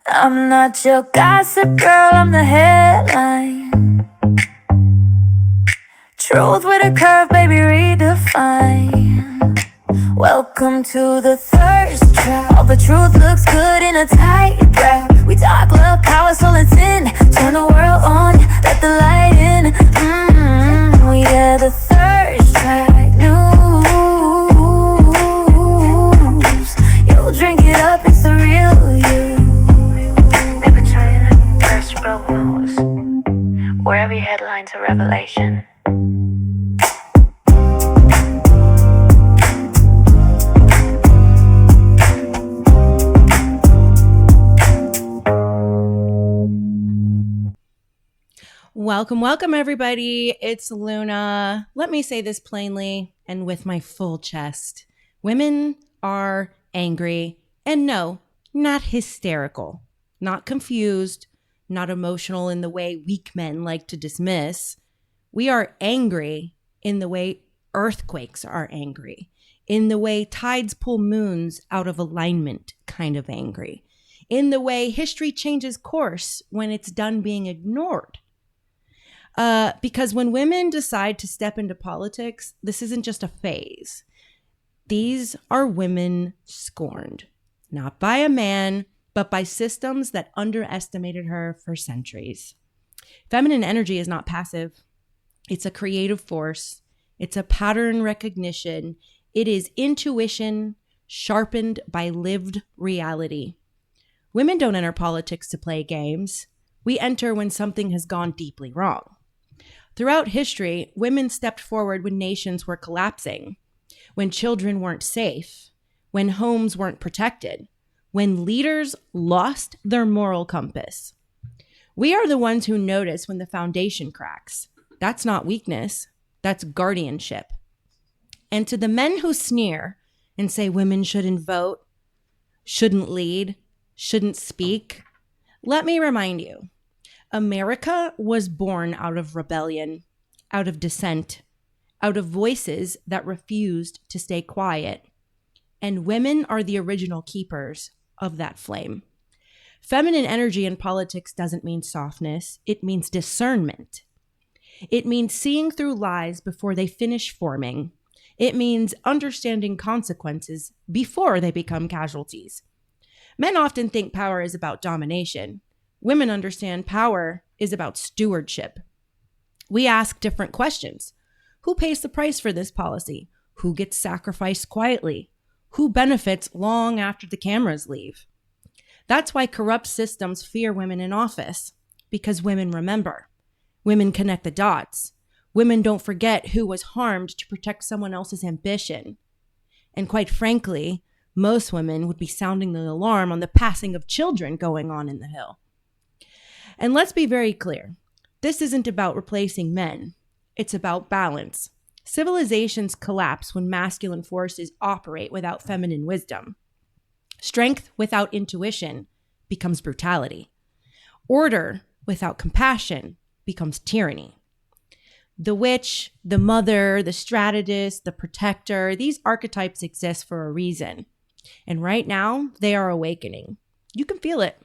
I'm not your gossip girl, I'm the headline. Truth with a curve, baby, redefine. Welcome to the thirst trap. All the truth looks good in a tight wrap. We talk love, power, so let's in. Turn the world on, let the light in. Yeah, the thirst trap news. You'll drink it up, it's the real you. Never China, first world news. Where every headline's a revelation. Welcome, everybody. It's Luna. Let me say this plainly and with my full chest. Women are angry, and no, not hysterical, not confused, not emotional in the way weak men like to dismiss. We are angry in the way earthquakes are angry, in the way tides pull moons out of alignment kind of angry, in the way history changes course when it's done being ignored. Because when women decide to step into politics, this isn't just a phase. These are women scorned, not by a man, but by systems that underestimated her for centuries. Feminine energy is not passive. It's a creative force. It's a pattern recognition. It is intuition sharpened by lived reality. Women don't enter politics to play games. We enter when something has gone deeply wrong. Throughout history, women stepped forward when nations were collapsing, when children weren't safe, when homes weren't protected, when leaders lost their moral compass. We are the ones who notice when the foundation cracks. That's not weakness, that's guardianship. And to the men who sneer and say women shouldn't vote, shouldn't lead, shouldn't speak, let me remind you, America was born out of rebellion, out of dissent, out of voices that refused to stay quiet. And women are the original keepers of that flame. Feminine energy in politics doesn't mean softness. It means discernment. It means seeing through lies before they finish forming. It means understanding consequences before they become casualties. Men often think power is about domination. Women understand power is about stewardship. We ask different questions. Who pays the price for this policy? Who gets sacrificed quietly? Who benefits long after the cameras leave? That's why corrupt systems fear women in office, because women remember. Women connect the dots. Women don't forget who was harmed to protect someone else's ambition. And quite frankly, most women would be sounding the alarm on the passing of children going on in the Hill. And let's be very clear. This isn't about replacing men. It's about balance. Civilizations collapse when masculine forces operate without feminine wisdom. Strength without intuition becomes brutality. Order without compassion becomes tyranny. The witch, the mother, the strategist, the protector, these archetypes exist for a reason. And right now, they are awakening. You can feel it.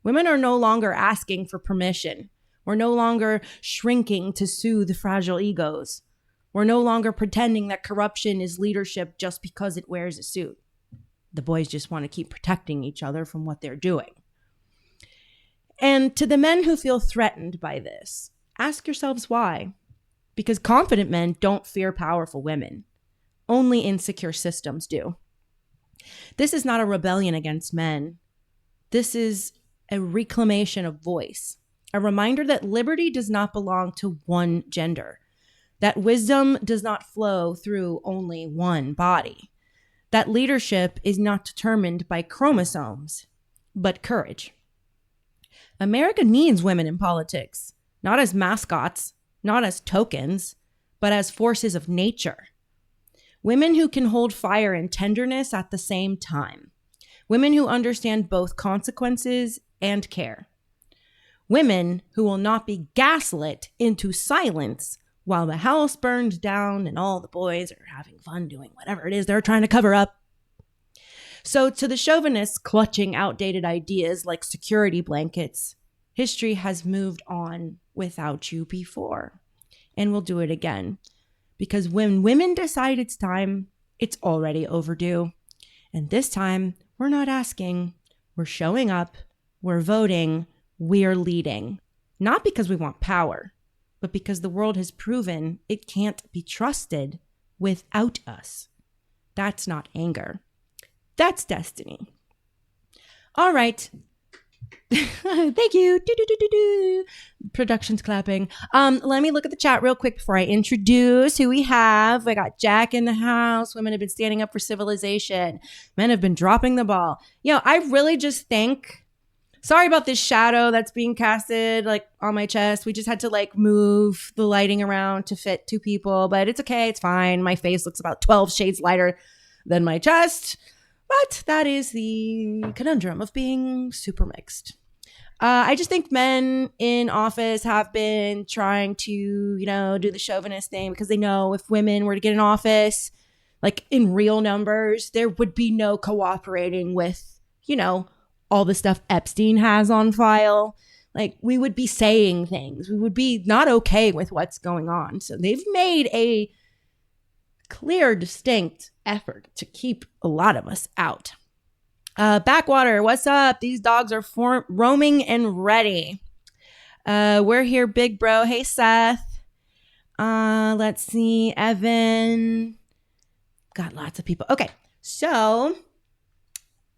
Women are no longer asking for permission. We're no longer shrinking to soothe fragile egos. We're no longer pretending that corruption is leadership just because it wears a suit. The boys just want to keep protecting each other from what they're doing. And to the men who feel threatened by this, ask yourselves why. Because confident men don't fear powerful women. Only insecure systems do. This is not a rebellion against men. This is a reclamation of voice, a reminder that liberty does not belong to one gender, that wisdom does not flow through only one body, that leadership is not determined by chromosomes, but courage. America needs women in politics, not as mascots, not as tokens, but as forces of nature. Women who can hold fire and tenderness at the same time. Women who understand both consequences and care. Women who will not be gaslit into silence while the house burns down and all the boys are having fun doing whatever it is they're trying to cover up. So to the chauvinists clutching outdated ideas like security blankets, history has moved on without you before. And we'll do it again. Because when women decide it's time, it's already overdue. And this time, we're not asking, we're showing up, we're voting, we're leading. Not because we want power, but because the world has proven it can't be trusted without us. That's not anger. That's destiny. All right. Thank you. Production's clapping. Let me look at the chat real quick before I introduce who we have. I got Jack in the house. Women have been standing up for civilization. Men have been dropping the ball. I really just think, sorry about this shadow that's being casted like on my chest. We just had to like move the lighting around to fit two people, but it's okay. It's fine. My face looks about 12 shades lighter than my chest. But that is the conundrum of being super mixed. I just think men in office have been trying to, do the chauvinist thing because they know if women were to get in office, like in real numbers, there would be no cooperating with, all the stuff Epstein has on file. Like we would be saying things. We would be not okay with what's going on. So they've made a clear, distinct effort to keep a lot of us out. Backwater, what's up? These dogs are roaming and ready. We're here, big bro. Hey, Seth. Let's see. Evan. Got lots of people. Okay, so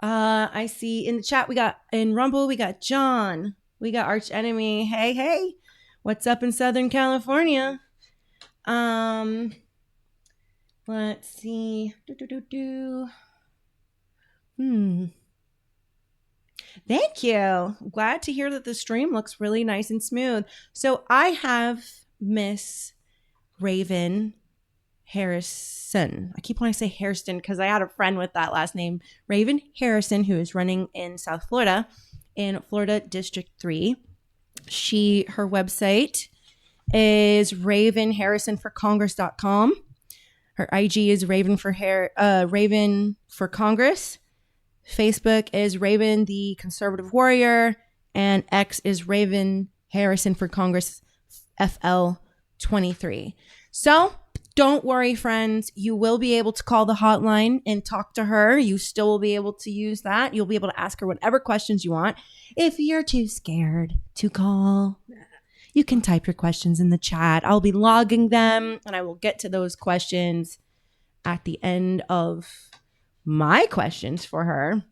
I see in the chat in Rumble, we got John. We got Arch Enemy. Hey. What's up in Southern California? Let's see. Thank you. I'm glad to hear that the stream looks really nice and smooth. So I have Miss Raven Harrison. I keep wanting to say Hairston because I had a friend with that last name, Raven Harrison, who is running in South Florida, in Florida District 3. Her website is ravenharrisonforcongress.com. Her IG is Raven for Congress. Facebook is Raven the Conservative Warrior, and X is Raven Harrison for Congress FL23. So don't worry, friends. You will be able to call the hotline and talk to her. You still will be able to use that. You'll be able to ask her whatever questions you want. If you're too scared to call, you can type your questions in the chat. I'll be logging them, and I will get to those questions at the end of my questions for her.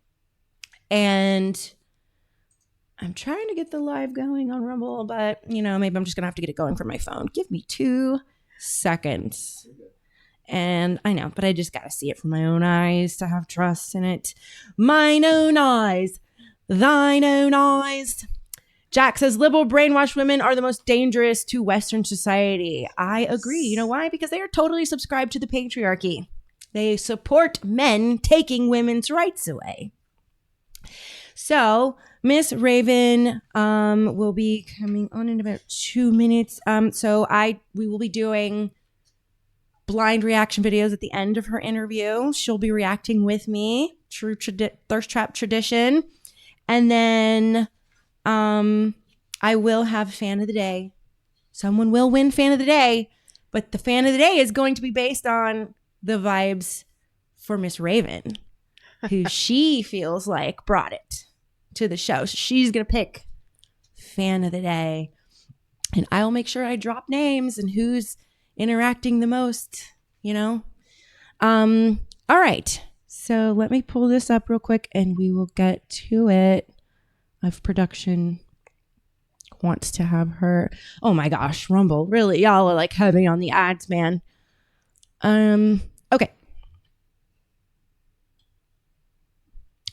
And I'm trying to get the live going on Rumble, but, maybe I'm just going to have to get it going from my phone. Give me 2 seconds. And I know, but I just got to see it from my own eyes to have trust in it. Mine own eyes. Thine own eyes. Jack says liberal brainwashed women are the most dangerous to Western society. I agree. You know why? Because they are totally subscribed to the patriarchy. They support men taking women's rights away. So Miss Raven will be coming on in about 2 minutes. We will be doing blind reaction videos at the end of her interview. She'll be reacting with me, true thirst trap tradition. And then I will have fan of the day. Someone will win fan of the day, but the fan of the day is going to be based on the vibes for Miss Raven, who she feels like brought it to the show. So she's going to pick fan of the day, and I'll make sure I drop names and who's interacting the most, All right. So let me pull this up real quick and we will get to it. If production wants to have her. Oh my gosh, Rumble. Really, y'all are like heavy on the ads, man. Okay.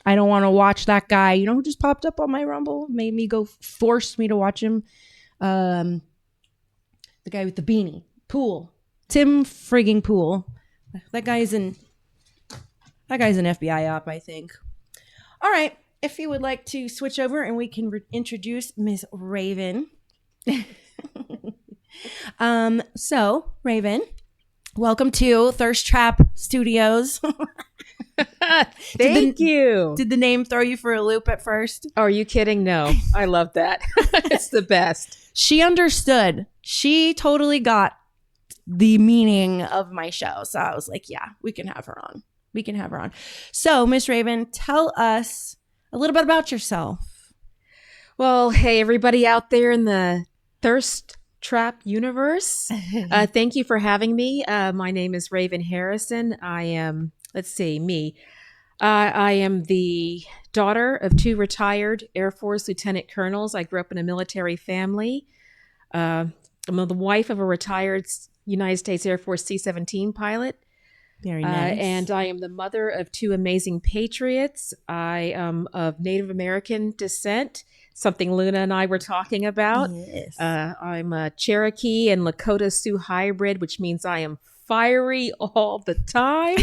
I don't want to watch that guy. You know who just popped up on my Rumble? Forced me to watch him. The guy with the beanie. Poole. Tim frigging Poole. That guy's an FBI op, I think. All right. If you would like to switch over and we can introduce Ms. Raven. So, Raven, welcome to Thirst Trap Studios. Thank you. Did the name throw you for a loop at first? Oh, are you kidding? No, I love that. It's the best. She understood. She totally got the meaning of my show. So I was like, yeah, we can have her on. We can have her on. So, Miss Raven, tell us a little bit about yourself. Well, hey, everybody out there in the Thirst Trap universe. Thank you for having me. My name is Raven Harrison. I am, I am the daughter of 2 retired Air Force lieutenant colonels. I grew up in a military family. I'm the wife of a retired United States Air Force C-17 pilot. Very nice. And I am the mother of 2 amazing patriots. I am of Native American descent, something Luna and I were talking about. Yes. I'm a Cherokee and Lakota Sioux hybrid, which means I am fiery all the time.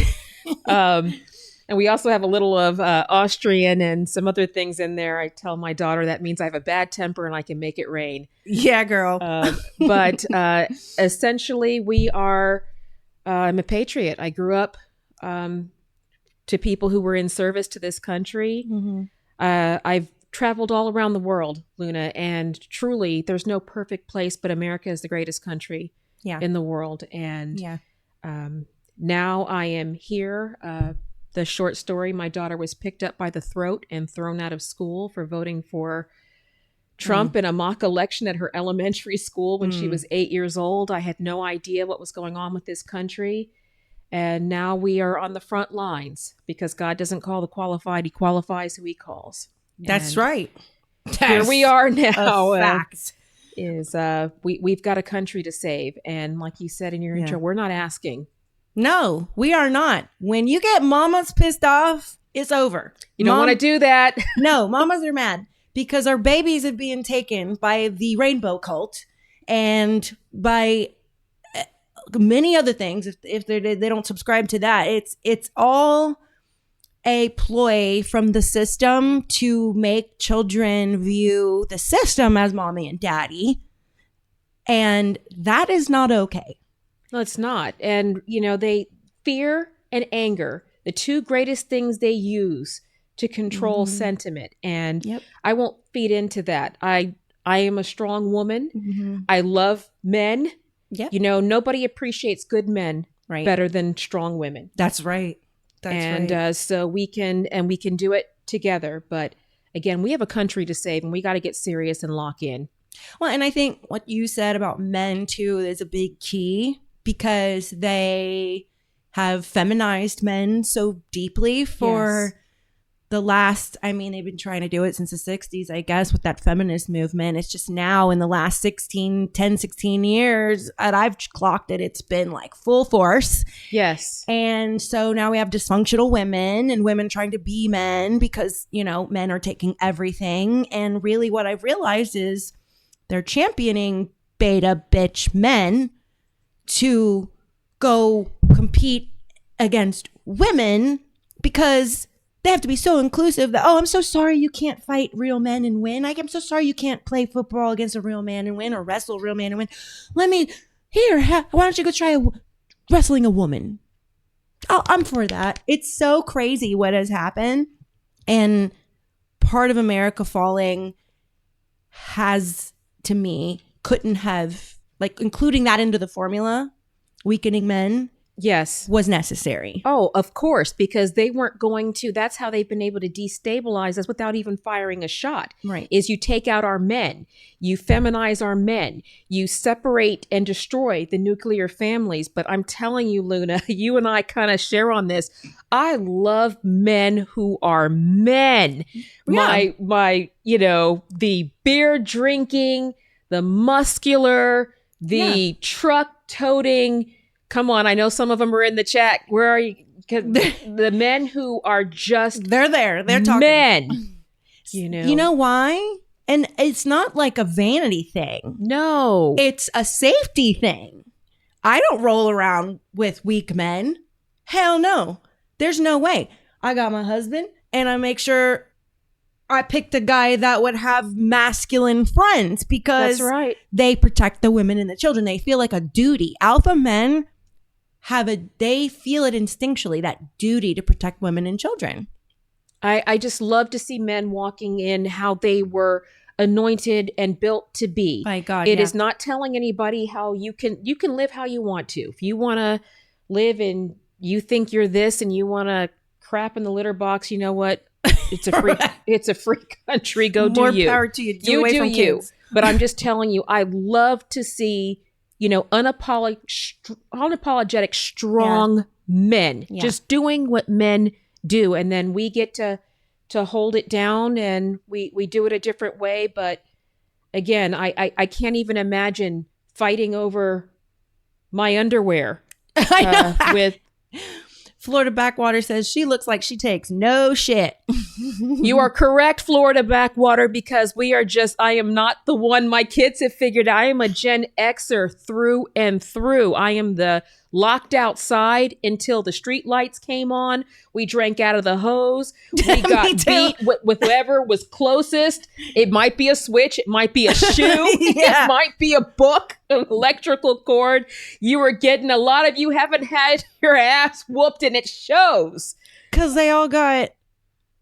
And we also have a little of Austrian and some other things in there. I tell my daughter that means I have a bad temper and I can make it rain. Yeah, girl. But essentially, I'm a patriot. I grew up to people who were in service to this country. Mm-hmm. I've traveled all around the world, Luna, and truly, there's no perfect place, but America is the greatest country in the world. And now I am here. The short story, my daughter was picked up by the throat and thrown out of school for voting for Trump in a mock election at her elementary school when she was 8 years old. I had no idea what was going on with this country. And now we are on the front lines because God doesn't call the qualified. He qualifies who he calls. That's right. Here we are now. Fact. We've got a country to save. And like you said in your intro, we're not asking. No, we are not. When you get mamas pissed off, it's over. You don't want to do that. No, mamas are mad because our babies are being taken by the rainbow cult and by many other things. If they don't subscribe to that, it's all a ploy from the system to make children view the system as mommy and daddy. And that is not okay. No, it's not. And, they fear and anger, the 2 greatest things they use to control sentiment. And I won't feed into that. I am a strong woman. Mm-hmm. I love men. Yep. Nobody appreciates good men better than strong women. That's right. So we can do it together. But again, we have a country to save and we got to get serious and lock in. Well, and I think what you said about men too is a big key because they have feminized men so deeply for the last, they've been trying to do it since the 60s, I guess, with that feminist movement. It's just now in the last 16 years that I've clocked it, it's been like full force. Yes. And so now we have dysfunctional women and women trying to be men because, men are taking everything. And really what I've realized is they're championing beta bitch men to go compete against women because they have to be so inclusive that, I'm so sorry you can't fight real men and win. I'm so sorry you can't play football against a real man and win or wrestle a real man and win. Why don't you go try wrestling a woman? Oh, I'm for that. It's so crazy what has happened. And part of America falling has, to me, couldn't have, including that into the formula, weakening men. Yes. Was necessary. Oh, of course, because they weren't going to. That's how they've been able to destabilize us without even firing a shot. Right. Is you take out our men, you feminize our men, you separate and destroy the nuclear families. But I'm telling you, Luna, you and I kind of share on this. I love men who are men. Yeah. The beer drinking, the muscular, the truck toting. Come on, I know some of them are in the chat. Where are you? The men who are just... They're there. They're talking. Men. You know why? And it's not like a vanity thing. No. It's a safety thing. I don't roll around with weak men. Hell no. There's no way. I got my husband and I make sure I picked a guy that would have masculine friends because that's right. They protect the women and the children. They feel like a duty. Alpha men they feel it instinctually, that duty to protect women and children. I just love to see men walking in how they were anointed and built to be. By God, it yeah. is not telling anybody how you can live how you want to. If you want to live and you think you're this and you want to crap in the litter box, you know what? It's a free it's a free country. Go More do you. More power to you. You away do from you. kids. But I'm just telling you, I love to see, unapologetic, strong men just doing what men do. And then we get to hold it down, and we do it a different way. But again, I can't even imagine fighting over my underwear. I know. With Florida Backwater says she looks like she takes no shit. You are correct, Florida Backwater, because I am not the one my kids have figured out. I am a Gen Xer through and through. I am the locked outside until the street lights came on. We drank out of the hose. We got beat with whoever was closest. It might be a switch. It might be a shoe. It might be a book, an electrical cord. A lot of you haven't had your ass whooped, and it shows. Because they all got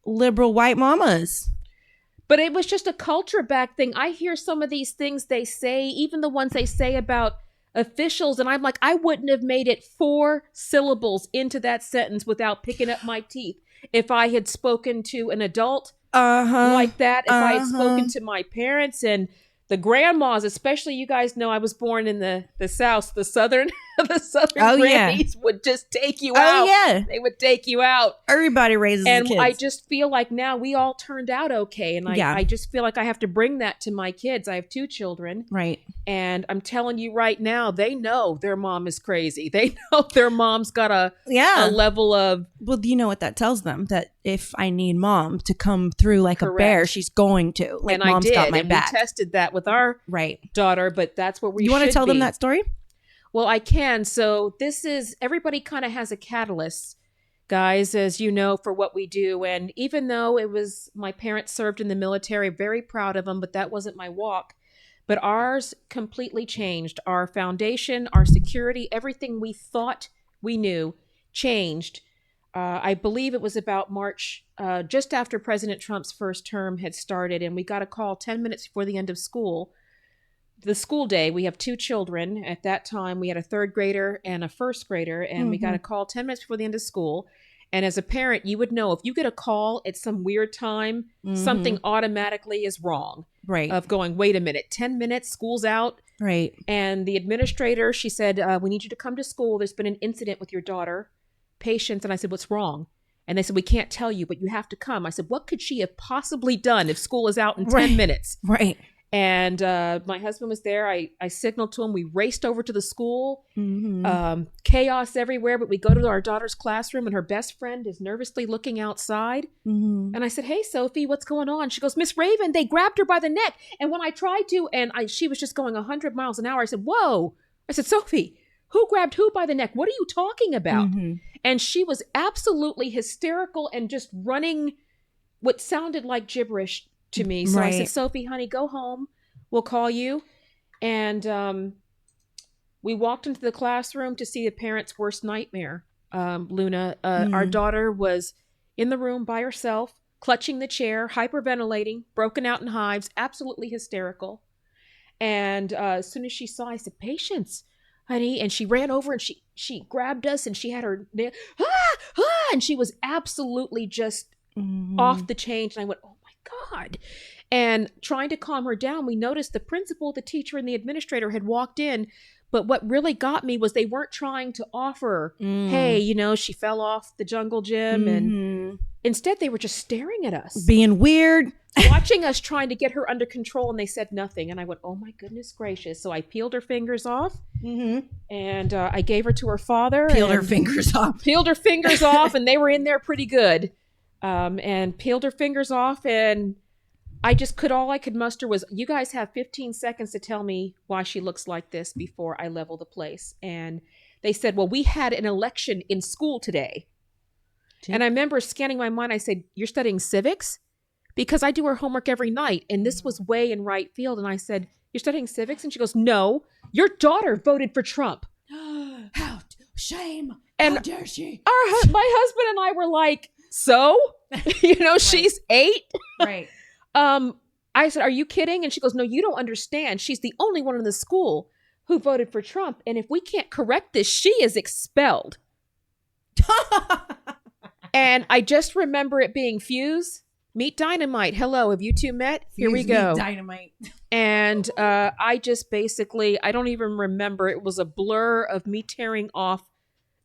liberal white mamas. But it was just a culture back thing. I hear some of these things they say, even the ones they say about officials, and I'm like, I wouldn't have made it 4 syllables into that sentence without picking up my teeth if I had spoken to an adult like that, if I had spoken to my parents and the grandmas, especially. You guys know I was born in the South, the Southern grannies would just take you out. Yeah. They would take you out. Everybody raises and kids. I just feel like now we all turned out okay. And I just feel like I have to bring that to my kids. I have 2 children. Right. And I'm telling you right now, they know their mom is crazy. They know their mom's got a level of... Well, you know what that tells them? That if I need mom to come through like a bear, she's going to. Like, and mom's I did. got my and back. We tested that with our daughter, but that's what we You want to tell them that story? Well, I can. So everybody kind of has a catalyst, guys, as you know, for what we do. And even though my parents served in the military, very proud of them, but that wasn't my walk. But ours completely changed. Our foundation, our security, everything we thought we knew changed. I believe it was about March, just after President Trump's first term had started, and we got a call 10 minutes before the end of school. The school day, we have 2 children. At that time, we had a 3rd grader and a 1st grader, and we got a call 10 minutes before the end of school. And as a parent, you would know if you get a call at some weird time, something automatically is wrong. Right. Of going, wait a minute, 10 minutes, school's out. Right. And the administrator, she said, we need you to come to school. There's been an incident with your daughter. Patience. And I said, what's wrong? And they said, we can't tell you, but you have to come. I said, what could she have possibly done if school is out in 10 minutes? Right. And my husband was there. I signaled to him. We raced over to the school. Chaos everywhere. But we go to our daughter's classroom, and her best friend is nervously looking outside. And I said, hey, Sophie, what's going on? She goes, Miss Raven, they grabbed her by the neck. And when I tried to, she was just going 100 miles an hour. I said, whoa. I said, Sophie, who grabbed who by the neck? What are you talking about? And she was absolutely hysterical and just running what sounded like gibberish to me. So I said, Sophie, honey, go home. We'll call you. And we walked into the classroom to see the parents' worst nightmare. Luna, our daughter was in the room by herself, clutching the chair, hyperventilating, broken out in hives, absolutely hysterical. And as soon as she saw, I said, Patience, honey. And she ran over and she grabbed us, and she had her, and she was absolutely just off the chain. And I went, oh my God. And trying to calm her down, we noticed the principal, the teacher, and the administrator had walked in. But what really got me was they weren't trying to offer, hey, she fell off the jungle gym. And instead, they were just staring at us. Being weird. Watching us, trying to get her under control. And they said nothing. And I went, oh my goodness gracious. So I peeled her fingers off. And I gave her to her father. Peeled her fingers off. And they were in there pretty good. And peeled her fingers off. And all I could muster was, you guys have 15 seconds to tell me why she looks like this before I level the place. And they said, well, we had an election in school today. And I remember scanning my mind. I said, you're studying civics? Because I do her homework every night. And this was way in right field. And I said, you're studying civics? And she goes, no, your daughter voted for Trump. Shame. And how dare she? my husband and I were like, so, she's 8. Right. I said, are you kidding? And she goes, no, you don't understand. She's the only one in the school who voted for Trump. And if we can't correct this, she is expelled. And I just remember it being Fuse, Meet Dynamite. Hello, have you two met? Here we go. Meet Dynamite. And I just basically, I don't even remember. It was a blur of me tearing off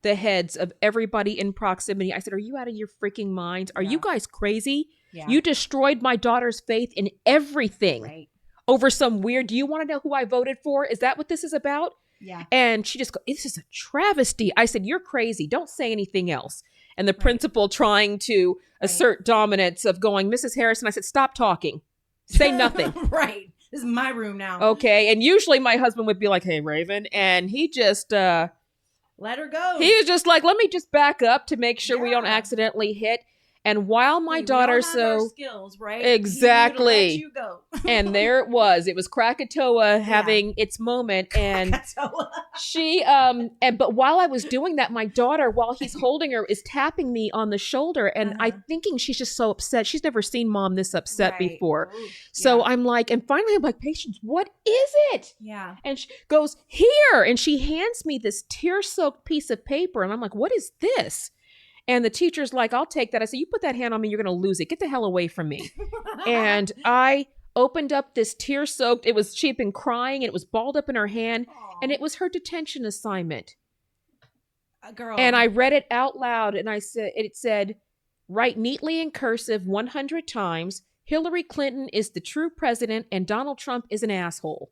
the heads of everybody in proximity. I said, are you out of your freaking minds? Are you guys crazy? Yeah. You destroyed my daughter's faith in everything. Right. Over some weird, do you want to know who I voted for? Is that what this is about? Yeah. And she just goes, this is a travesty. I said, you're crazy. Don't say anything else. And the principal trying to assert dominance of going, Mrs. Harrison, I said, stop talking. Say nothing. Right. This is my room now. Okay. And usually my husband would be like, hey, Raven. And he just... let her go. He was just like, let me just back up to make sure we don't accidentally hit. And while my daughter, we all have our skills, right? Exactly. Let you go. And there it was. It was Krakatoa having its moment. And she, but while I was doing that, my daughter, while he's holding her, is tapping me on the shoulder. And I'm thinking she's just so upset. She's never seen mom this upset before. Ooh, so I'm like, and finally I'm like, Patience, what is it? Yeah. And she goes, here. And she hands me this tear-soaked piece of paper. And I'm like, what is this? And the teacher's like, I'll take that. I said, you put that hand on me, you're going to lose it. Get the hell away from me. And I opened up this tear-soaked, she had been crying and it was balled up in her hand. Aww. And it was her detention assignment. Girl. And I read it out loud and it said, write neatly in cursive 100 times, Hillary Clinton is the true president and Donald Trump is an asshole.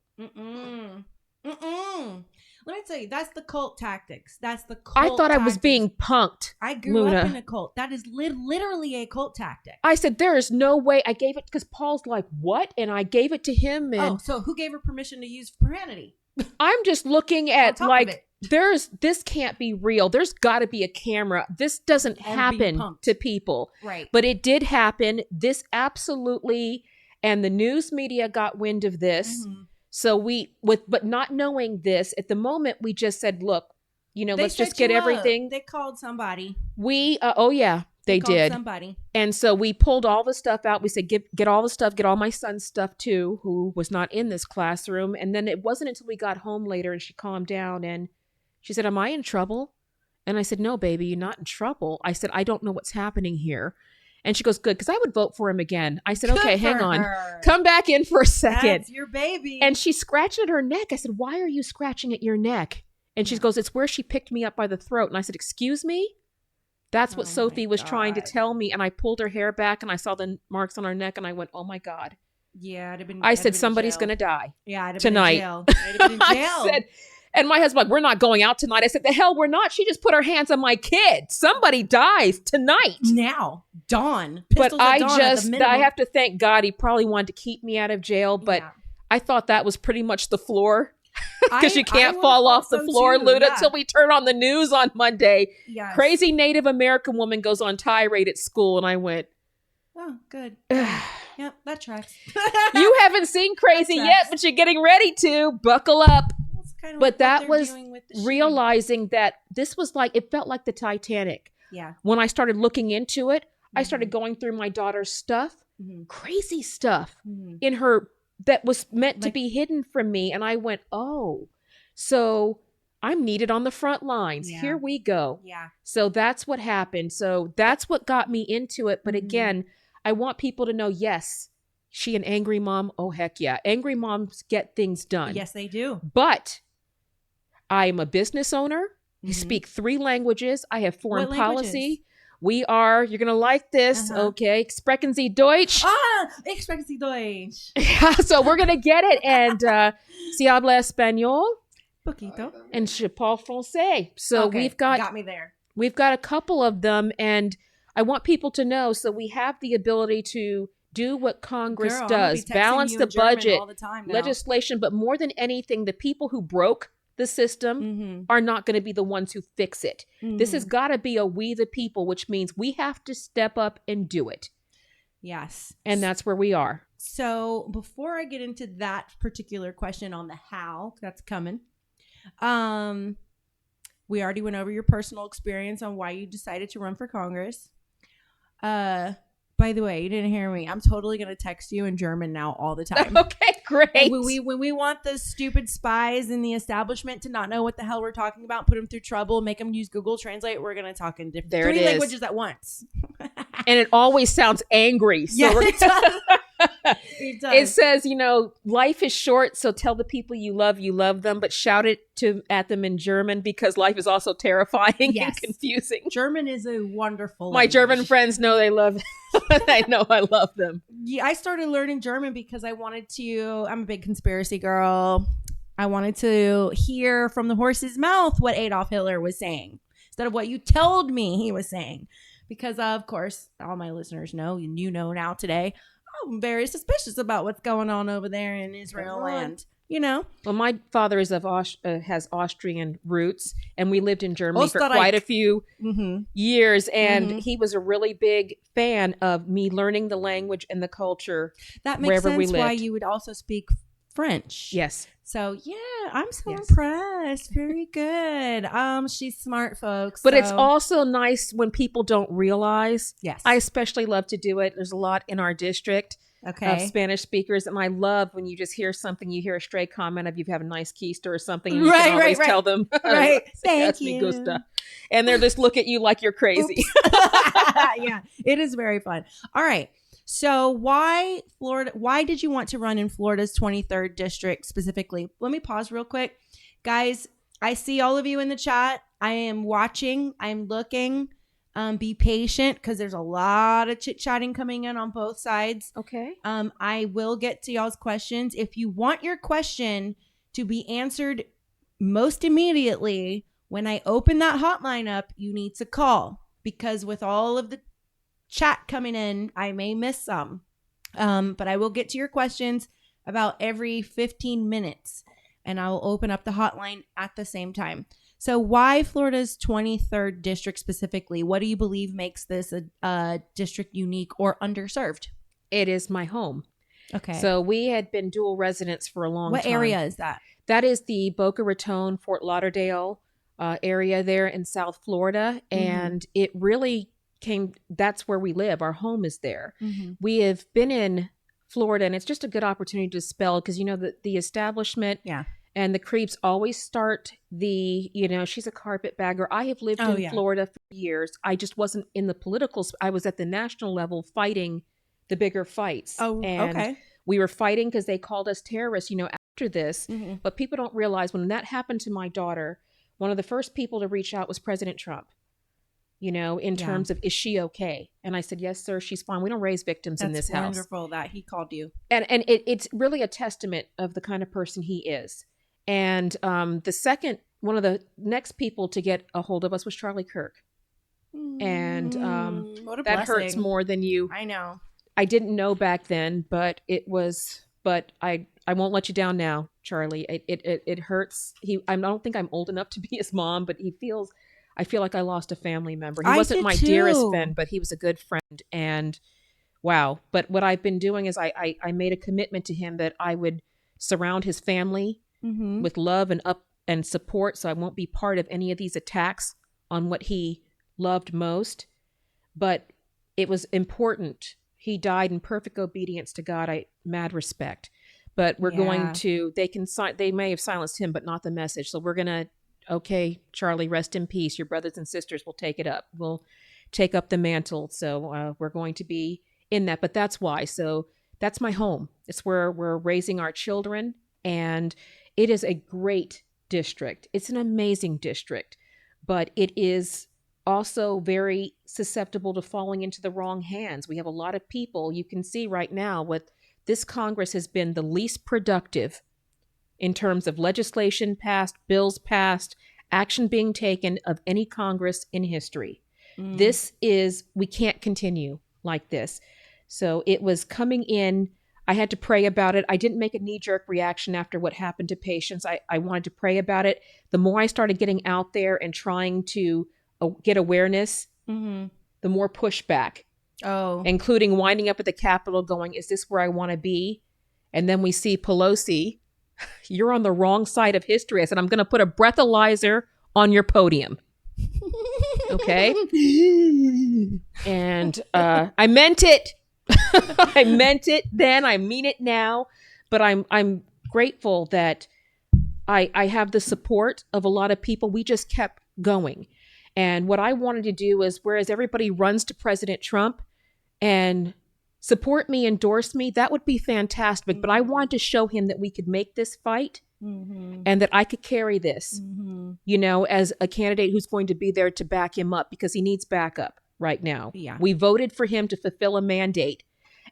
Let me tell you, that's the cult tactics. That's the cult I thought tactics. I was being punked. I grew up in a cult. That is literally a cult tactic. I said, there is no way. I gave it because Paul's like, what? And I gave it to him. And so who gave her permission to use profanity? I'm just looking at like, this can't be real. There's got to be a camera. This doesn't happen to people. Right. But it did happen. This absolutely, and the news media got wind of this. Mm-hmm. So but not knowing this at the moment, we just said, look, let's just get everything. They called somebody. They did. Somebody. And so we pulled all the stuff out. We said, get all the stuff, get all my son's stuff too, who was not in this classroom. And then it wasn't until we got home later and she calmed down and she said, am I in trouble? And I said, no, baby, you're not in trouble. I said, I don't know what's happening here. And she goes, good, because I would vote for him again. I said, okay, hang on. Come back in for a second. That's your baby. And she's scratching at her neck. I said, why are you scratching at your neck? And she goes, it's where she picked me up by the throat. And I said, excuse me? That's what Sophie was trying to tell me. And I pulled her hair back and I saw the marks on her neck and I went, oh my God. Yeah, I said, somebody's going to die. Yeah, I'd have tonight. Been in jail. I said, and my husband's like, we're not going out tonight. I said, the hell we're not. She just put her hands on my kid. Somebody dies tonight. Now. Dawn. But I have to thank God. He probably wanted to keep me out of jail. But I thought that was pretty much the floor. Because you can't fall off the floor, Luda, until we turn on the news on Monday. Yes. Crazy Native American woman goes on tirade at school. And I went, oh, good. Yep, that tracks. You haven't seen Crazy yet, but you're getting ready to. Buckle up. Kind of but that was realizing that this was like, it felt like the Titanic. Yeah. When I started looking into it, I started going through my daughter's stuff, crazy stuff in her that was meant to be hidden from me. And I went, oh, so I'm needed on the front lines. Yeah. Here we go. Yeah. So that's what happened. So that's what got me into it. But again, I want people to know, yes, she an angry mom. Oh, heck yeah. Angry moms get things done. Yes, they do. But I am a business owner. I speak 3 languages. I have foreign policy. You're going to like this. Okay. Sprechen Sie Deutsch? Ich spreche Sie Deutsch. So we're going to get it. And si habla español? Poquito. And je parle français. So got me there. We've got a couple of them. And I want people to know. So we have the ability to do what Congress does. Balance the budget, legislation. But more than anything, the people who broke the system are not going to be the ones who fix it. This has got to be a we the people, which means we have to step up and do it. Yes. And that's where we are. So before I get into that particular question on the how, that's coming. We already went over your personal experience on why you decided to run for Congress. By the way, you didn't hear me. I'm totally going to text you in German now all the time. Okay, great. And when we want the stupid spies in the establishment to not know what the hell we're talking about, put them through trouble, make them use Google Translate, we're going to talk in three languages at once. And it always sounds angry. So Yeah, it does. It does. It says, life is short, so tell the people you love them, but shout it at them in German because life is also terrifying and confusing. German is a wonderful My language. German friends know they love I know I love them. Yeah, I started learning German because I'm a big conspiracy girl. I wanted to hear from the horse's mouth what Adolf Hitler was saying instead of what you told me he was saying. Because, of course, all my listeners know, and you know now today, I'm very suspicious about what's going on over there in Israel land. Well, my father is has Austrian roots, and we lived in Germany for quite a few years, and he was a really big fan of me learning the language and the culture. That makes sense why you would also speak French. Yes. So yeah, I'm so impressed. Very good. She's smart, folks. But it's also nice when people don't realize. Yes. I especially love to do it. There's a lot in our district of Spanish speakers, and I love when you just hear something, you hear a stray comment of you have a nice keister or something, and you can always tell them, right? Thank you. Gusta. And they'll just look at you like you're crazy. Yeah, it is very fun. All right. So why Florida? Why did you want to run in Florida's 23rd district specifically? Let me pause real quick. Guys, I see all of you in the chat. I am watching. I'm looking. Be patient because there's a lot of chit-chatting coming in on both sides. Okay. I will get to y'all's questions. If you want your question to be answered most immediately, when I open that hotline up, you need to call because with all of the chat coming in, I may miss some, but I will get to your questions about every 15 minutes and I will open up the hotline at the same time. So why Florida's 23rd district specifically? What do you believe makes this a district unique or underserved? It is my home. Okay. So we had been dual residents for a long time. What area is that? That is the Boca Raton, Fort Lauderdale area there in South Florida. And it really that's where we live. Our home is there. We have been in Florida, and it's just a good opportunity to spell because the establishment and the creeps always start she's a carpetbagger. I have lived in Florida for years. I just wasn't in the political I was at the national level fighting the bigger fights. And we were fighting because they called us terrorists after this. But people don't realize when that happened to my daughter, one of the first people to reach out was President Trump. In terms of, is she okay? And I said, yes, sir, she's fine. We don't raise victims in this house. That's wonderful that he called you. And it's really a testament of the kind of person he is. And one of the next people to get a hold of us was Charlie Kirk. And what a that blessing. hurts more than you. I know. I didn't know back then, but I won't let you down now, Charlie. It hurts. I don't think I'm old enough to be his mom, but I feel like I lost a family member. He wasn't my dearest friend, but he was a good friend. And wow. But what I've been doing is I made a commitment to him that I would surround his family with love and support. So I won't be part of any of these attacks on what he loved most. But it was important. He died in perfect obedience to God. Mad respect. But we're going to, they may have silenced him, but not the message. So we're going to, okay, Charlie, rest in peace. Your brothers and sisters will take it up. We'll take up the mantle. So we're going to be in that. But that's why. So that's my home. It's where we're raising our children. And it is a great district. It's an amazing district. But it is also very susceptible to falling into the wrong hands. We have a lot of people. You can see right now what this Congress has been the least productive in terms of legislation passed, bills passed, action being taken of any Congress in history. We can't continue like this. So it was coming in. I had to pray about it. I didn't make a knee-jerk reaction after what happened to patients. I wanted to pray about it. The more I started getting out there and trying to get awareness, the more pushback. Including winding up at the Capitol going, is this where I want to be? And then we see Pelosi. You're on the wrong side of history. I said, I'm going to put a breathalyzer on your podium. Okay? And I meant it. I meant it then. I mean it now. But I'm grateful that I have the support of a lot of people. We just kept going. And what I wanted to do is, whereas everybody runs to President Trump and support me, endorse me, that would be fantastic. Mm-hmm. But I wanted to show him that we could make this fight and that I could carry this, as a candidate who's going to be there to back him up, because he needs backup right now. Yeah. We voted for him to fulfill a mandate.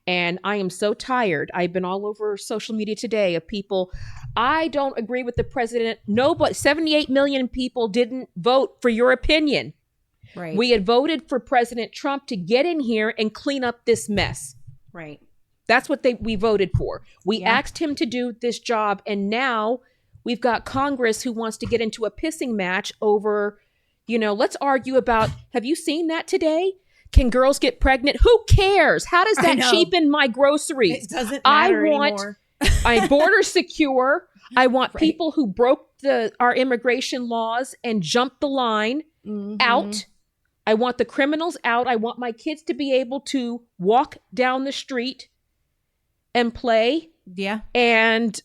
And I am so tired. I've been all over social media today of people. I don't agree with the president. No, but 78 million people didn't vote for your opinion. Right. We had voted for President Trump to get in here and clean up this mess. Right. That's what we voted for. We asked him to do this job. And now we've got Congress who wants to get into a pissing match over, let's argue about, have you seen that today? Can girls get pregnant? Who cares? How does that cheapen my groceries? It doesn't matter anymore. I border secure. I want people who broke our immigration laws and jumped the line out. I want the criminals out. I want my kids to be able to walk down the street and play. Yeah. And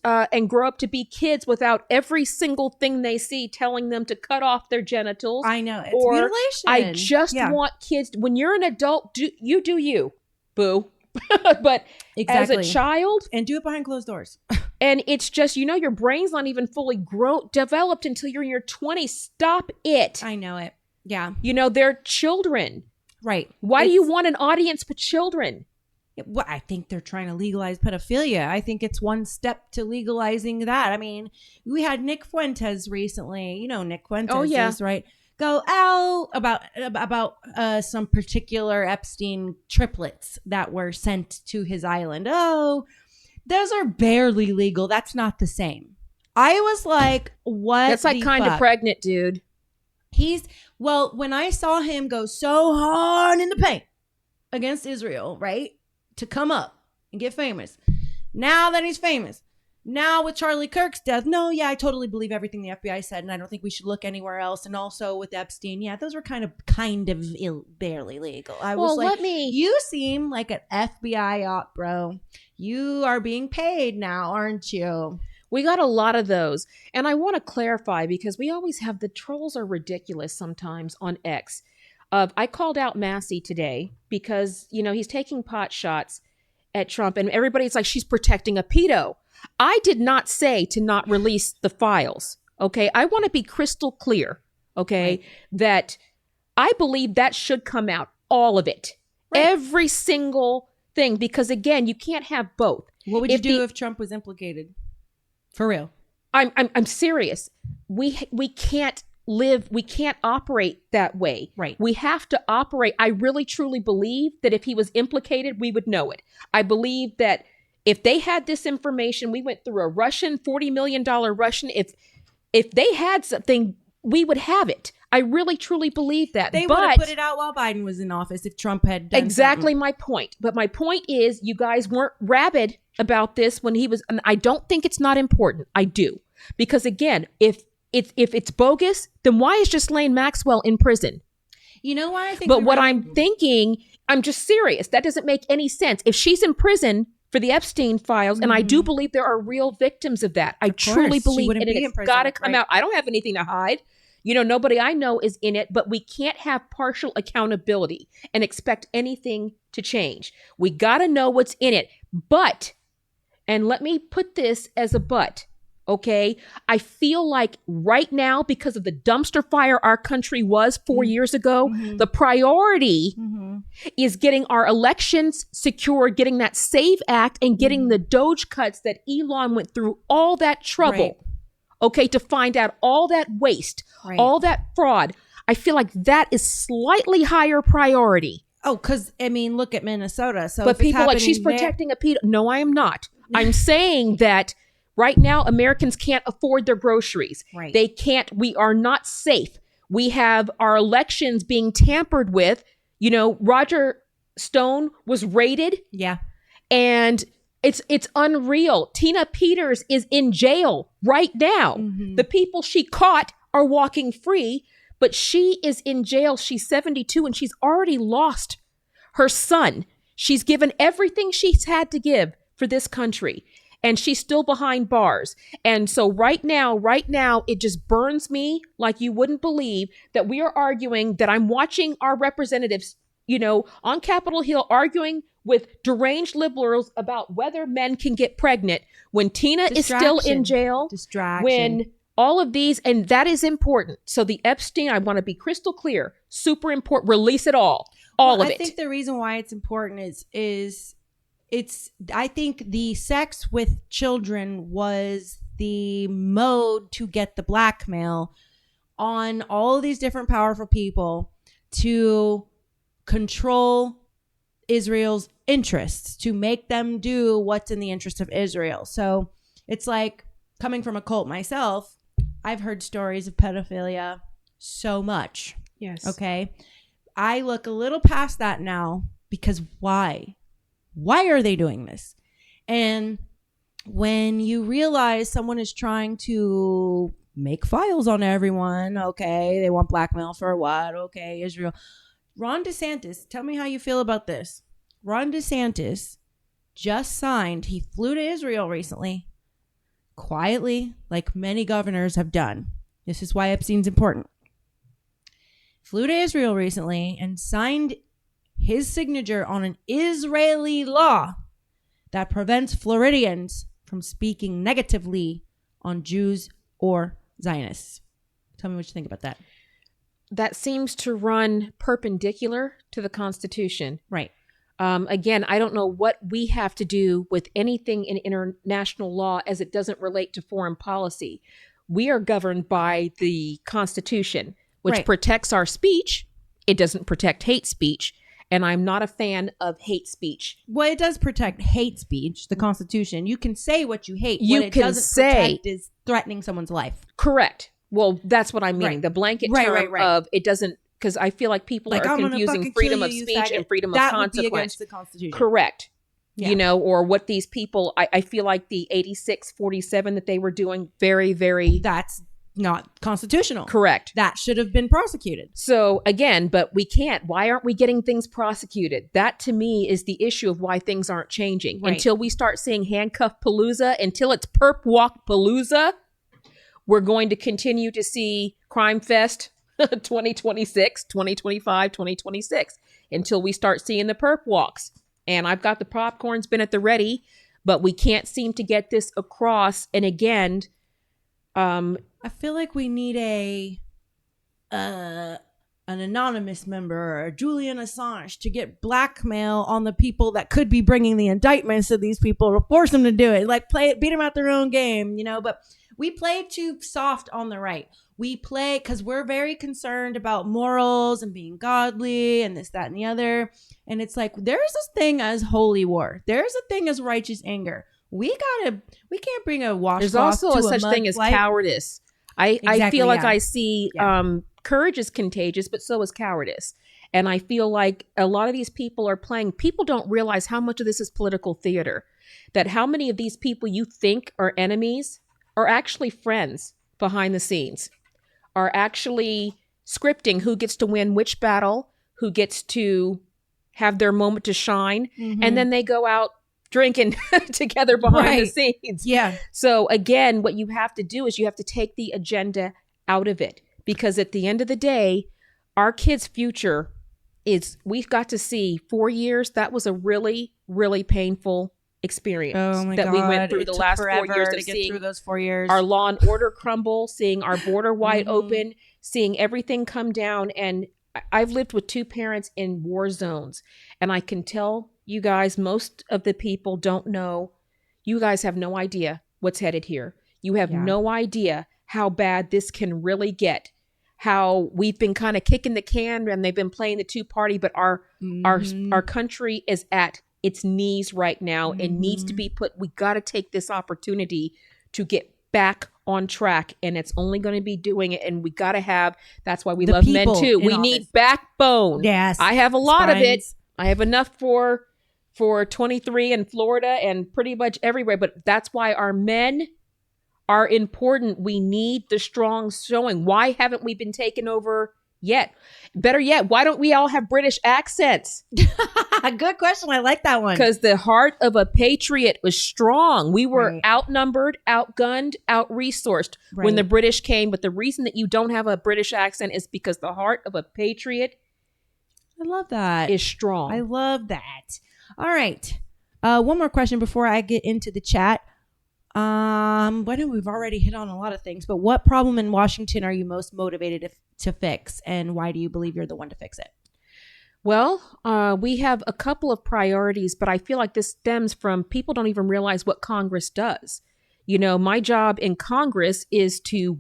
grow up to be kids without every single thing they see telling them to cut off their genitals. I know. It's mutilation. I just want kids. When you're an adult, do you, boo. But as a child. And do it behind closed doors. And it's just, your brain's not even fully developed until you're in your 20s. Stop it. I know it. Yeah. They're children. Right. Why do you want an audience for children? Well, I think they're trying to legalize pedophilia. I think it's one step to legalizing that. I mean, we had Nick Fuentes recently. Nick Fuentes is right. Go out about some particular Epstein triplets that were sent to his island. Oh, those are barely legal. That's not the same. I was like, what? That's like kind of pregnant, dude. When I saw him go so hard in the paint against Israel, right? To come up and get famous. Now that he's famous, now with Charlie Kirk's death, I totally believe everything the FBI said, and I don't think we should look anywhere else. And also with Epstein, those were kind of barely legal. I was like, you seem like an FBI op, bro. You are being paid now, aren't you? We got a lot of those. And I want to clarify, because we always have, the trolls are ridiculous sometimes on X. I called out Massey today because, he's taking pot shots at Trump, and everybody's like, she's protecting a pedo. I did not say to not release the files. Okay. I want to be crystal clear. Okay. That I believe that should come out, all of it, every single thing, because again, you can't have both. What would you do if Trump was implicated? For real. I'm serious. We can't operate that way. Right. We have to operate. I really truly believe that if he was implicated, we would know it. I believe that if they had this information, we went through a $40 million Russian. If they had something, we would have it. I really truly believe that. They would have put it out while Biden was in office if Trump had done exactly something. My point. But my point is, you guys weren't rabid about this when he was. And I don't think it's not important. I do. Because again, if it's bogus, then why is Ghislaine Maxwell in prison? You know why I think. But what I'm thinking, I'm just serious. That doesn't make any sense. If she's in prison for the Epstein files, and I do believe there are real victims of that. I truly believe, and it's got to come out. I don't have anything to hide. Nobody I know is in it, but we can't have partial accountability and expect anything to change. We got to know what's in it. But, and let me put this as a but. Okay. I feel like right now, because of the dumpster fire our country was 4 years ago, the priority is getting our elections secure, getting that SAVE Act, and getting the Doge cuts that Elon went through all that trouble. Okay. To find out all that waste, all that fraud. I feel like that is slightly higher priority. Oh, because look at Minnesota. So, but people like, she's protecting a pedo. No, I am not. I'm saying that right now, Americans can't afford their groceries. Right. They can't. We are not safe. We have our elections being tampered with. Roger Stone was raided. Yeah. And it's unreal. Tina Peters is in jail right now. The people she caught are walking free, but she is in jail. She's 72 and she's already lost her son. She's given everything she's had to give for this country, and she's still behind bars. And so right now, it just burns me like you wouldn't believe that we are arguing, that I'm watching our representatives, on Capitol Hill arguing with deranged liberals about whether men can get pregnant when Tina is still in jail. Distraction. When all of these, and that is important. So the Epstein, I want to be crystal clear, super important. Release it all of it. I think the reason why it's important is I think the sex with children was the mode to get the blackmail on all of these different powerful people to control Israel's interests, to make them do what's in the interest of Israel. So it's like, coming from a cult myself, I've heard stories of pedophilia so much. Yes. Okay. I look a little past that now, because why? Why are they doing this? And when you realize someone is trying to make files on everyone, okay, they want blackmail for what? Okay, Israel. Ron DeSantis, tell me how you feel about this. Ron DeSantis just signed, he flew to Israel recently, quietly, like many governors have done. This is why Epstein's important. Flew to Israel recently and signed his signature on an Israeli law that prevents Floridians from speaking negatively on Jews or Zionists. Tell me what you think about that. That seems to run perpendicular to the Constitution. Right. Again, I don't know what we have to do with anything in international law as it doesn't relate to foreign policy. We are governed by the Constitution, which protects our speech. It doesn't protect hate speech. And I'm not a fan of hate speech. Well, it does protect hate speech, the Constitution. You can say what you hate. You what it can doesn't say protect is threatening someone's life. Correct. Well, that's what I'm meaning. Right. The blanket Right, term right, right. of it doesn't, because I feel like people Like, are I'm gonna confusing fucking freedom kill of you, speech faggot. and freedom That of would be consequence. against the Constitution. Correct. Yeah. Or what these people, I feel like the 86-47 that they were doing, very, very That's not constitutional. correct. That should have been prosecuted. So again, but we can't. Why aren't we getting things prosecuted? That to me is the issue of why things aren't changing. Right. Until we start seeing handcuff palooza, until it's perp walk palooza, we're going to continue to see Crime Fest 2026, 2025, 2026, until we start seeing the perp walks. And I've got the popcorn's been at the ready, but we can't seem to get this across. And again, I feel like we need an anonymous member or a Julian Assange to get blackmail on the people that could be bringing the indictments of these people to force them to do it. Like, beat them at their own game, But we play too soft on the right. We play because we're very concerned about morals and being godly and this, that, and the other. And it's like, there's this thing as holy war. There's a thing as righteous anger. We can't bring a washcloth. there's also to a such mud thing as fight. cowardice. I Exactly, feel like yeah. I see courage is contagious, but so is cowardice. And I feel like a lot of these people are playing. People don't realize how much of this is political theater. That how many of these people you think are enemies are actually friends behind the scenes, are actually scripting who gets to win which battle, who gets to have their moment to shine. Mm-hmm. And then they go out drinking together behind the scenes. Yeah. So again, what you have to do is you have to take the agenda out of it, because at the end of the day, our kids' future is, we've got to see 4 years. That was a really, really painful experience we went through the last 4 years to of get seeing through those 4 years. our law and order crumble, seeing our border wide open, seeing everything come down. And I've lived with 2 parents in war zones, and I can tell you guys, most of the people don't know. You guys have no idea what's headed here. You have no idea how bad this can really get. How we've been kind of kicking the can, and they've been playing the two-party, but our country is at its knees right now and needs to be put. We got to take this opportunity to get back on track, and it's only going to be doing it. And we got to have. That's why we love men too. We need backbone. Yes, I have a lot of it. I have enough for 23 in Florida and pretty much everywhere. But that's why our men are important. We need the strong showing. Why haven't we been taken over yet? Better yet, why don't we all have British accents? Good question. I like that one. Because the heart of a patriot was strong. We were Right. outnumbered, outgunned, out-resourced when the British came. But the reason that you don't have a British accent is because the heart of a patriot I love that. is strong. I love that. All right. One more question before I get into the chat. I know we've already hit on a lot of things, but what problem in Washington are you most motivated to fix, and why do you believe you're the one to fix it? Well, we have a couple of priorities, but I feel like this stems from people don't even realize what Congress does. You know, my job in Congress is to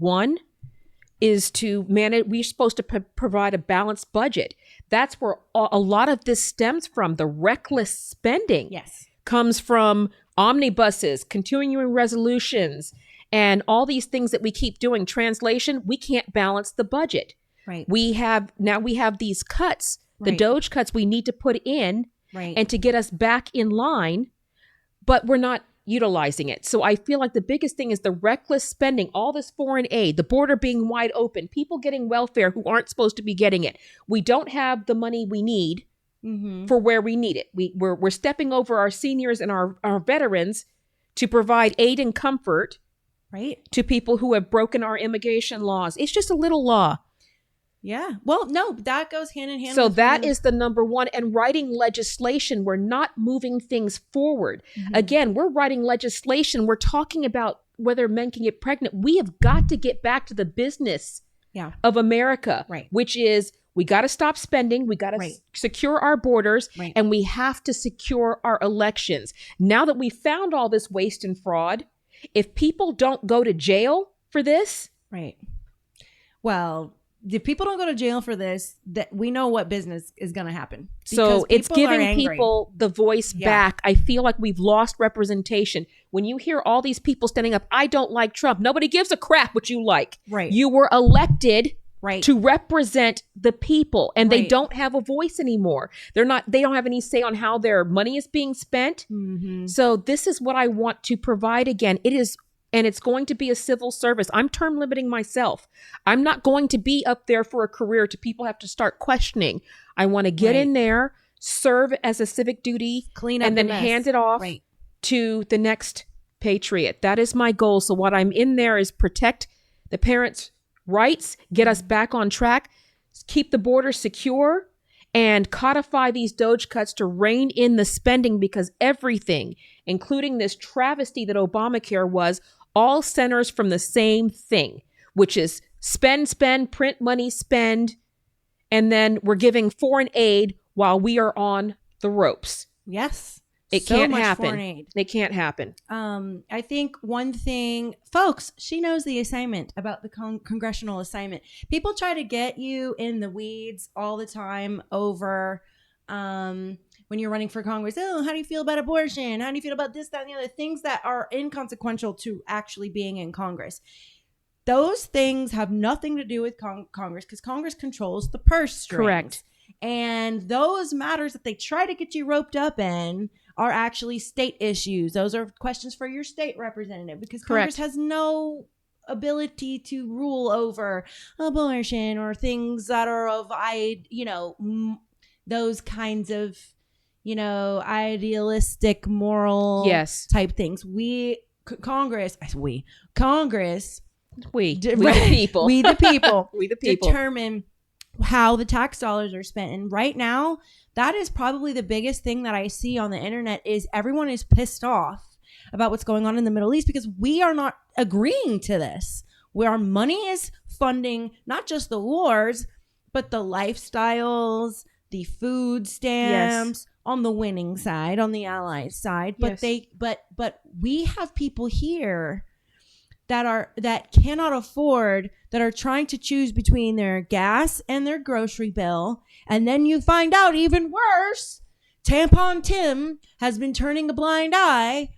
manage. We're supposed to provide a balanced budget. That's where a lot of this stems from. The reckless spending comes from omnibuses, continuing resolutions, and all these things that we keep doing. Translation, we can't balance the budget. Right. We have these cuts, the Right. Doge cuts we need to put in Right. and to get us back in line, but we're not utilizing it. So I feel like the biggest thing is the reckless spending, all this foreign aid, the border being wide open, people getting welfare who aren't supposed to be getting it. We don't have the money we need for where we need it. We're stepping over our seniors and our veterans to provide aid and comfort to people who have broken our immigration laws. It's just a little law. Yeah. Well, no, that goes hand in hand. So that is the number one. And writing legislation, we're not moving things forward. Again, we're writing legislation. We're talking about whether men can get pregnant. We have got to get back to the business of America, which is we got to stop spending. We got to secure our borders, and we have to secure our elections. Now that we've found all this waste and fraud, if people don't go to jail for this. Well, if people don't go to jail for this, that we know what business is going to happen. So it's giving people the voice back. I feel like we've lost representation. When you hear all these people standing up, I don't like Trump. Nobody gives a crap what you like. You were elected to represent the people, and they don't have a voice anymore. They don't have any say on how their money is being spent. So this is what I want to provide again. And it's going to be a civil service. I'm term limiting myself. I'm not going to be up there for a career to people have to start questioning. I want to get in there, serve as a civic duty, clean up, and then hand it off to the next patriot. That is my goal. So what I'm in there is protect the parents' rights, get us back on track, keep the border secure, and codify these Doge cuts to rein in the spending, because everything, including this travesty that Obamacare was, all centers from the same thing, which is spend, print money, spend, and then we're giving foreign aid while we are on the ropes. Yes. It so can't much happen. Foreign aid. It can't happen. I think one thing, folks, she knows the assignment about the congressional assignment. People try to get you in the weeds all the time over when you're running for Congress. Oh, how do you feel about abortion? How do you feel about this, that, and the other? Things that are inconsequential to actually being in Congress. Those things have nothing to do with Congress, because Congress controls the purse strings. Correct. And those matters that they try to get you roped up in are actually state issues. Those are questions for your state representative, because Congress has no ability to rule over abortion or things that are of, those kinds of, idealistic, moral type things. Congress, we the people, we the people determine how the tax dollars are spent. And right now, that is probably the biggest thing that I see on the internet is everyone is pissed off about what's going on in the Middle East, because we are not agreeing to this, where our money is funding not just the wars, but the lifestyles, the food stamps on the winning side, on the Allies side. But but we have people here that cannot afford, that are trying to choose between their gas and their grocery bill. And then you find out, even worse, Tampon Tim has been turning a blind eye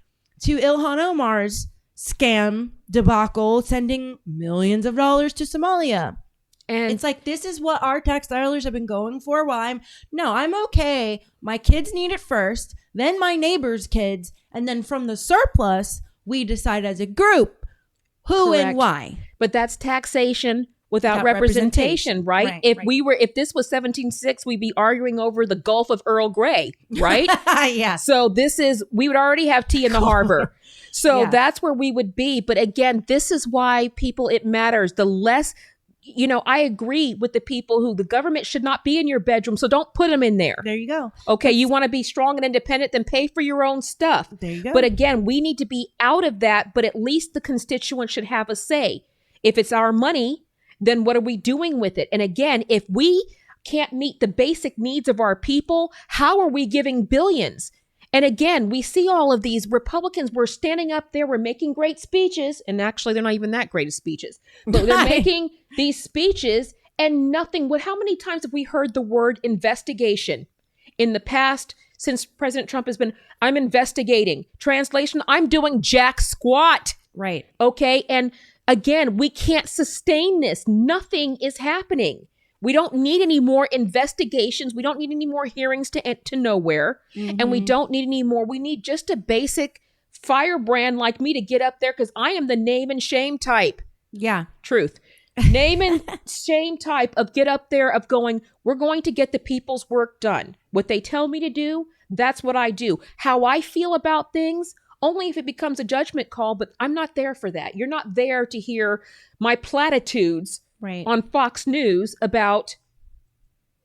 to Ilhan Omar's scam debacle, sending millions of dollars to Somalia. And it's like, this is what our tax dollars have been going for. While I'm okay. My kids need it first, then my neighbor's kids. And then from the surplus, we decide as a group, Who Correct. and why? But that's taxation without Without representation, right? Right, If right. if this was 17.6, we'd be arguing over the Gulf of Earl Grey, right? Yeah. So we would already have tea in the harbor. So Yeah. that's where we would be. But again, this is why it matters. The less, I agree with the people who the government should not be in your bedroom. So don't put them in there. There you go. Okay. You want to be strong and independent, then pay for your own stuff. There you go. But again, we need to be out of that. But at least the constituents should have a say. If it's our money, then what are we doing with it? And again, if we can't meet the basic needs of our people, how are we giving billions? And again, we see all of these Republicans were standing up there, we're making great speeches, and actually they're not even that great of speeches, but they're making these speeches and nothing. How many times have we heard the word investigation in the past since President Trump has been, I'm investigating. Translation, I'm doing jack squat. Right. Okay. And again, we can't sustain this. Nothing is happening. We don't need any more investigations. We don't need any more hearings to nowhere. Mm-hmm. And we don't need any more. We need just a basic firebrand like me to get up there because I am the name and shame type. Yeah. Truth. Name and shame type of get up there of going, we're going to get the people's work done. What they tell me to do, that's what I do. How I feel about things, only if it becomes a judgment call, but I'm not there for that. You're not there to hear my platitudes on Fox News about,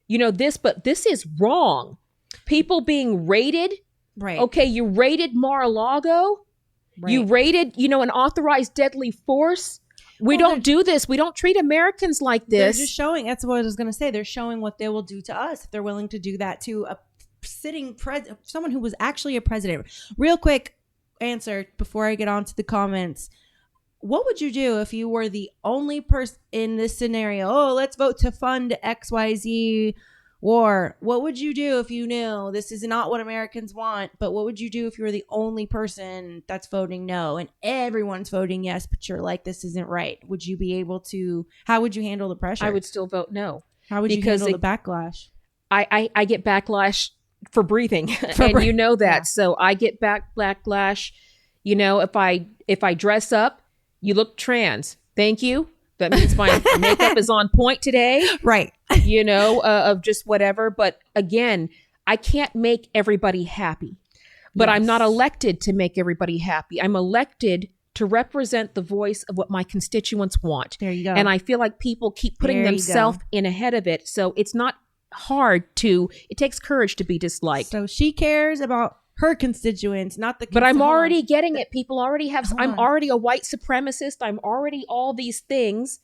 this, but this is wrong. People being raided. Right. Okay, you raided Mar-a-Lago. Right. You raided, an authorized deadly force. We don't do this. We don't treat Americans like this. They're just showing, that's what I was going to say. They're showing what they will do to us if they're willing to do that to a sitting president, someone who was actually a president. Real quick answer before I get on to the comments. What would you do if you were the only person in this scenario? Oh, let's vote to fund XYZ war. What would you do if you knew this is not what Americans want? But what would you do if you were the only person that's voting no and everyone's voting yes, but you're like, this isn't right? Would you be able to, how would you handle the pressure? I would still vote no. How would you handle the backlash? I get backlash for breathing. And you know that. Yeah. So I get backlash. If I dress up, you look trans. Thank you. That means my makeup is on point today. Right. Of just whatever. But again, I can't make everybody happy. But yes. I'm not elected to make everybody happy. I'm elected to represent the voice of what my constituents want. There you go. And I feel like people keep putting themselves in ahead of it. So it's not hard it takes courage to be disliked. So she cares about her constituents, not the. But I'm already getting it. People already have. I'm already a white supremacist. I'm already all these things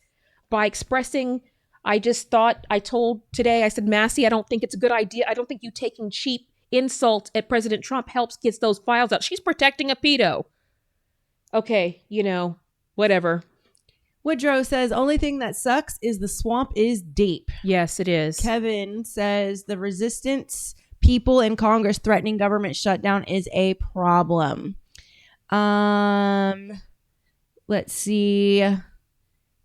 by expressing. I said, Massey, I don't think it's a good idea. I don't think you taking cheap insult at President Trump helps get those files out. She's protecting a pedo. Okay, whatever. Woodrow says, only thing that sucks is the swamp is deep. Yes, it is. Kevin says the resistance people in Congress threatening government shutdown is a problem. Let's see.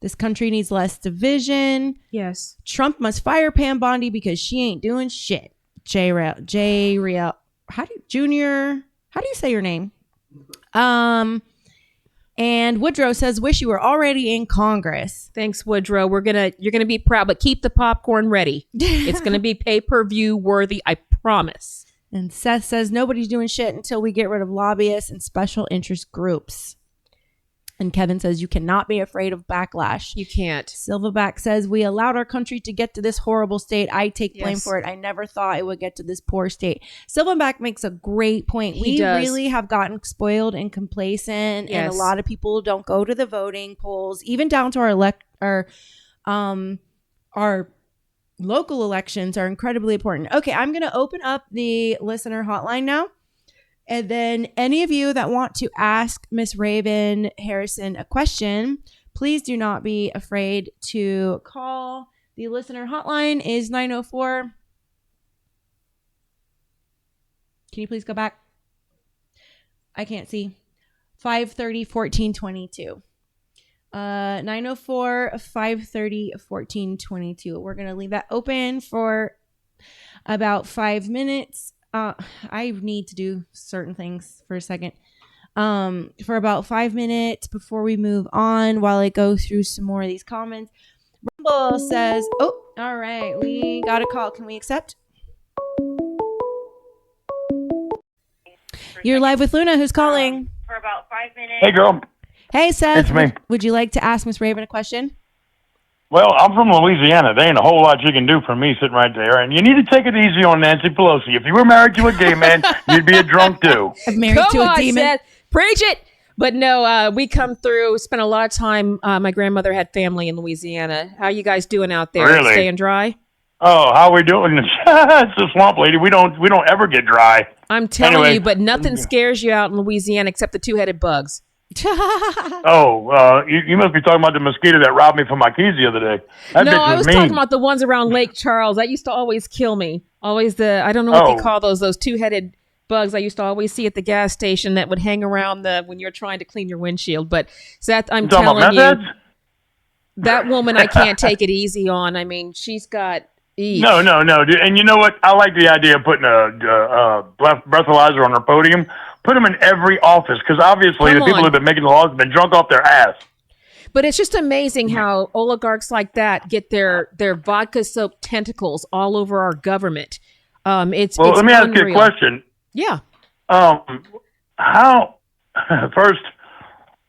This country needs less division. Yes. Trump must fire Pam Bondi because she ain't doing shit. J Real. Junior. How do you say your name? And Woodrow says, wish you were already in Congress. Thanks, Woodrow. You're gonna be proud, but keep the popcorn ready. It's gonna be pay-per-view worthy, I promise. And Seth says, nobody's doing shit until we get rid of lobbyists and special interest groups. And Kevin says, you cannot be afraid of backlash. You can't. Silverback says, we allowed our country to get to this horrible state. I take blame for it. I never thought it would get to this poor state. Silverback makes a great point. We really have gotten spoiled and complacent. And a lot of people don't go to the voting polls, even down to our local elections are incredibly important. Okay, I'm going to open up the listener hotline now. And then any of you that want to ask Miss Raven Harrison a question, please do not be afraid to call. The listener hotline is 904. Can you please go back? I can't see. 530-1422. 904-530-1422. We're going to leave that open for about 5 minutes. I need to do certain things for a second. for about 5 minutes before we move on while I go through some more of these comments. Rumble says, oh, all right, we got a call. Can we accept? You're live with Luna. Who's calling? For about 5 minutes. Hey, girl. Hey, Seth. It's me. Would you like to ask Miss Raven a question? Well, I'm from Louisiana. There ain't a whole lot you can do for me sitting right there. And you need to take it easy on Nancy Pelosi. If you were married to a gay man, you'd be a drunk too. I'm married Come to a on, demon. Seth. Preach it. But no, we come through, spent a lot of time. My grandmother had family in Louisiana. How you guys doing out there? Really? Staying dry? Oh, how we doing? It's a swamp, lady. We don't ever get dry. I'm telling Anyway. you, but nothing scares you out in Louisiana except the two-headed bugs. Oh, you must be talking about the mosquito that robbed me from my keys the other day. That No, bitch I was mean. talking about the ones around Lake Charles. That used to always kill me. Always I don't know what they call those two-headed bugs I used to always see at the gas station that would hang around when you're trying to clean your windshield. But Seth, I'm You talking telling about you, meth heads? that woman I can't take it easy on. I mean, she's got... No, dude. And you know what? I like the idea of putting a breathalyzer on our podium. Put them in every office because obviously Come the people on. who've been making the laws have been drunk off their ass. But it's just amazing how oligarchs like that get their vodka-soaked tentacles all over our government. It's Let me ask you a unreal. question. Yeah. How first,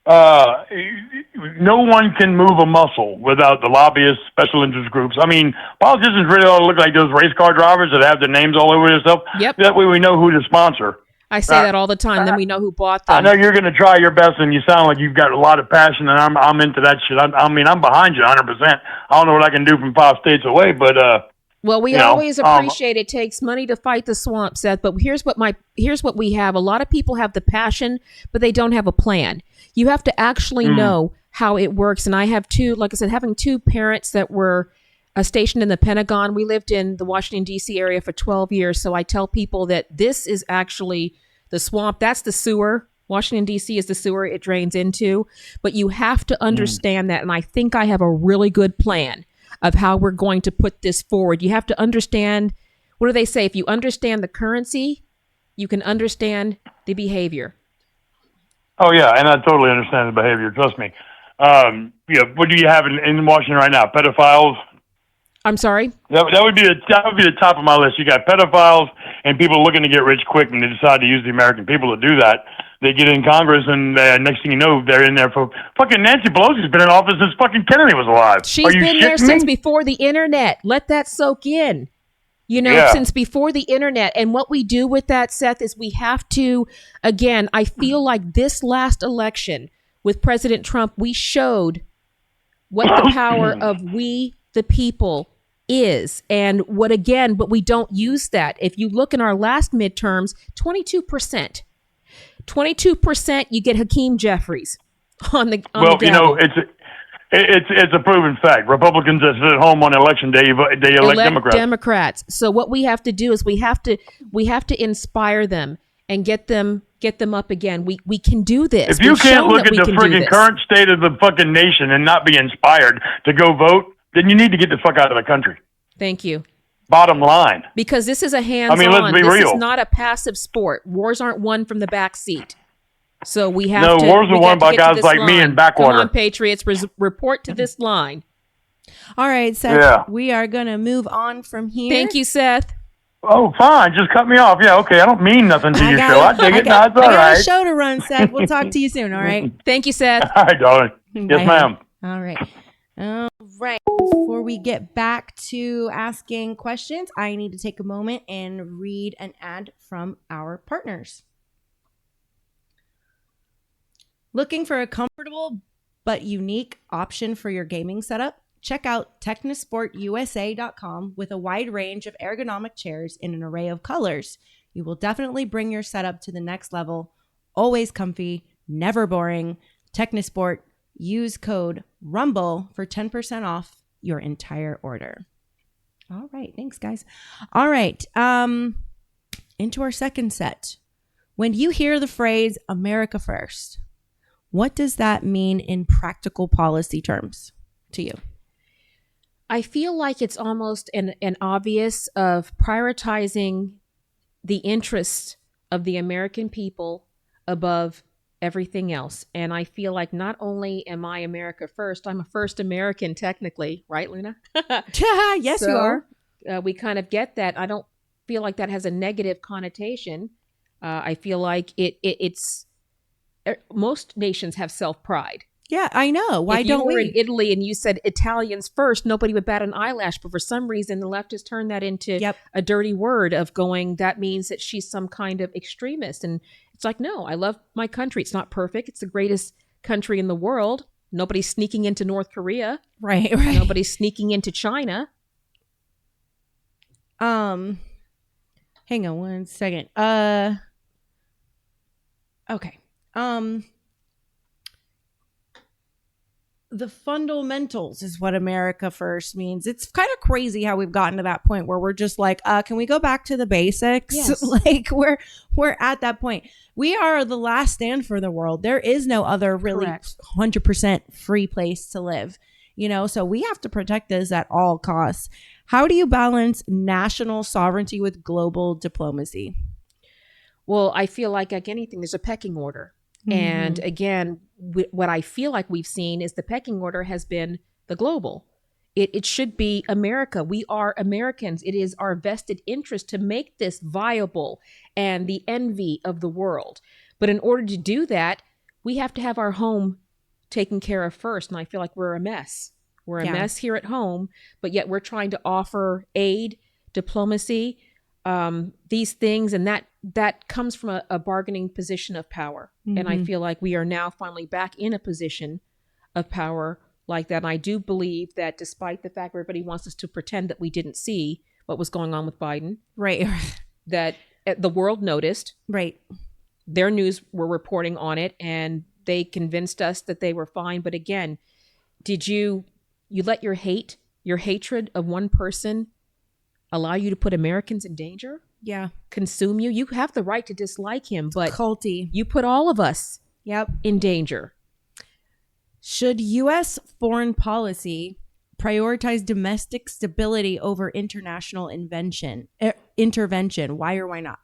no one can move a muscle without the lobbyists, special interest groups. I mean, politicians really all look like those race car drivers that have their names all over their stuff. Yep. That way we know who to sponsor. I say that all the time. Then we know who bought them. I know you're going to try your best, and you sound like you've got a lot of passion, and I'm into that shit. I'm behind you 100%. I don't know what I can do from 5 states away, but Well, we always appreciate it takes money to fight the swamp, Seth. But here's what we have. A lot of people have the passion, but they don't have a plan. You have to actually know how it works. And I have like I said, having 2 parents that were stationed in the Pentagon. We lived in the Washington, D.C. area for 12 years. So I tell people that this is actually the swamp. That's the sewer. Washington, D.C. is the sewer it drains into. But you have to understand that. And I think I have a really good plan of how we're going to put this forward. You have to understand, what do they say? If you understand the currency, you can understand the behavior. oh yeah, and I totally understand the behavior. Trust me. What do you have in Washington right now? Pedophiles. I'm sorry? That would be the top of my list. You got pedophiles and people looking to get rich quick, and they decide to use the American people to do that. They get in Congress, and next thing you know, they're in there for fucking Nancy Pelosi's been in office since fucking Kennedy was alive. She's been there since before the internet. Let that soak in. Since before the internet. And what we do with that, Seth, is we have to, again, I feel like this last election with President Trump, we showed what the power of we, the people, is. And but we don't use that. If you look in our last midterms, 22%. 22%, you get Hakeem Jeffries on the gavel. It's a proven fact. Republicans that sit at home on election day, they elect Democrats. So what we have to do is we have to inspire them and get them up again. We can do this. If you can't look at the freaking current state of the fucking nation and not be inspired to go vote, then you need to get the fuck out of the country. Thank you. Bottom line. Because this is a hands-on. Let's be this real. is not a passive sport. Wars aren't won from the back seat. So we have to. No, wars are won by guys like me in backwater. Come on, Patriots, report to this line. All right, Seth, we are going to move on from here. Thank you, Seth. Oh, fine. Just cut me off. Yeah, okay. I don't mean nothing to your show. I dig it. No, it's all I got right. a show to run, Seth. We'll talk to you soon, all right? Thank you, Seth. All right, darling. Yes, Bye. ma'am. All right. All right. Before we get back to asking questions, I need to take a moment and read an ad from our partners. Looking for a comfortable but unique option for your gaming setup? Check out technisportusa.com with a wide range of ergonomic chairs in an array of colors. You will definitely bring your setup to the next level. Always comfy, never boring. Technisport. Use code RUMBLE for 10% off your entire order. All right. Thanks, guys. All right. Into our second set. When you hear the phrase America First, what does that mean in practical policy terms to you? I feel like it's almost an obvious of prioritizing the interests of the American people above everything else. And I feel like not only am I America first, I'm a first American technically, right, Luna? Yes, you are. We kind of get that. I don't feel like that has a negative connotation. I feel like it's most nations have self-pride. Yeah, I know. Why if you don't were we? in Italy and you said Italians first, nobody would bat an eyelash. But for some reason, the left has turned that into Yep. a dirty word of going, that means that she's some kind of extremist. And it's like, no, I love my country. It's not perfect. It's the greatest country in the world. Nobody's sneaking into North Korea. Right. Nobody's sneaking into China. Hang on one second. Okay. The fundamentals is what America first means. It's kind of crazy how we've gotten to that point where we're just like, can we go back to the basics? Yes. Like we're at that point. We are the last stand for the world. There is no other really Correct. 100% free place to live, so we have to protect this at all costs. How do you balance national sovereignty with global diplomacy? Well, I feel like anything, there's a pecking order. And again, what I feel like we've seen is the pecking order has been the global. It should be America. We are Americans. It is our vested interest to make this viable and the envy of the world. But in order to do that, we have to have our home taken care of first. And I feel like we're a mess. We're a mess here at home, but yet we're trying to offer aid, diplomacy, these things, and that comes from a bargaining position of power. And I feel like we are now finally back in a position of power like that. And I do believe that despite the fact everybody wants us to pretend that we didn't see what was going on with Biden, Right. that the world noticed, Right. their news were reporting on it, and they convinced us that they were fine. But again, did you let your hatred of one person allow you to put Americans in danger? Yeah. Consume you? You have the right to dislike him, but Culty. you put all of us Yep. in danger. Should U.S. foreign policy prioritize domestic stability over international intervention? Why or why not?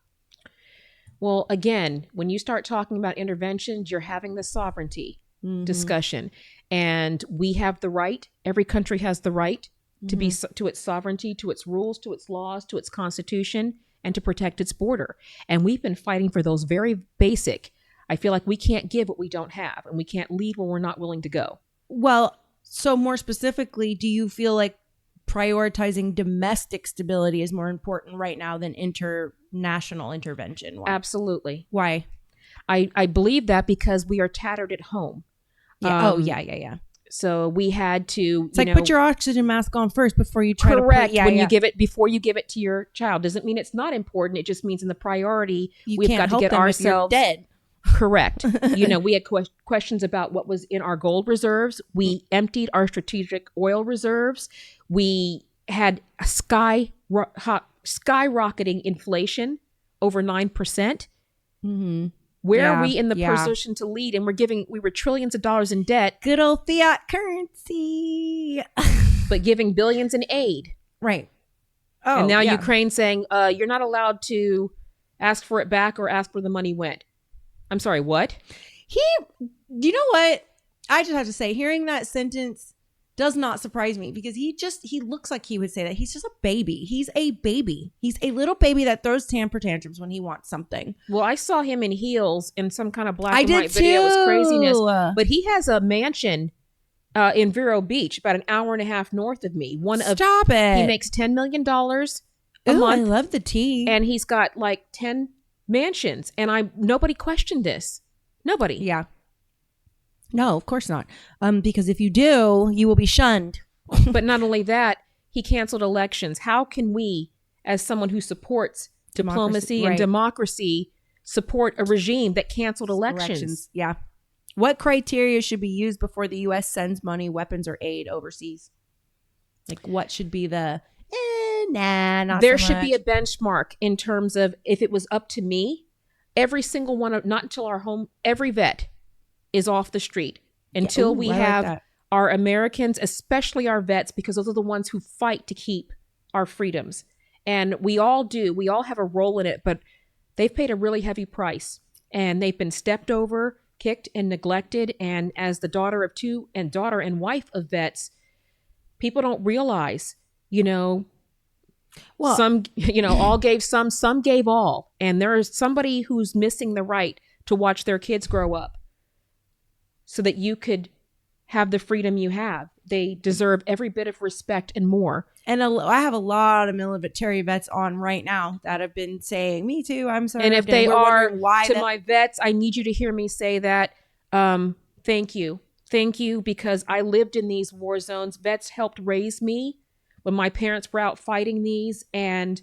Well, again, when you start talking about interventions, you're having the sovereignty discussion. And we have the right, every country has the right to be to its sovereignty, to its rules, to its laws, to its constitution, and to protect its border. And we've been fighting for those very basic. I feel like we can't give what we don't have, and we can't lead where we're not willing to go. Well, so more specifically, do you feel like prioritizing domestic stability is more important right now than international intervention? Why? Absolutely. Why? I believe that because we are tattered at home. Yeah. Yeah. So we had to, It's like put your oxygen mask on first before you try correct to you give it before you give it to your child. Doesn't mean it's not important. It just means in the priority we've got to get ourselves dead. Correct. We had questions about what was in our gold reserves. We emptied our strategic oil reserves. We had a skyrocketing inflation over 9%. Where are we in the position to lead? And we were trillions of dollars in debt. Good old fiat currency. But giving billions in aid. Right. Oh, and now Ukraine saying, you're not allowed to ask for it back or ask where the money went. I'm sorry, what? You know what? I just have to say, hearing that sentence does not surprise me because he looks like he would say that. He's just a baby. He's a baby. He's a little baby that throws temper tantrums when he wants something. Well, I saw him in heels in some kind of black and white video. It was craziness. But he has a mansion in Vero Beach, about an hour and a half north of me. Stop it. He makes $10 million a month. I love the tea. And he's got like 10 mansions. And nobody questioned this. Nobody. Yeah. No, of course not. Because if you do, you will be shunned. But not only that, he canceled elections. How can we, as someone who supports diplomacy and democracy, support a regime that canceled elections? Yeah. What criteria should be used before the U.S. sends money, weapons, or aid overseas? Like, what should be the, not there so should much. be a benchmark in terms of, if it was up to me, every single one of, not until our home, every vet is off the street until we have our Americans, especially our vets, because those are the ones who fight to keep our freedoms. And we all have a role in it, but they've paid a really heavy price and they've been stepped over. kicked and neglected. And as the daughter of two and daughter and wife of vets, people don't realize, Well, some, all gave some gave all. And there is somebody who's missing the right to watch their kids grow up so that you could have the freedom you have. They deserve every bit of respect and more. and I have a lot of military vets on right now that have been saying, "Me too, I'm sorry." And if they we're are, wondering why to my vets, I need you to hear me say that. Thank you. Thank you, because I lived in these war zones. Vets helped raise me when my parents were out fighting these. And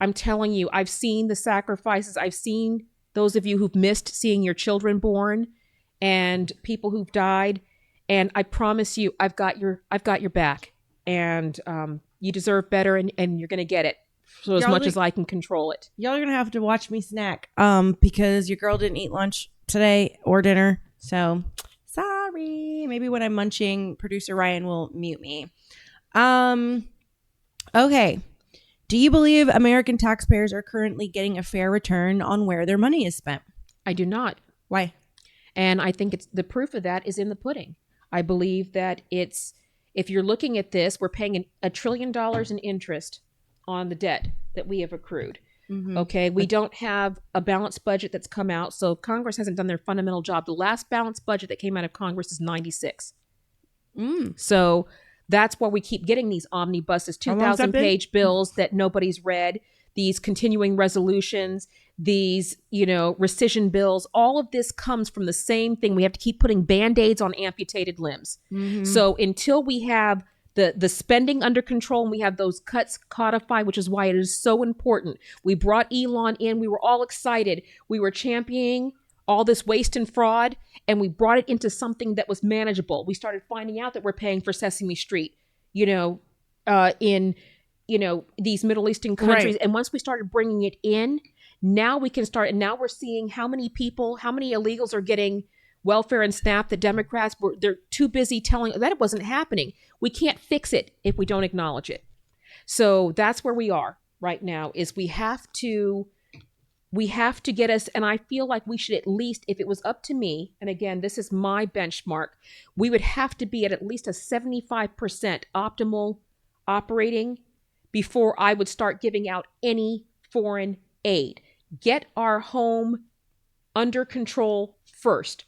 I'm telling you, I've seen the sacrifices. I've seen those of you who've missed seeing your children born and people who've died. And I promise you, I've got your back. And you deserve better, and you're going to get it. So as much as I can control it. Y'all are gonna have to watch me snack, because your girl didn't eat lunch today or dinner. So sorry. Maybe when I'm munching, producer Ryan will mute me. Okay. Do you believe American taxpayers are currently getting a fair return on where their money is spent? I do not. Why? And I think the proof of that is in the pudding. I believe that if you're looking at this, we're paying $1 trillion in interest on the debt that we have accrued. Mm-hmm. Okay. We don't have a balanced budget that's come out. So Congress hasn't done their fundamental job. The last balanced budget that came out of Congress is 96. So that's why we keep getting these omnibuses, 2,000-page bills that nobody's read, these continuing resolutions, these, rescission bills. All of this comes from the same thing. We have to keep putting Band-Aids on amputated limbs. Mm-hmm. So until we have the spending under control and we have those cuts codified, which is why it is so important. We brought Elon in. We were all excited. We were championing all this waste and fraud, and we brought it into something that was manageable. We started finding out that we're paying for Sesame Street, in these Middle Eastern countries. Right. And once we started bringing it in, now we can start. And now we're seeing how many illegals are getting welfare and SNAP. The Democrats they're too busy telling that it wasn't happening. We can't fix it if we don't acknowledge it. So that's where we are right now, is we have to get us. And I feel like we should, at least, if it was up to me, and again, this is my benchmark, we would have to be at least a 75% optimal operating before I would start giving out any foreign aid. Get our home under control first.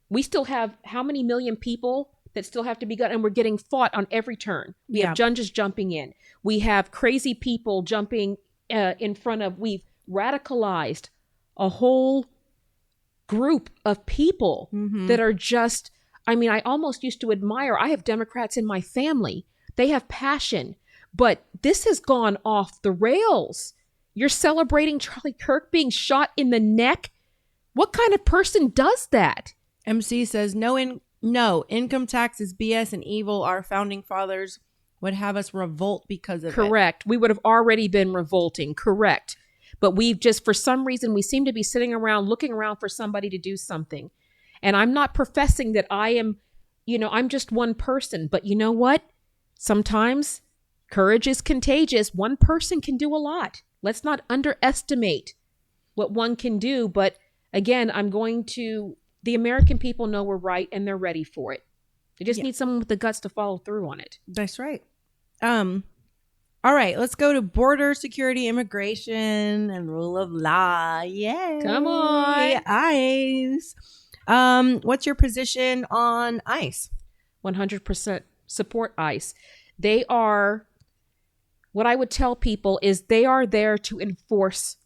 We still have how many million people that still have to be got, and we're getting fought on every turn. We have judges jumping in. We have crazy people jumping in front of. We've radicalized a whole group of people that are just. I almost used to admire. I have Democrats in my family. They have passion, but this has gone off the rails. You're celebrating Charlie Kirk being shot in the neck. What kind of person does that? MC says, no, income tax is BS and evil. Our founding fathers would have us revolt because of Correct. We would have already been revolting. Correct. But we've just, for some reason, we seem to be sitting around, looking around for somebody to do something. And I'm not professing that I am, I'm just one person. But you know what? Sometimes courage is contagious. One person can do a lot. Let's not underestimate what one can do. But again, the American people know we're right and they're ready for it. They just need someone with the guts to follow through on it. That's right. All right, let's go to border security, immigration, and rule of law. Yay. Come on. ICE. What's your position on ICE? 100% support ICE. They are, what I would tell people is they are there to enforce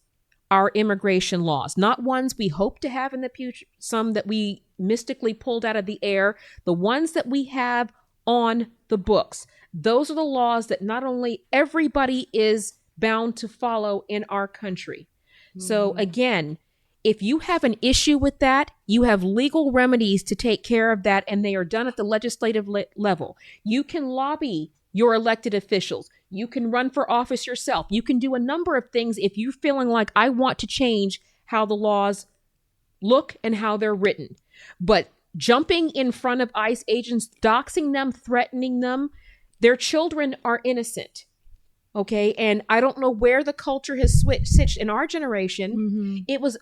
our immigration laws, not ones we hope to have in the future, some that we mystically pulled out of the air, the ones that we have on the books. Those are the laws that not only everybody is bound to follow in our country. So again, if you have an issue with that, you have legal remedies to take care of that, and they are done at the legislative level. You can lobby your elected officials. You can run for office yourself. You can do a number of things if you're feeling like, I want to change how the laws look and how they're written. But jumping in front of ICE agents, doxing them, threatening them, their children are innocent. Okay. And I don't know where the culture has switched. In our generation, it was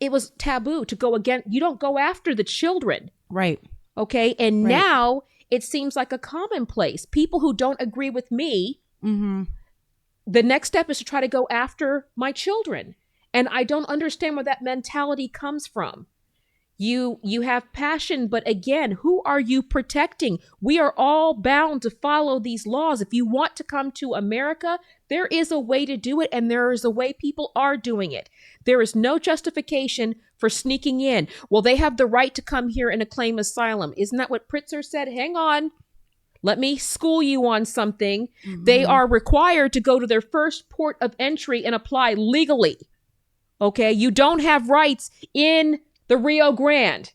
it was taboo to go again. You don't go after the children. Right. Okay. And Right. now it seems like a commonplace. People who don't agree with me, the next step is to try to go after my children. And I don't understand where that mentality comes from. You have passion, but again, who are you protecting? We are all bound to follow these laws. If you want to come to America, there is a way to do it, and there is a way people are doing it. There is no justification for sneaking in. Well, they have the right to come here and claim asylum. Isn't that what Pritzker said? Hang on. Let me school you on something. They are required to go to their first port of entry and apply legally. Okay? You don't have rights in the Rio Grande.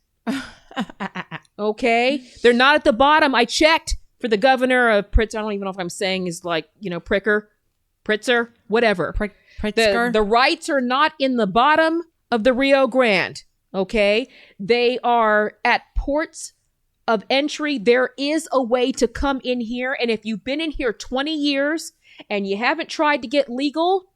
Okay? They're not at the bottom. I checked for the governor of Pritzker. I don't even know if I'm saying is like, Pritzker, whatever. Pritzker? The rights are not in the bottom of the Rio Grande. Okay? They are at ports of entry. There is a way to come in here. And if you've been in here 20 years and you haven't tried to get legal,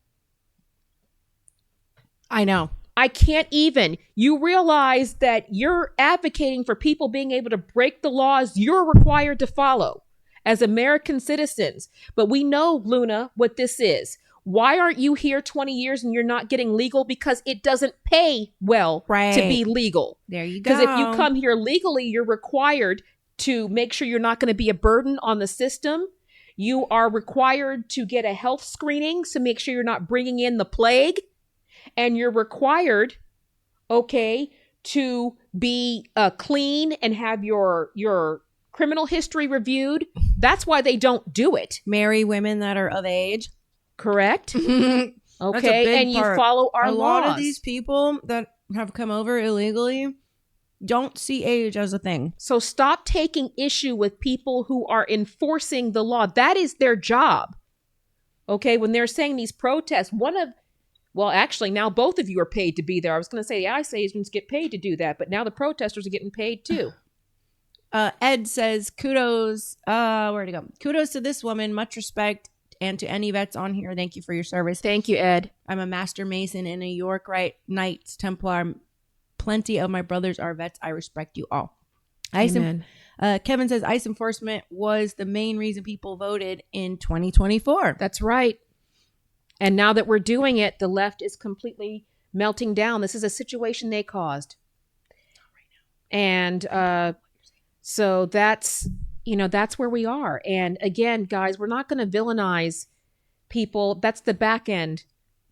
I know. I can't even. You realize that you're advocating for people being able to break the laws you're required to follow as American citizens. But we know, Luna, what this is. Why aren't you here 20 years and you're not getting legal? Because it doesn't pay well to be legal. There you go. Because if you come here legally, you're required to make sure you're not going to be a burden on the system. You are required to get a health screening to make sure you're not bringing in the plague. And you're required, to be clean and have your criminal history reviewed. That's why they don't do it. Marry women that are of age. Correct. Okay. And you follow our laws. A lot of these people that have come over illegally don't see age as a thing. So stop taking issue with people who are enforcing the law. That is their job. Okay, when they're saying these protests, actually, now both of you are paid to be there. I was going to say the ICE agents get paid to do that, but now the protesters are getting paid too. Ed says, kudos. Where'd it go? Kudos to this woman. Much respect. And to any vets on here, thank you for your service. Thank you, Ed. I'm a Master Mason and a York Rite Knights Templar. Plenty of my brothers are vets. I respect you all. Amen. Kevin says ICE enforcement was the main reason people voted in 2024. That's right. And now that we're doing it, the left is completely melting down. This is a situation they caused. And so that's where we are. And again, guys, we're not going to villainize people. That's the back end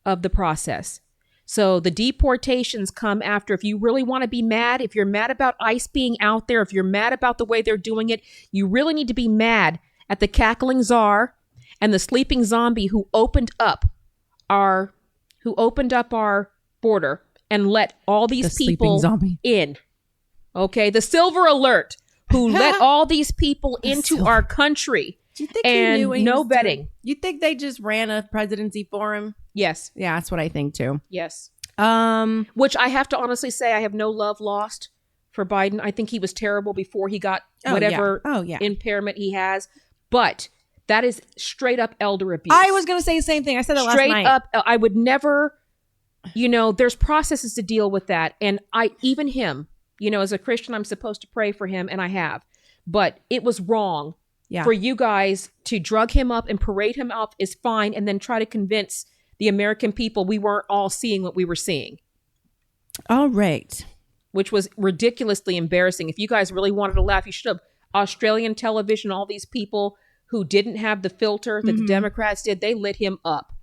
of the process. So the deportations come after. If you really want to be mad, if you're mad about ICE being out there, if you're mad about the way they're doing it, you really need to be mad at the cackling czar and the sleeping zombie who opened up our border and let all these people in. Okay, the silver alert who let all these people into our country. Do you think and he knew what he no was doing? vetting? You think they just ran a presidency for him? Yes. Yeah, that's what I think too. Yes. Which I have to honestly say, I have no love lost for Biden. I think he was terrible before he got whatever impairment he has. But that is straight up elder abuse. I was going to say the same thing. I said that last night. Straight up, I would never, there's processes to deal with that. And even him, as a Christian, I'm supposed to pray for him, and I have. But it was wrong for you guys to drug him up and parade him up is fine, and then try to convince the American people we weren't all seeing what we were seeing. All right. Which was ridiculously embarrassing. If you guys really wanted to laugh, you should have. Australian television, all these people who didn't have the filter that the Democrats did, they lit him up.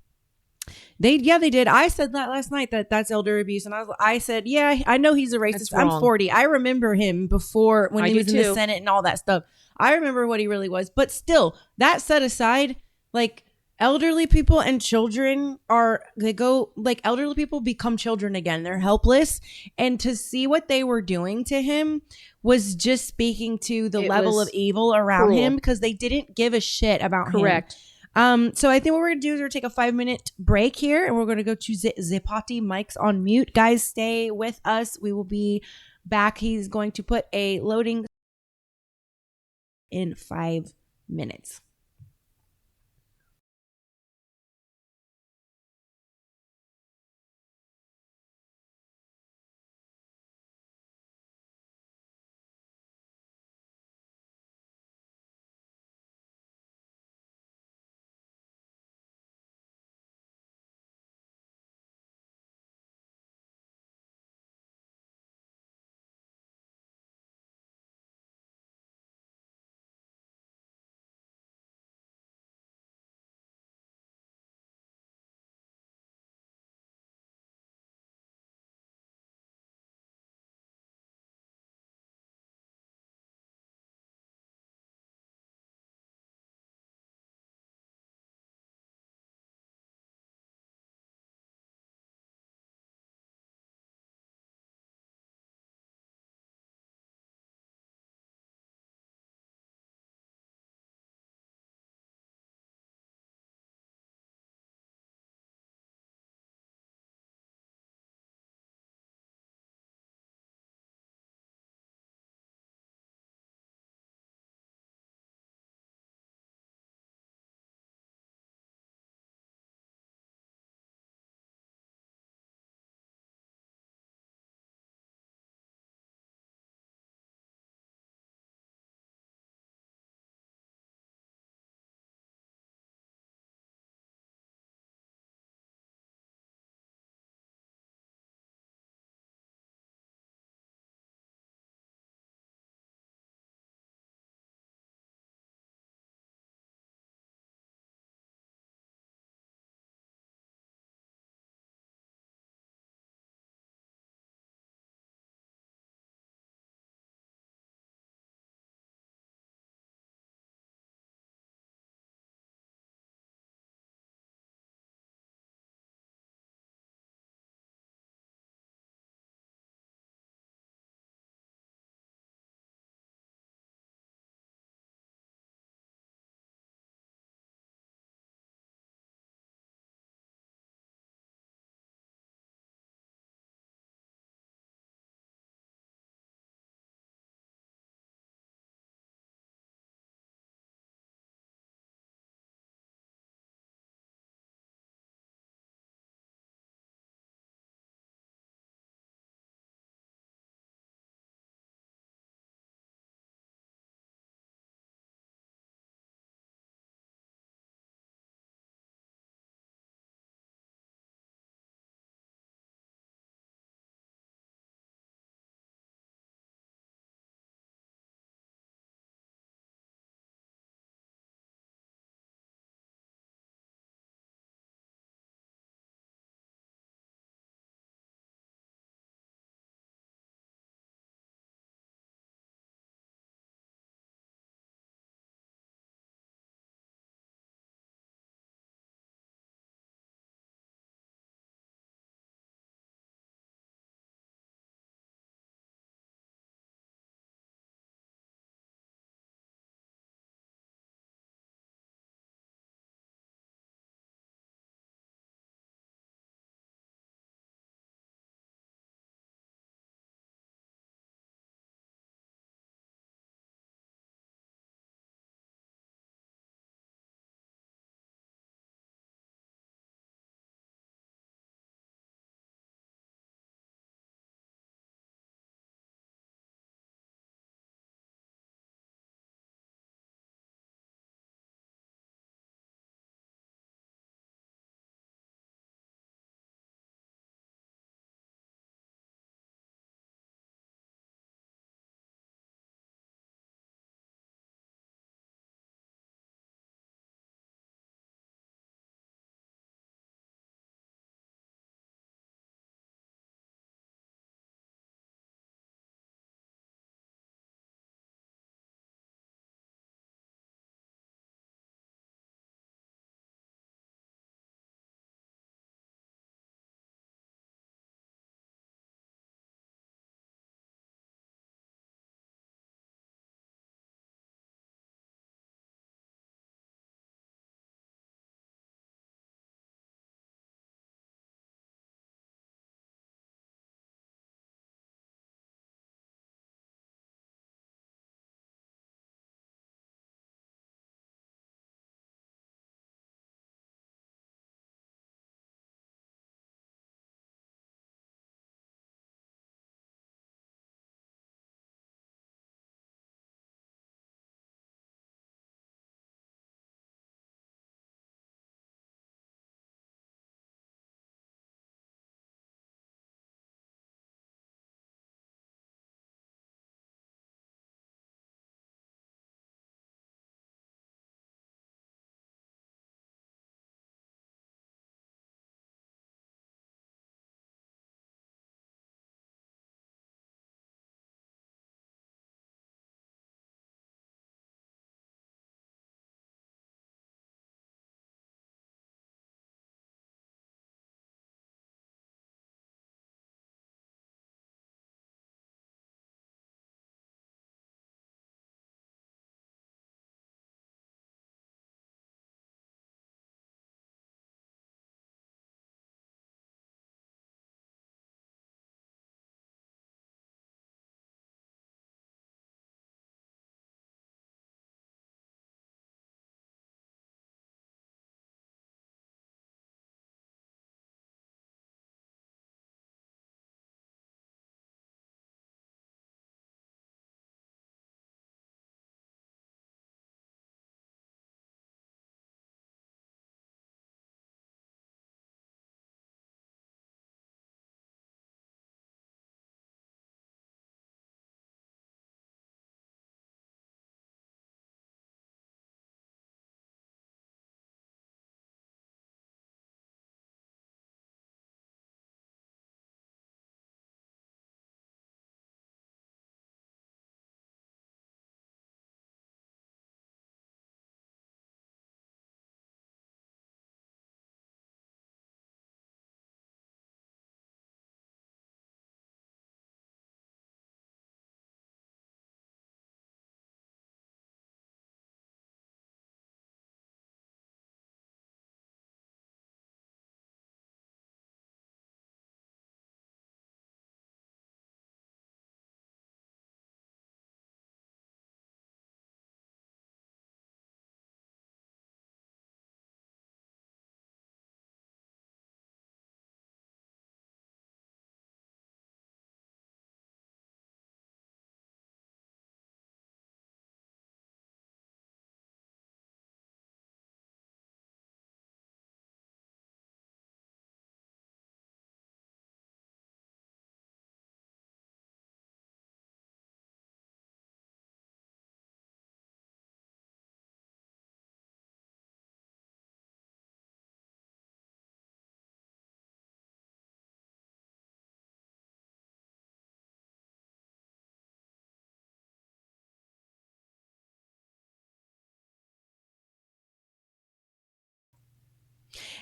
They did. I said that last night that's elder abuse, and I said, yeah, I know he's a racist. I'm 40. I remember him before when he was in the Senate and all that stuff. I remember what he really was. But still, that set aside, like elderly people and children elderly people become children again. They're helpless, and to see what they were doing to him was just speaking to the level of evil around him, because they didn't give a shit about him. Correct. So I think what we're going to do is we're going to take a 5-minute break here, and we're going to go to Zipati. Mike's on mute. Guys, stay with us. We will be back. He's going to put a loading in 5 minutes.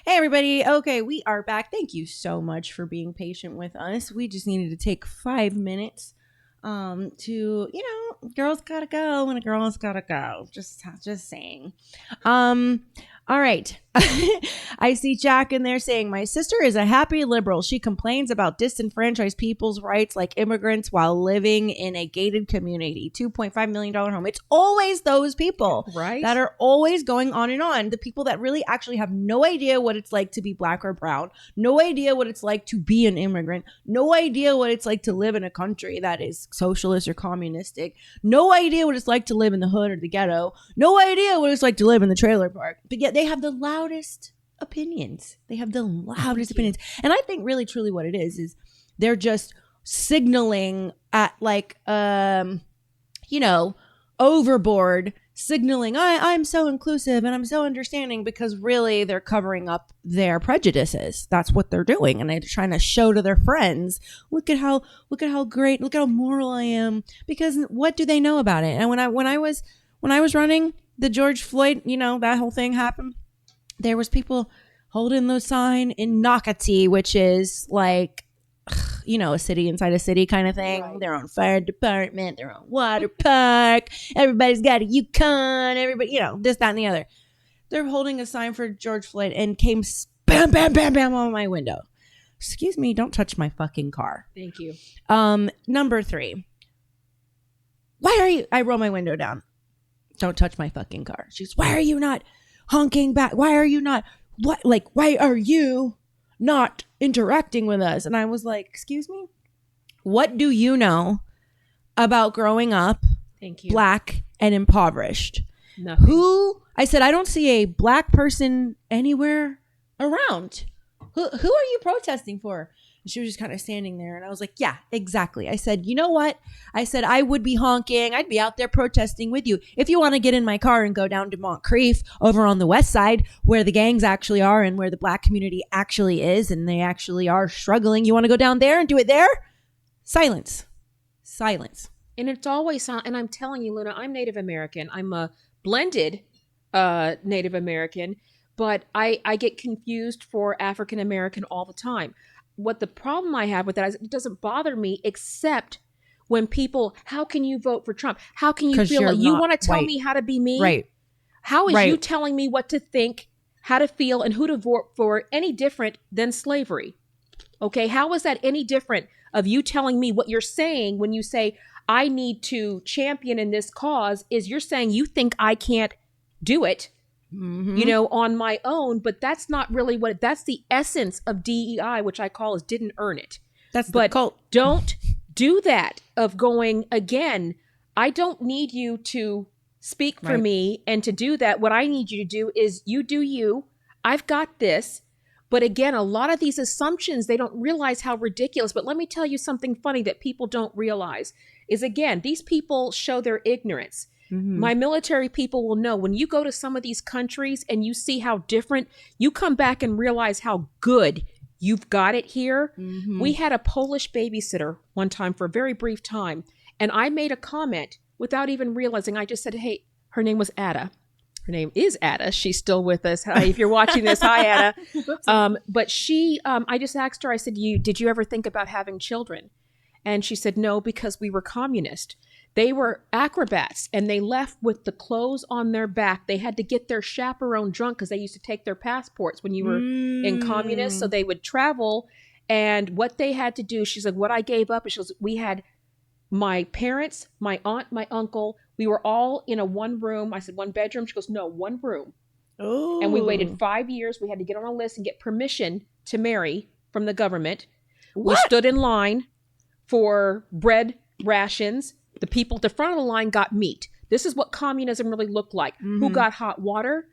Hey, everybody. Okay, we are back. Thank you so much for being patient with us. We just needed to take 5 minutes to, girls gotta go when a girl's gotta go. Just saying. All right. I see Jack in there saying, my sister is a happy liberal. She complains about disenfranchised people's rights like immigrants while living in a gated community. $2.5 million home. It's always those people that are always going on and on. The people that really actually have no idea what it's like to be black or brown. No idea what it's like to be an immigrant. No idea what it's like to live in a country that is socialist or communistic. No idea what it's like to live in the hood or the ghetto. No idea what it's like to live in the trailer park. But yet they have the loudest opinions. They have the loudest opinions. And I think really truly what it is they're just signaling at overboard, signaling I'm so inclusive and I'm so understanding, because really they're covering up their prejudices. That's what they're doing. And they're trying to show to their friends, look at how great, look at how moral I am. Because what do they know about it? And when I was running the George Floyd, that whole thing happened, there was people holding the sign in Nocatee, which is like, a city inside a city kind of thing. Right. Their own fire department, their own water park. Everybody's got a Yukon. Everybody, this, that, and the other. They're holding a sign for George Floyd and came bam, bam, bam, bam on my window. Excuse me, don't touch my fucking car. Thank you. Number 3. Why are you? I roll my window down. Don't touch my fucking car. She's, why are you not honking back? Why are you not? Why are you not interacting with us? And I was like, excuse me? What do you know about growing up black and impoverished? Nothing. I said, I don't see a black person anywhere around. Who are you protesting for? And she was just kind of standing there. And I was like, yeah, exactly. I said, you know what? I said, I would be honking. I'd be out there protesting with you. If you want to get in my car and go down to Moncrief over on the west side where the gangs actually are and where the black community actually is and they actually are struggling, you want to go down there and do it there? Silence. And it's always, and I'm telling you, Luna, I'm Native American. I'm a blended Native American, but I get confused for African American all the time. What the problem I have with that is it doesn't bother me, except when people, how can you vote for Trump? How can you feel like you want to tell me how to be me? Right. How is you telling me what to think, how to feel, and who to vote for any different than slavery? Okay. How is that any different of you telling me what you're saying when you say, I need to champion in this cause, is you're saying you think I can't do it, on my own, but that's not really that's the essence of DEI, which I call is didn't earn it. That's the cult. Don't do that of going, again, I don't need you to speak for me and to do that. What I need you to do is you do you. I've got this. But again, a lot of these assumptions, they don't realize how ridiculous. But let me tell you something funny that people don't realize is, again, these people show their ignorance. My military people will know when you go to some of these countries and you see how different, you come back and realize how good you've got it here. We had a Polish babysitter one time for a very brief time. And I made a comment without even realizing. I just said, hey, her name was Ada. Her name is Ada. She's still with us. Hi, if you're watching this, hi, Ada. But she, I just asked her, I said, did you ever think about having children? And she said, no, because we were communist. They were acrobats and they left with the clothes on their back. They had to get their chaperone drunk because they used to take their passports when you were in communist. So they would travel. And what they had to do, she said, what I gave up, she goes, we had my parents, my aunt, my uncle, we were all in a one room. I said, one bedroom. She goes, no, one room. Oh. And we waited 5 years. We had to get on a list and get permission to marry from the government. What? We stood in line for bread rations. The people at the front of the line got meat. This is what communism really looked like. Who got hot water?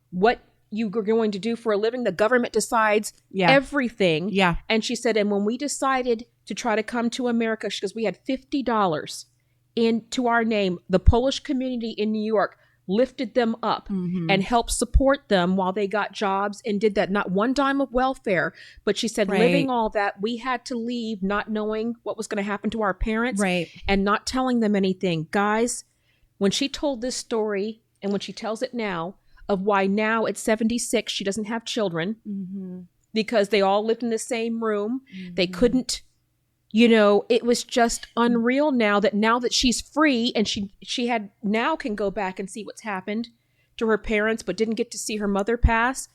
What you were going to do for a living? The government decides everything. Yeah. And she said, and when we decided to try to come to America, she goes, we had $50 into our name. The Polish community in New York lifted them up and helped support them while they got jobs and did that. Not one dime of welfare, but she said, living all that, we had to leave not knowing what was going to happen to our parents and not telling them anything. Guys, when she told this story and when she tells it now of why now at 76 she doesn't have children, because they all lived in the same room. They couldn't, it was just unreal now that she's free and she had now can go back and see what's happened to her parents, but didn't get to see her mother pass.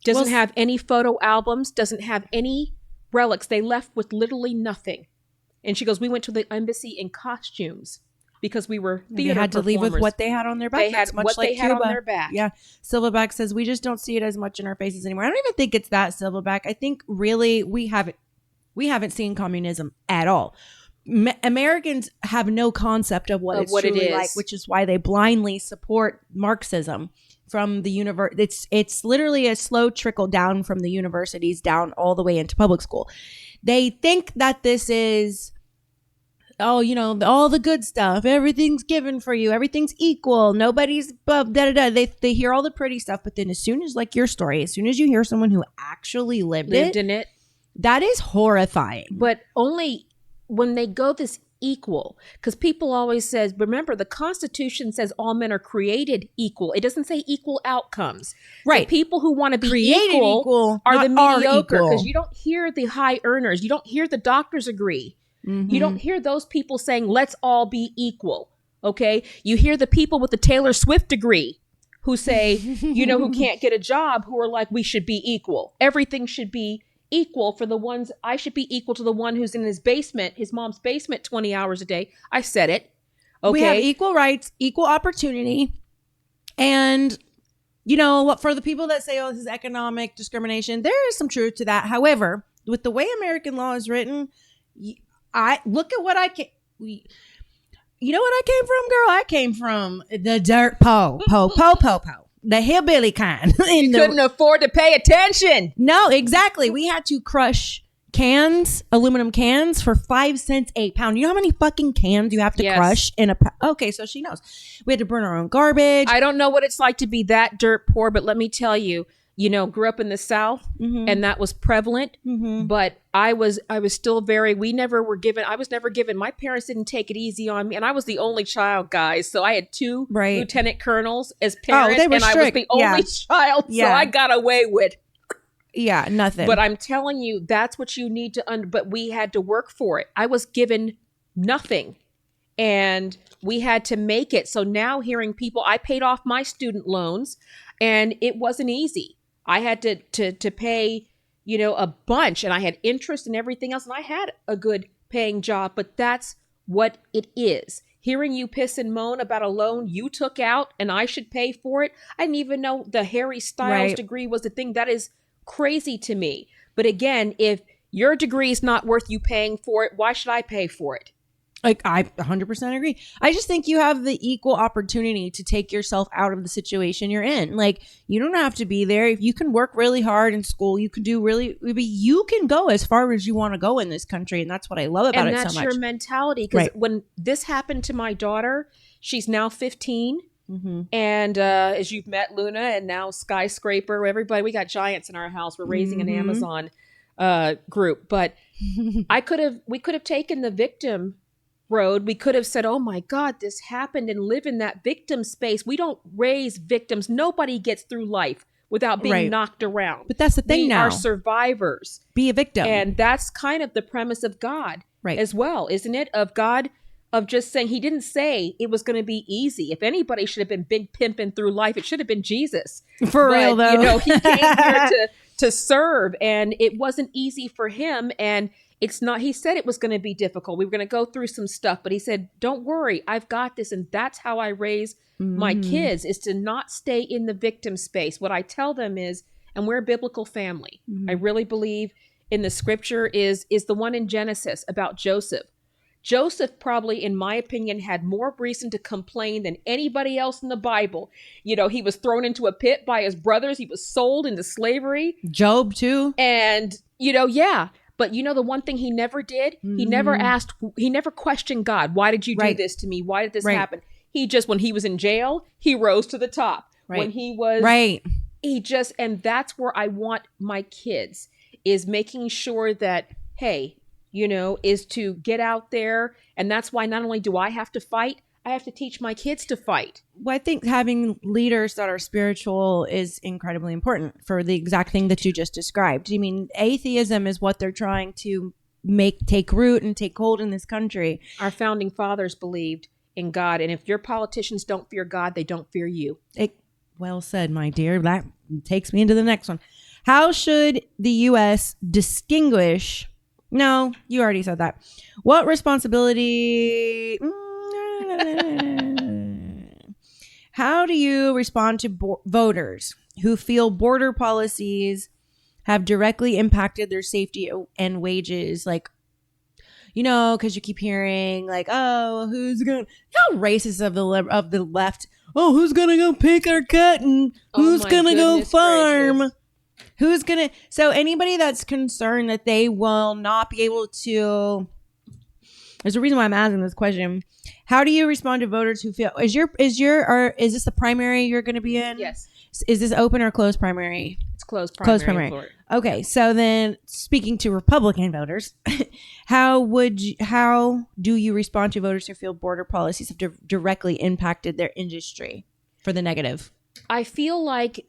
Doesn't have any photo albums, doesn't have any relics. They left with literally nothing. And she goes, we went to the embassy in costumes because we were theater They had to leave with what they had on their back. They had That's much what like they had Cuba. on their back. Yeah. Silverback says, we just don't see it as much in our faces anymore. I don't even think it's that, Silverback. I think really we haven't seen communism at all. Americans have no concept of what it's truly like, which is why they blindly support Marxism from the universe. It's literally a slow trickle down from the universities down all the way into public school. They think that this is, all the good stuff. Everything's given for you. Everything's equal. Nobody's above, They hear all the pretty stuff, but then as soon as, like your story, as soon as you hear someone who actually lived in it, that is horrifying. But only when they go this equal, because people always says, remember, the Constitution says all men are created equal. It doesn't say equal outcomes. Right. The people who want to be Created equal are the mediocre, equal. because you don't hear the high earners. You don't hear the doctors agree. You don't hear those people saying, let's all be equal. Okay. You hear the people with the Taylor Swift degree who say, who can't get a job, who are like, we should be equal. Everything should be equal for the ones. I should be equal to the one who's in his mom's basement 20 hours a day. I said it. Okay. We have equal rights, equal opportunity. And, for the people that say, this is economic discrimination, there is some truth to that. However, with the way American law is written, I look at what I came. You know what I came from, girl? I came from the dirt po, the hillbilly kind. You couldn't afford to pay attention. No, exactly. We had to crush aluminum cans for 5 cents a pound. You know how many fucking cans you have to crush in a okay, so she knows. We had to burn our own garbage. I don't know what it's like to be that dirt poor, but let me tell you, grew up in the South, and that was prevalent. But I was still I was never given, my parents didn't take it easy on me. And I was the only child, guys. So I had 2 lieutenant colonels as parents, they were and strict. I was the only child. So I got away with nothing. But I'm telling you, that's what you need to, but we had to work for it. I was given nothing. And we had to make it. So now hearing people, I paid off my student loans, and it wasn't easy. I had to pay, a bunch, and I had interest and everything else. And I had a good paying job, but that's what it is. Hearing you piss and moan about a loan you took out and I should pay for it. I didn't even know the Harry Styles degree was the thing. That is crazy to me. But again, if your degree is not worth you paying for it, why should I pay for it? Like, I 100% agree. I just think you have the equal opportunity to take yourself out of the situation you're in. Like, you don't have to be there. If you can work really hard in school, you can you can go as far as you want to go in this country. And that's what I love about it so much. And that's your mentality. Because when this happened to my daughter, she's now 15. And as you've met Luna, and now Skyscraper, everybody, we got giants in our house. We're raising an Amazon group. But we could have taken the victim road. We could have said, oh my God, this happened, and live in that victim space. We don't raise victims. Nobody gets through life without being knocked around. But that's the thing now. We are survivors. Be a victim. And that's kind of the premise of God as well, isn't it? Of God, of just saying, he didn't say it was going to be easy. If anybody should have been big pimping through life, it should have been Jesus. Real though. He came here to serve, and it wasn't easy for him. And it's not, he said it was going to be difficult. We were going to go through some stuff, but he said, don't worry, I've got this. And that's how I raise my kids, is to not stay in the victim space. What I tell them is, and we're a biblical family. I really believe in the scripture is the one in Genesis about Joseph. Joseph probably, in my opinion, had more reason to complain than anybody else in the Bible. He was thrown into a pit by his brothers. He was sold into slavery. Job too. And, But the one thing he never did, he never questioned God. Why did you do this to me? Why did this happen? He just, when he was in jail, he rose to the top. When he was, and that's where I want my kids, is making sure that, hey, is to get out there. And that's why not only do I have to fight, I have to teach my kids to fight. Well, I think having leaders that are spiritual is incredibly important for the exact thing that you just described. I mean, atheism is what they're trying to take root and take hold in this country. Our founding fathers believed in God, and if your politicians don't fear God, they don't fear you. Well said, my dear. That takes me into the next one. How should the U.S. distinguish? No, you already said that. What responsibility? How do you respond to voters who feel border policies have directly impacted their safety and wages? Like, you know, because you keep hearing like, oh, who's going to, how racist of the left. Oh, who's going to go pick our cotton? Who's going to go farm? Gracious. Who's going to, so anybody that's concerned that they will not be able to, there's a reason why I'm asking this question. How do you respond to voters who feel, is this the primary you're going to be in? Yes. Is this open or closed primary? It's closed primary. Closed primary. Okay. So then speaking to Republican voters, how do you respond to voters who feel border policies have directly impacted their industry for the negative? I feel like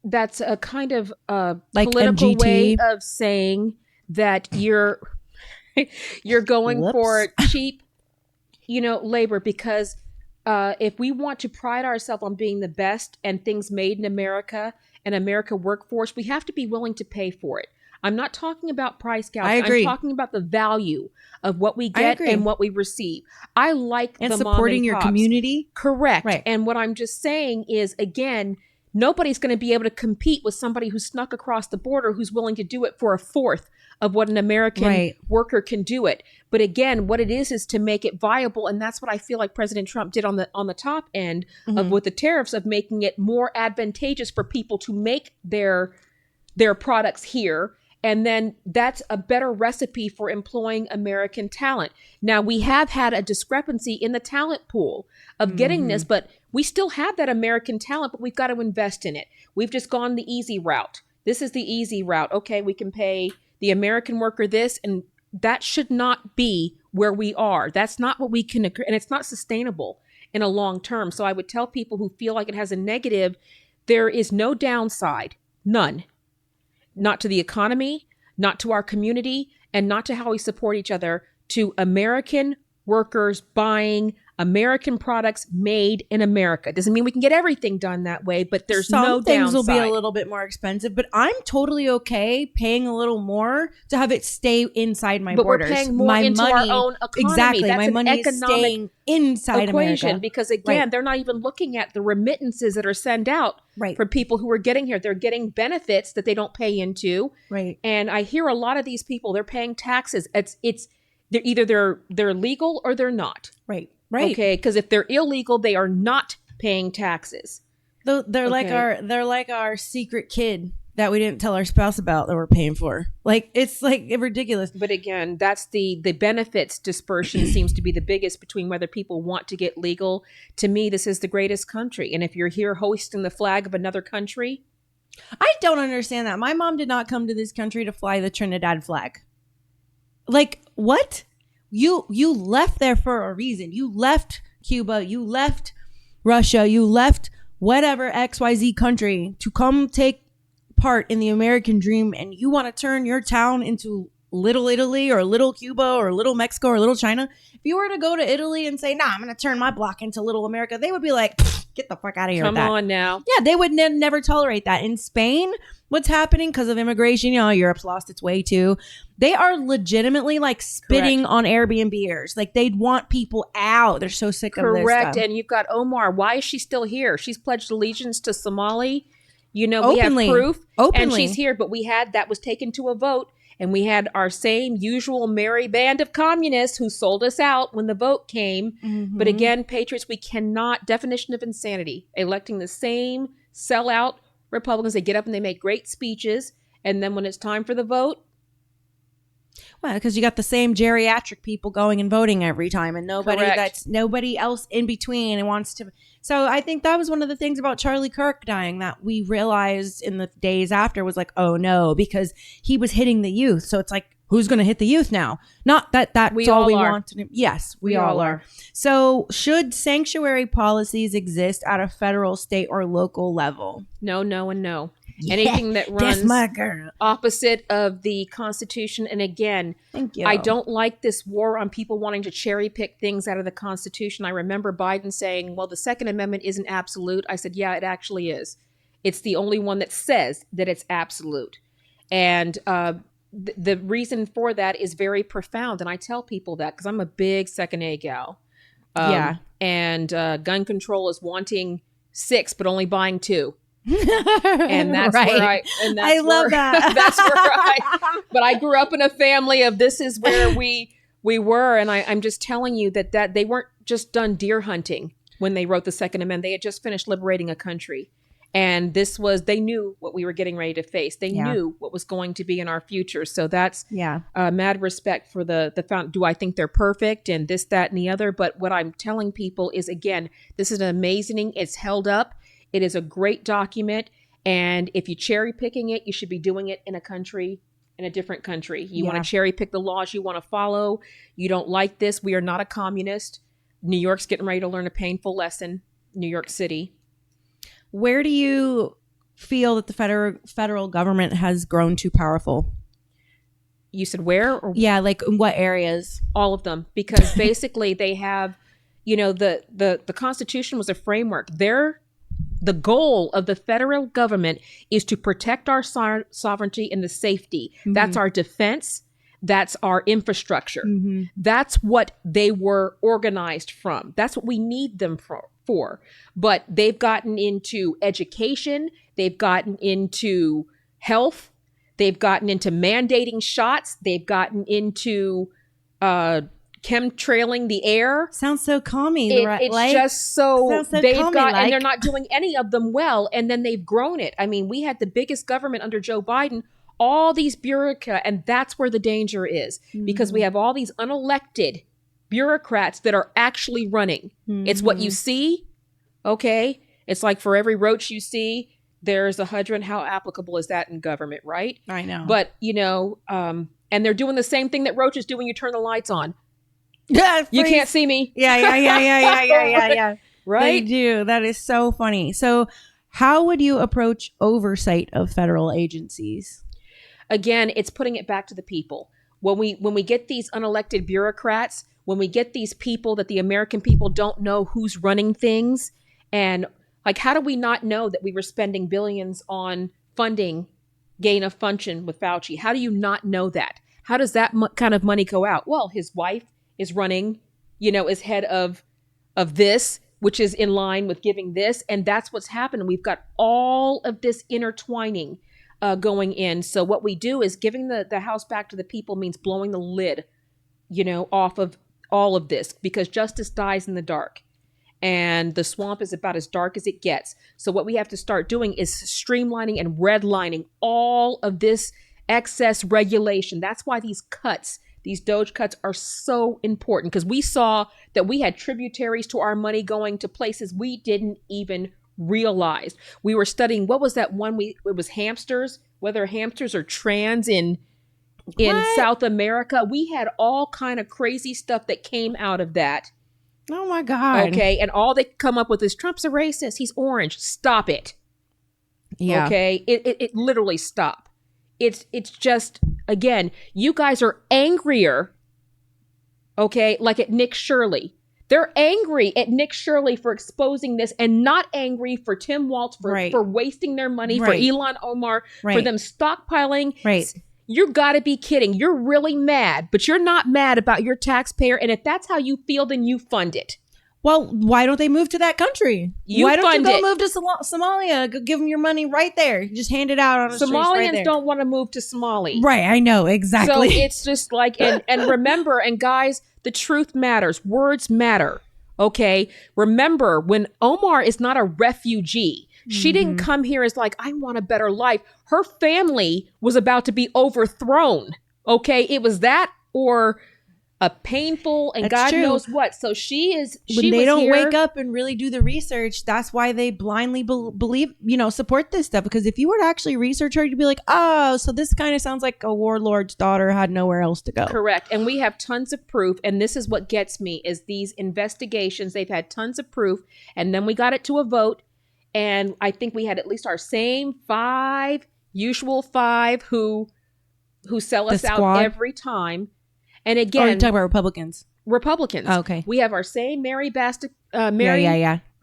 that's a kind of like political MGT way of saying that you're going for cheap, labor, because if we want to pride ourselves on being the best and things made in America and America workforce, we have to be willing to pay for it. I'm not talking about price gouging. I agree. I'm talking about the value of what we get and what we receive. I like and the supporting mom and your pops. community. Correct. Right. And what I'm just saying is, again, nobody's going to be able to compete with somebody who snuck across the border who's willing to do it for a fourth of what an American worker can do it. But again, what it is to make it viable. And that's what I feel like President Trump did on the top end of with the tariffs, of making it more advantageous for people to make their products here. And then that's a better recipe for employing American talent. Now, we have had a discrepancy in the talent pool of getting this, but we still have that American talent, but we've got to invest in it. We've just gone the easy route. This is the easy route. Okay, we can pay the American worker this, and that should not be where we are. That's not what we can agree, and it's not sustainable in a long term. So I would tell people who feel like it has a negative, there is no downside, none. Not to the economy, not to our community, and not to how we support each other, to American workers buying American products made in America. Doesn't mean we can get everything done that way, but there's no downside. Some things will be a little bit more expensive, but I'm totally okay paying a little more to have it stay inside my borders. But we're paying more into our own economy. Exactly. That's my money is staying inside equation, America. Because again, they're not even looking at the remittances that are sent out for people who are getting here. They're getting benefits that they don't pay into. Right. And I hear a lot of these people, they're paying taxes. They're either they're legal or they're not. Right. Right. Okay. Because if they're illegal, they are not paying taxes. They're like our secret kid that we didn't tell our spouse about that we're paying for. Like, it's like ridiculous. But again, that's the benefits dispersion seems to be the biggest between whether people want to get legal. To me, this is the greatest country. And if you're here hoisting the flag of another country. I don't understand that. My mom did not come to this country to fly the Trinidad flag. Like, what? You left there for a reason. You left Cuba. You left Russia. You left whatever XYZ country to come take part in the American dream, and you want to turn your town into Little Italy or Little Cuba or Little Mexico or Little China. If you were to go to Italy and say, nah, I'm going to turn my block into Little America, they would be like, get the fuck out of here. Come on now. Yeah, they would never tolerate that. In Spain, what's happening because of immigration, Europe's lost its way too. They are legitimately like spitting on Airbnbers. Like, they'd want people out. They're so sick of this stuff. And you've got Omar. Why is she still here? She's pledged allegiance to Somali. We Openly. have proof. Openly. And she's here, but that was taken to a vote. And we had our same usual merry band of communists who sold us out when the vote came. Mm-hmm. But again, patriots, we cannot, definition of insanity, electing the same sellout Republicans. They get up and they make great speeches. And then when it's time for the vote. Well, because you got the same geriatric people going and voting every time, and nobody else in between and wants to. So I think that was one of the things about Charlie Kirk dying that we realized in the days after was like, oh no, because he was hitting the youth. So it's like, who's going to hit the youth now? Not that that's We all all we are. want to do. Yes, we We all all are. are. So should sanctuary policies exist at a federal, state, or local level? No, no, and no. Anything that That's runs my girl. opposite of the Constitution. And again, Thank you. I don't like this war on people wanting to cherry pick things out of the Constitution. I remember Biden saying, well, the Second Amendment isn't absolute. I said, yeah, it actually is. It's the only one that says that it's absolute. And the reason for that is very profound. And I tell people that because I'm a big Second A gal. Yeah. And gun control is wanting 6, but only buying 2. And that's where I love that. That's where but I grew up in a family of this is where we were. And I'm just telling you that they weren't just done deer hunting when they wrote the Second Amendment. They had just finished liberating a country. And they knew what we were getting ready to face. They knew what was going to be in our future. So that's mad respect for the found. Do I think they're perfect and this, that, and the other? But what I'm telling people is, again, this is amazing. It's held up. It is a great document. And if you're cherry picking it, you should be doing it in a different country. You want to cherry pick the laws you want to follow. You don't like this. We are not a communist. New York's getting ready to learn a painful lesson. New York City. Where do you feel that the federal government has grown too powerful? You said where? Or Yeah, like in what areas? all of them, because basically they have, the Constitution was a framework. The goal of the federal government is to protect our sovereignty and the safety. Mm-hmm. That's our defense. That's our infrastructure. Mm-hmm. That's what they were organized from. That's what we need them for. But they've gotten into education. They've gotten into health. They've gotten into mandating shots. They've gotten into chemtrailing the air. Sounds so commie. It's just so they've got, commie-like. and they're not doing any of them well. And then they've grown it. I mean, we had the biggest government under Joe Biden, all these bureaucrats, and that's where the danger is, because we have all these unelected bureaucrats that are actually running. Mm-hmm. It's what you see. Okay. It's like for every roach you see, there's a hydrant. How applicable is that in government? Right. I know. But and they're doing the same thing that roaches do when you turn the lights on. Yeah. You can't see me. Yeah. Right. They do. That is so funny. So how would you approach oversight of federal agencies? Again, it's putting it back to the people. When we get these unelected bureaucrats, when we get these people that the American people don't know who's running things, and like, how do we not know that we were spending billions on funding gain of function with Fauci? How do you not know that? How does that kind of money go out? Well, his wife is running, is head of this, which is in line with giving this. And that's what's happening. We've got all of this intertwining going in. So what we do is giving the house back to the people means blowing the lid, off of all of this, because justice dies in the dark. And the swamp is about as dark as it gets. So what we have to start doing is streamlining and redlining all of this excess regulation. That's why these Doge cuts are so important, because we saw that we had tributaries to our money going to places we didn't even realize. We were studying, what was that one? It was hamsters, whether hamsters are trans in South America. We had all kind of crazy stuff that came out of that. Oh my God. Okay. And all they come up with is Trump's a racist. He's orange. Stop it. Yeah. Okay. It literally stop. It's just, again, you guys are angrier. Okay. Like at Nick Shirley. They're angry at Nick Shirley for exposing this, and not angry for Tim Walz for wasting their money, for Ilhan Omar, for them stockpiling. Right. You got to be kidding. You're really mad, but you're not mad about your taxpayer. And if that's how you feel, then you fund it. Well, why don't they move to that country? Why don't you go move to Somalia? Go give them your money right there. You just hand it out on the streets right there. Somalians don't want to move to Somalia. Right, I know, exactly. So it's just like, and remember, and guys, the truth matters. Words matter. Okay? Remember, when Omar is not a refugee, she didn't come here as like, I want a better life. Her family was about to be overthrown. Okay? It was that or a painful and That's God true. knows what. So she When they was don't here. wake up and really do the research, that's why they blindly believe, support this stuff. Because if you were to actually research her, you'd be like, oh, so this kind of sounds like a warlord's daughter had nowhere else to go. Correct. And we have tons of proof. And this is what gets me is these investigations. They've had tons of proof. And then we got it to a vote. And I think we had at least our same usual five who sell us out every time. And again, you're talking about Republicans. Oh, okay. We have our same Mary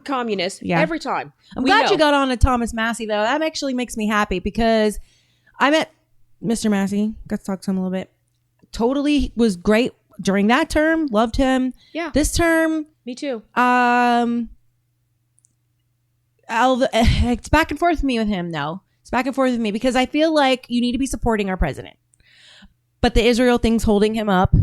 communist every time. I'm glad you got on to Thomas Massey, though. That actually makes me happy because I met Mr. Massey. Got to talk to him a little bit. Totally was great during that term. Loved him. Yeah. This term. Me too. It's back and forth with me with him, though. It's back and forth with me because I feel like you need to be supporting our president. But the Israel thing's holding him up.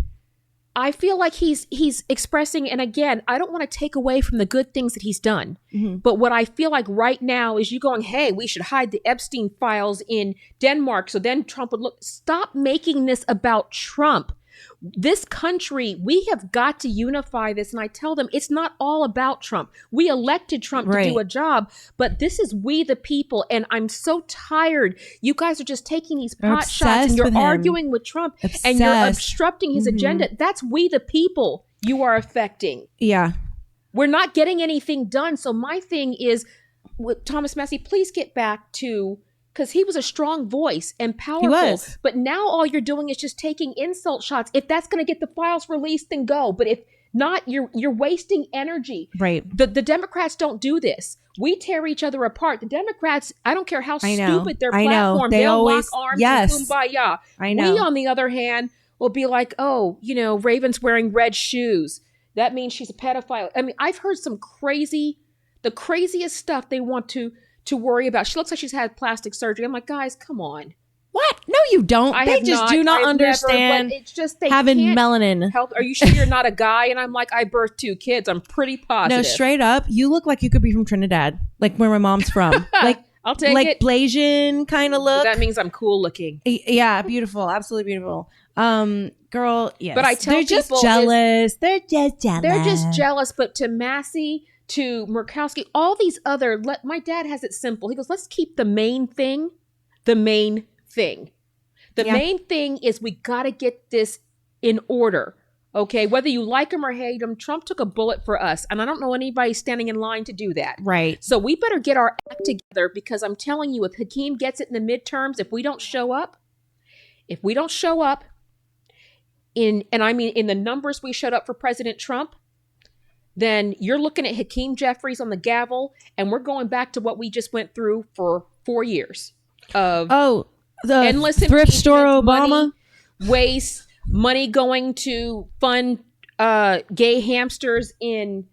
I feel like he's expressing, and again, I don't want to take away from the good things that he's done. Mm-hmm. But what I feel like right now is you going, hey, we should hide the Epstein files in Denmark. So then Trump would look. Stop making this about Trump. This country, we have got to unify this. And I tell them it's not all about Trump. We elected Trump to do a job, but this is we the people. And I'm so tired. You guys are just taking these pot shots and you're arguing with Trump and you're obstructing his agenda. That's we the people you are affecting. Yeah. We're not getting anything done. So my thing is with Thomas Massey, please get back to, because he was a strong voice and powerful. He was. But now all you're doing is just taking insult shots. If that's going to get the files released, then go. But if not, you're wasting energy. Right. The Democrats don't do this. We tear each other apart. The Democrats, I don't care how stupid their platform, they'll always lock arms and kumbaya. I know. We, on the other hand, will be like, oh, Raven's wearing red shoes. That means she's a pedophile. I mean, I've heard the craziest stuff they want to worry about. She looks like she's had plastic surgery. I'm like, guys, come on. What? No, you don't. They just do not understand it's just they having melanin. Help. Are you sure you're not a guy? And I'm like, I birthed 2 kids. I'm pretty positive. No, straight up, you look like you could be from Trinidad, like where my mom's from. Like I'll take like it. Blasian kind of look. That means I'm cool looking. Yeah, beautiful, absolutely beautiful. Girl, yes. But I tell they're just jealous. They're just jealous. They're just jealous. But to Massey, to Murkowski, all these other, my dad has it simple. He goes, let's keep the main thing the main thing. The main thing is we got to get this in order. Okay, whether you like him or hate him, Trump took a bullet for us. And I don't know anybody standing in line to do that. Right. So we better get our act together because I'm telling you, if Hakeem gets it in the midterms, if we don't show up, in the numbers we showed up for President Trump, then you're looking at Hakeem Jeffries on the gavel, and we're going back to what we just went through for 4 years of the endless thrift store Obama money, waste, money going to fund gay hamsters in,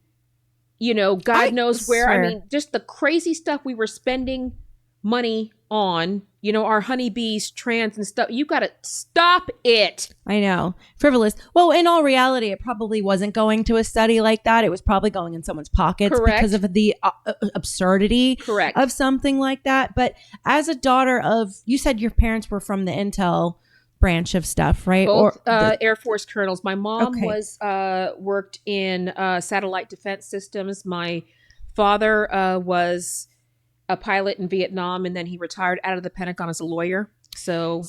God knows where. I mean, just the crazy stuff we were spending money on, our honeybees, trans and stuff. You got to stop it. I know. Frivolous. Well, in all reality, it probably wasn't going to a study like that. It was probably going in someone's pockets because of the absurdity of something like that. But as a daughter of, you said your parents were from the Intel branch of stuff, right? Both Air Force colonels. My mom was worked in satellite defense systems. My father was a pilot in Vietnam, and then he retired out of the Pentagon as a lawyer. So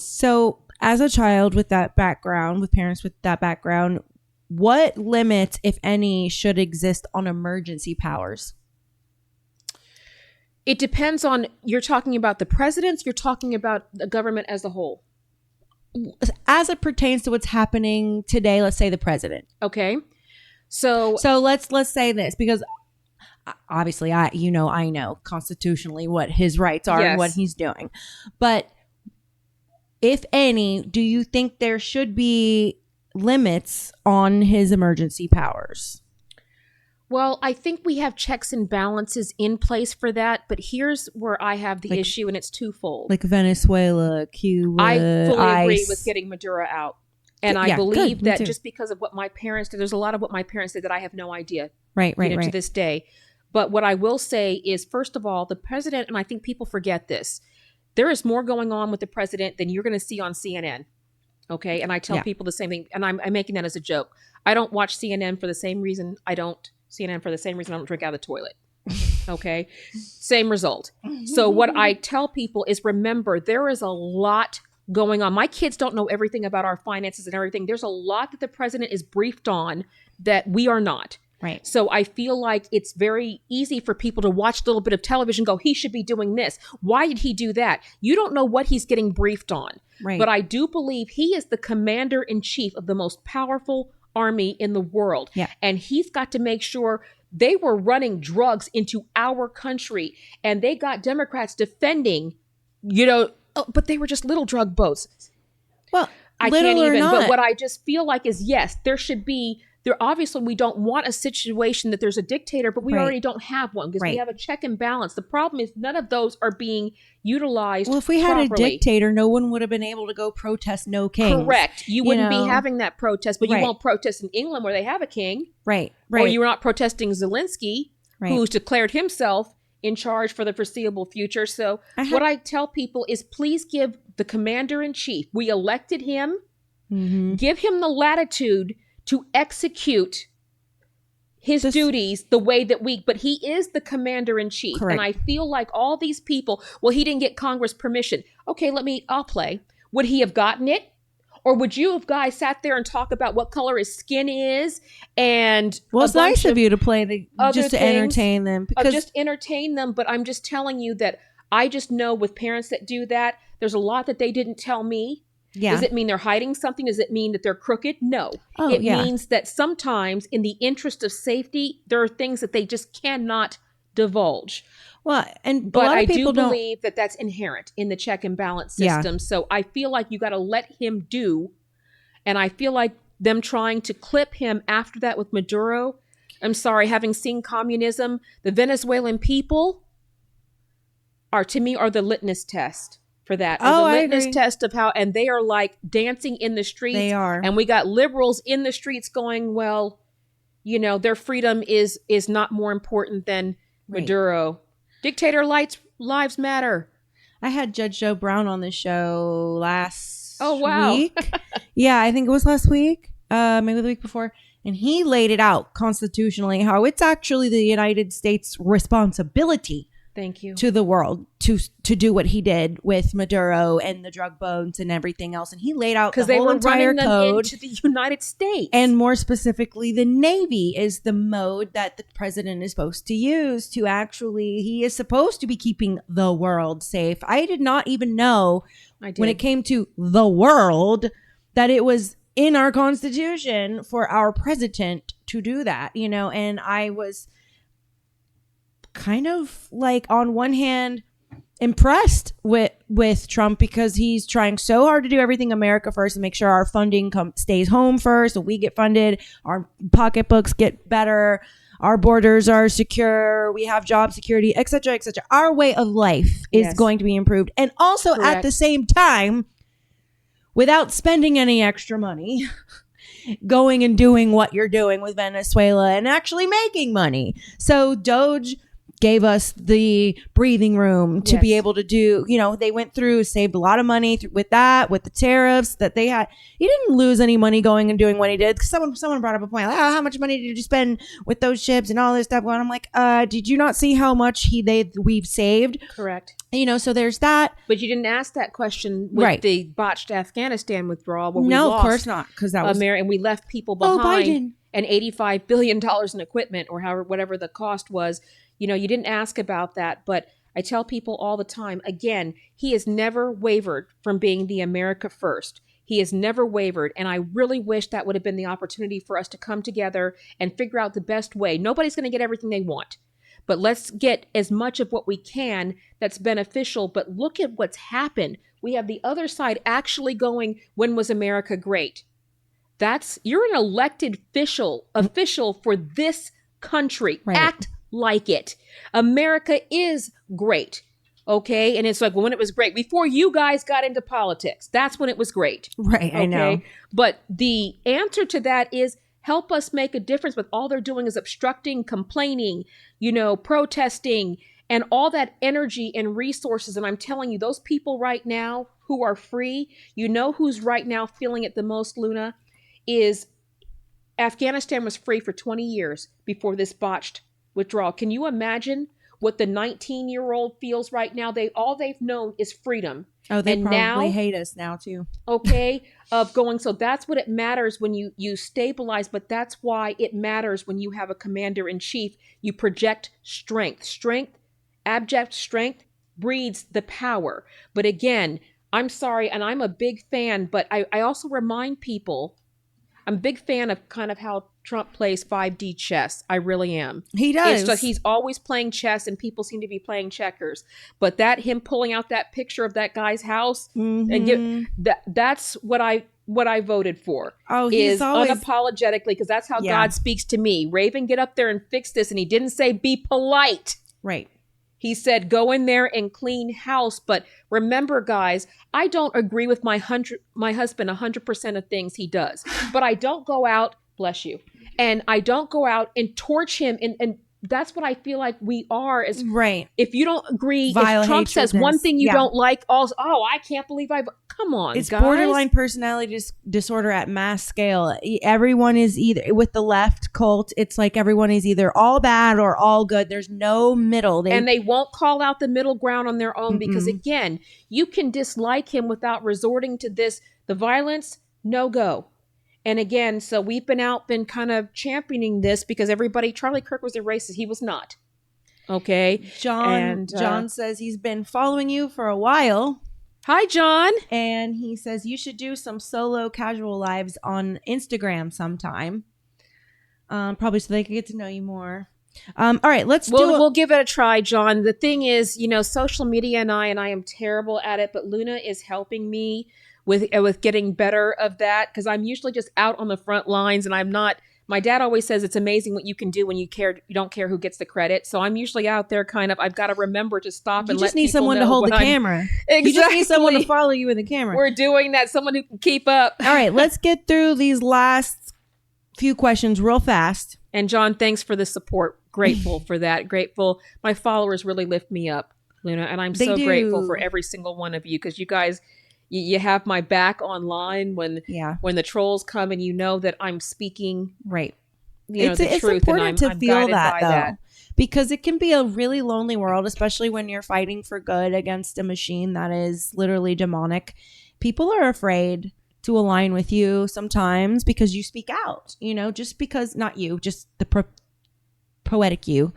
as a child with that background, with parents with that background, what limits, if any, should exist on emergency powers? It depends on, you're talking about the presidents, you're talking about the government as a whole. As it pertains to what's happening today, let's say the president. Okay. So let's say this, because obviously I know constitutionally what his rights are and what he's doing. But if any, do you think there should be limits on his emergency powers? Well, I think we have checks and balances in place for that. But here's where I have the issue, and it's twofold. Like Venezuela, Cuba, I fully agree with getting Maduro out. And I believe that just because of what my parents did, there's a lot of what my parents did that I have no idea. Right. To this day. But what I will say is, first of all, the president, and I think people forget this, there is more going on with the president than you're going to see on CNN. Okay. And I tell Yeah. people the same thing. And I'm making that as a joke. I don't watch CNN for the same reason I don't drink out of the toilet. Okay. Same result. So what I tell people is, remember, there is a lot going on. My kids don't know everything about our finances and everything. There's a lot that the president is briefed on that we are not. Right. So I feel like it's very easy for people to watch a little bit of television, go, he should be doing this. Why did he do that? You don't know what he's getting briefed on. Right. But I do believe he is the commander in chief of the most powerful army in the world. Yeah. And he's got to make sure. They were running drugs into our country, and they got Democrats defending, but they were just little drug boats. Well, I can't even. But what I just feel like is, yes, there should be. Obviously, we don't want a situation that there's a dictator, but we Right. already don't have one because Right. we have a check and balance. The problem is none of those are being utilized. Well, if we had properly. a dictator, no one would have been able to go protest no kings. Correct. You wouldn't know? be having that protest, but you Right. won't protest in England where they have a king. Right. Or Right. you're not protesting Zelensky, Right. who's declared himself in charge for the foreseeable future. So what I tell people is, please give the commander in chief, we elected him, give him the latitude to execute his duties the way that but he is the commander in chief. Correct. And I feel like all these people, well, he didn't get Congress permission. Okay, I'll play. Would he have gotten it? Or would you have guys sat there and talk about what color his skin is? And well, it's nice of you to play just to entertain them, because just entertain them. But I'm just telling you that I just know with parents that do that, there's a lot that they didn't tell me. Yeah. Does it mean they're hiding something? Does it mean that they're crooked? No. Oh, it yeah. means that sometimes in the interest of safety, there are things that they just cannot divulge. Well, But a lot I of people do don't. believe that that's inherent in the check and balance Yeah. system. So I feel like you got to let him do. And I feel like them trying to clip him after that with Maduro. I'm sorry, having seen communism, the Venezuelan people to me are the litmus test for that. Oh, the I litmus agree. test of how, and they are like dancing in the streets. They are. And we got liberals in the streets going, well, their freedom is not more important than Right. Maduro. Dictator lives matter. I had Judge Joe Brown on the show last wow. week. Yeah, I think it was last week, maybe the week before. And he laid it out constitutionally how it's actually the United States' responsibility Thank you. to the world to do what he did with Maduro and the drug boats and everything else. And he laid out the Because they whole were entire running them code. into the United States. And more specifically, the Navy is the mode that the president is supposed to use to actually, he is supposed to be keeping the world safe. I did not even know when it came to the world that it was in our Constitution for our president to do that, and I was kind of like, on one hand, impressed with Trump because he's trying so hard to do everything America first and make sure our funding stays home first, so we get funded, our pocketbooks get better, our borders are secure, we have job security, etc., etc. Our way of life is going to be improved, and also at the same time, without spending any extra money, going and doing what you're doing with Venezuela and actually making money. So Doge gave us the breathing room to be able to do, they went through, saved a lot of money with that, with the tariffs that they had. He didn't lose any money going and doing what he did. Because someone brought up a point, like, how much money did you spend with those ships and all this stuff? And I'm like, did you not see how much we've saved? Correct. So there's that. But you didn't ask that question with the botched Afghanistan withdrawal. Where we No, lost of course not. Because that was and we left people behind. Biden. And $85 billion in equipment, or whatever the cost was. You didn't ask about that, but I tell people all the time, again, he has never wavered from being the America first. He has never wavered. And I really wish that would have been the opportunity for us to come together and figure out the best way. Nobody's going to get everything they want, but let's get as much of what we can that's beneficial. But look at what's happened. We have the other side actually going, when was America great? You're an elected official for this country. Right. Act like it. America is great. Okay. And it's like, well, when it was great, before you guys got into politics, that's when it was great. Right. Okay? I know. But the answer to that is help us make a difference. But all they're doing is obstructing, complaining, protesting, and all that energy and resources. And I'm telling you, those people right now who are free. You know who's right now feeling it the most, Luna, is Afghanistan was free for 20 years before this botched withdrawal. Can you imagine what the 19-year-old feels right now? All they've known is freedom. Oh, they and probably now, hate us now too. Okay, of going. So that's what it matters when you stabilize, but that's why it matters when you have a commander in chief. You project strength. Abject strength breeds the power. But again, I'm sorry, and I'm a big fan, but I also remind people, I'm a big fan of kind of how Trump plays 5D chess. I really am. He does. It's just he's always playing chess and people seem to be playing checkers. But that him pulling out that picture of that guy's house and that's what I voted for. Oh, he's always unapologetically, because that's how God speaks to me. Raven, get up there and fix this. And he didn't say be polite. Right. He said, go in there and clean house. But remember, guys, I don't agree with my husband 100% of things he does. But I don't go out, bless you, and I don't go out and torch him. And that's what I feel like we are. As right. If you don't agree, Vile if Trump says one thing you don't like, I can't believe come on, it's guys. Borderline personality disorder at mass scale. Everyone is either with the left cult. It's like everyone is either all bad or all good. There's no middle. And they won't call out the middle ground on their own because, again, you can dislike him without resorting to the violence. No go. And again, so we've been kind of championing this because Charlie Kirk was a racist. He was not. Okay. John says he's been following you for a while. Hi, John. And he says you should do some solo casual lives on Instagram sometime. Probably so they can get to know you more. All right, we'll give it a try, John. The thing is, social media and I am terrible at it, but Luna is helping me with getting better of that because I'm usually just out on the front lines and I'm not. My dad always says it's amazing what you can do when you don't care who gets the credit. So I'm usually out there kind of, I've got to remember to stop and let people know. You just need someone to hold the camera. Exactly. You just need someone to follow you in the camera. We're doing that. Someone who can keep up. All right, let's get through these last few questions real fast. And John, thanks for the support. Grateful for that. Grateful. My followers really lift me up, Luna. And I'm so grateful for every single one of you because you guys, you have my back online when the trolls come and you know that I'm speaking right. The it's truth. Important and to feel that though, that. Because it can be a really lonely world, especially when you're fighting for good against a machine that is literally demonic. People are afraid to align with you sometimes because you speak out. Just because not you, just the poetic you.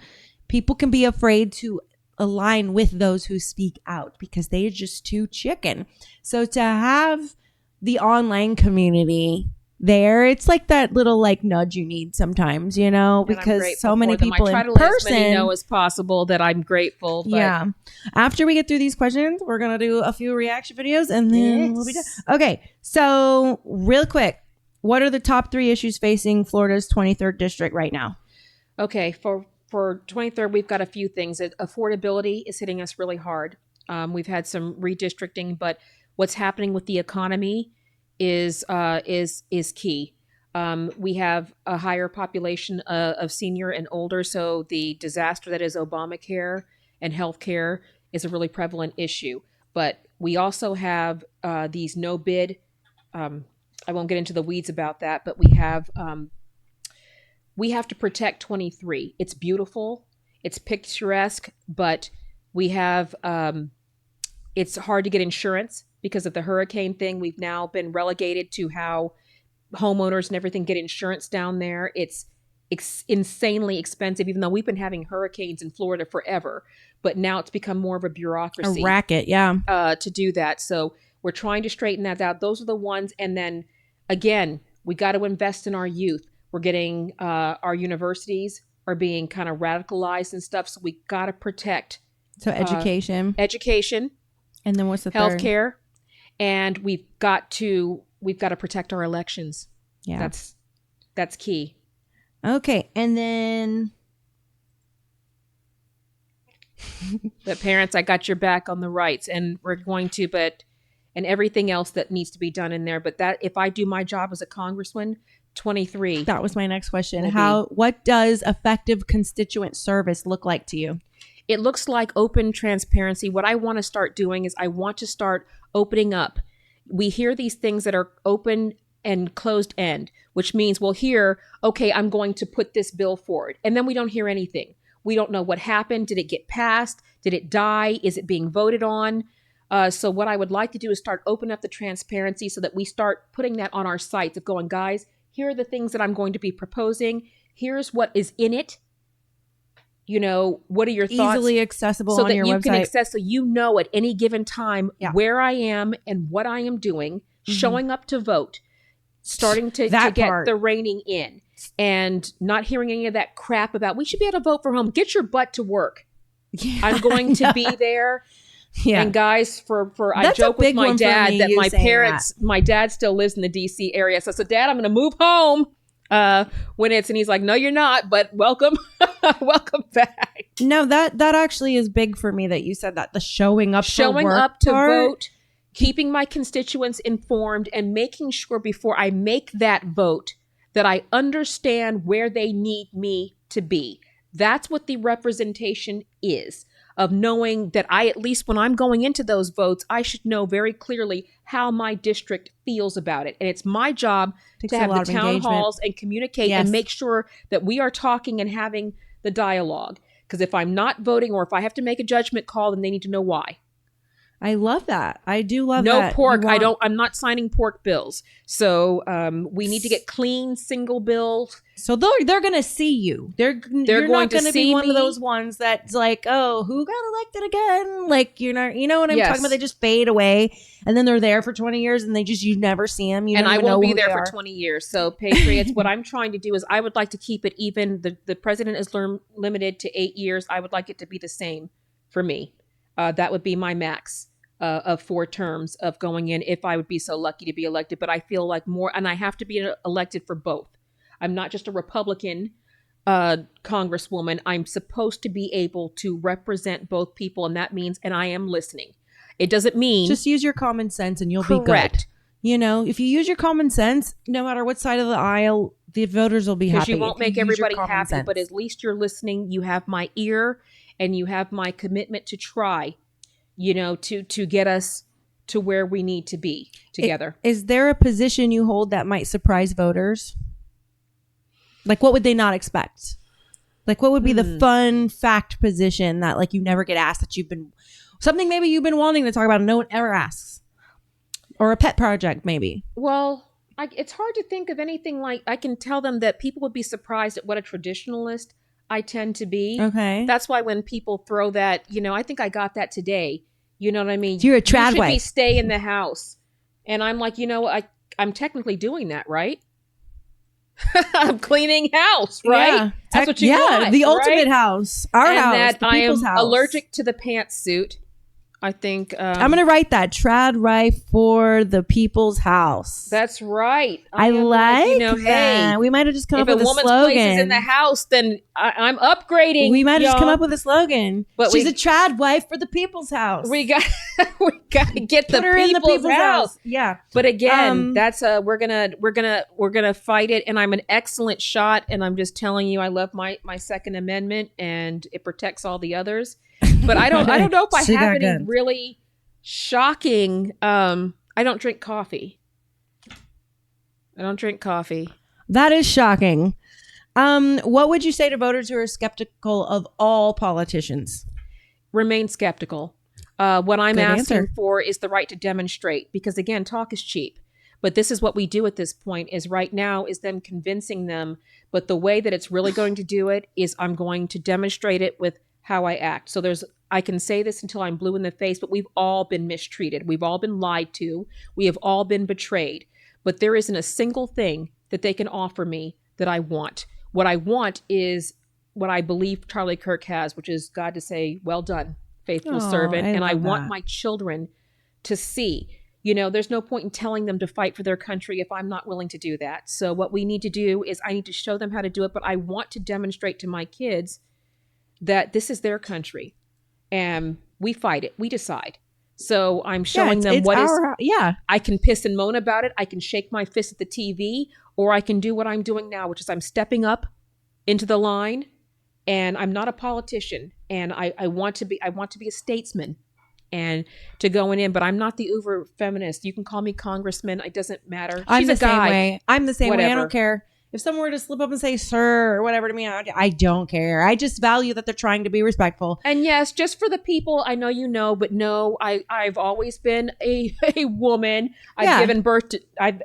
People can be afraid to align with those who speak out because they're just too chicken. So to have the online community there, it's like that little nudge you need sometimes, because so many people in person. As many know as possible that I'm grateful. But yeah. After we get through these questions, we're gonna do a few reaction videos and then we'll be done. Okay, so real quick, what are the top 3 issues facing Florida's 23rd district right now? Okay, for 23rd, we've got a few things. Affordability is hitting us really hard. We've had some redistricting, but what's happening with the economy is key. We have a higher population of senior and older, so the disaster that is Obamacare and healthcare is a really prevalent issue. But we also have these no bid. I won't get into the weeds about that, but we have to protect 23. It's beautiful, it's picturesque, but we have it's hard to get insurance. Because of the hurricane thing, we've now been relegated to how homeowners and everything get insurance down there. It's insanely expensive, even though we've been having hurricanes in Florida forever. But now it's become more of a bureaucracy. A racket, yeah. To do that. So we're trying to straighten that out. Those are the ones. And then, again, we got to invest in our youth. We're getting our universities are being kind of radicalized and stuff. So we got to protect. So education. And then what's the third? Healthcare. And we've got to protect our elections. Yeah. That's key. Okay. And then but parents, I got your back on the rights and we're going to, and everything else that needs to be done in there. But that if I do my job as a congressman, 23. That was my next question. What does effective constituent service look like to you? it looks like open transparency. What I want to start doing is I want to start opening up. We hear these things that are open and closed end, which means we'll hear, okay, I'm going to put this bill forward. And then we don't hear anything. We don't know what happened. Did it get passed? Did it die? Is it being voted on? So what I would like to do is start opening up the transparency so that we start putting that on our sites of going, guys, here are the things that I'm going to be proposing. Here's what is in it. What are your thoughts? Easily accessible so on that your you website. can access, so you know at any given time Yeah. where I am and what I am doing, showing up to vote, starting to That get part. the reining in, and not hearing any of that crap about we should be able to vote from home. Get your butt to work. Yeah, I'm going to be there. Yeah. And guys, for I That's a joke with big my one for dad me, that you my saying parents, my dad still lives in the DC area. So I said, Dad, I'm going to move home and he's like, no, you're not, but welcome, welcome back. No, that actually is big for me that you said that. The showing up To part. vote, keeping my constituents informed, and making sure before I make that vote that I understand where they need me to be. That's what the representation is, of knowing that at least when I'm going into those votes, I should know very clearly how my district feels about it. And it's my job Takes to a have lot the of town engagement. halls and communicate Yes. and make sure that we are talking and having the dialogue. Because if I'm not voting, or if I have to make a judgment call, then they need to know why. I love that. I do love No that. pork. You want- I'm not signing pork bills. So we need to get clean single bills. So they're gonna see you. You're going not to gonna see be one me. of those ones that's like, oh, who got elected again? Like you're not. You know what I'm Yes. talking about? They just fade away, and then they're there for 20 years, and you never see them. You And don't I even know won't be who there they for are. 20 years. So Patriots, what I'm trying to do is I would like to keep it even. The president is limited to 8 years. I would like it to be the same for me. That would be my max. Of 4 terms of going in if I would be so lucky to be elected. But I feel like more, and I have to be elected for both. I'm not just a Republican congresswoman. I'm supposed to be able to represent both people, and that means, and I am listening. It doesn't mean Just use your common sense, and you'll be good. correct. If you use your common sense, no matter what side of the aisle, the voters will be Because happy. you won't if make use your everybody common happy, sense. but at least you're listening. You have my ear, and you have my commitment to try, to get us to where we need to be together. Is there a position you hold that might surprise voters? Like, what would they not expect? Like, what would be the fun fact position that, like, you never get asked, that you've been wanting to talk about and no one ever asks? Or a pet project, maybe. Well, it's hard to think of anything like, I can tell them that people would be surprised at what a traditionalist I tend to be. Okay. That's why when people throw that, I think I got that today. You know what I mean? So you're a trad You should be wife. stay in the house. And I'm like, I'm technically doing that, right? I'm cleaning house, right? Yeah. That's what you want, the right? ultimate house. Our and house. that The I am people's house. allergic to the pantsuit. I think I'm going to write that. Trad wife for the people's house. That's right. I am like that. Hey, We might have just come if up a with a woman's slogan. place is in the house, then I'm upgrading. We might have just come y'all. up with a slogan. But She's we- a trad wife for the people's house. We got to get the Put her in the people's house. Yeah. But again, Um, that's we're gonna fight it, and I'm an excellent shot, and I'm just telling you, I love my Second Amendment, and it protects all the others. But I don't know if I She have got any good. really shocking. I don't drink coffee. That is shocking. What would you say to voters who are skeptical of all politicians? Remain skeptical. What I'm Good asking answer. for is the right to demonstrate, because again, talk is cheap. But this is what we do at this point, is right now is them convincing them. But the way that it's really going to do it is I'm going to demonstrate it with how I act. So I can say this until I'm blue in the face, but we've all been mistreated. We've all been lied to. We have all been betrayed. But there isn't a single thing that they can offer me that I want. What I want is what I believe Charlie Kirk has, which is God to say, well done, faithful Oh, servant. I And I love want that. my children to see, there's no point in telling them to fight for their country if I'm not willing to do that. So what we need to do is I need to show them how to do it, but I want to demonstrate to my kids that this is their country and we fight it. We decide. So I'm showing them what is. Yeah. I can piss and moan about it. I can shake my fist at the TV, or I can do what I'm doing now, which is I'm stepping up into the line and I'm not a politician, and I want to be a statesman and to going in, but I'm not the uber feminist. You can call me congressman. It doesn't matter. I'm She's the a guy. same way. I'm the same way. I Whatever. don't care. If someone were to slip up and say sir or whatever to me, I don't care. I just value that they're trying to be respectful. And yes, just for the people, I know you know, but no, I've always been a woman. I've given birth to, I've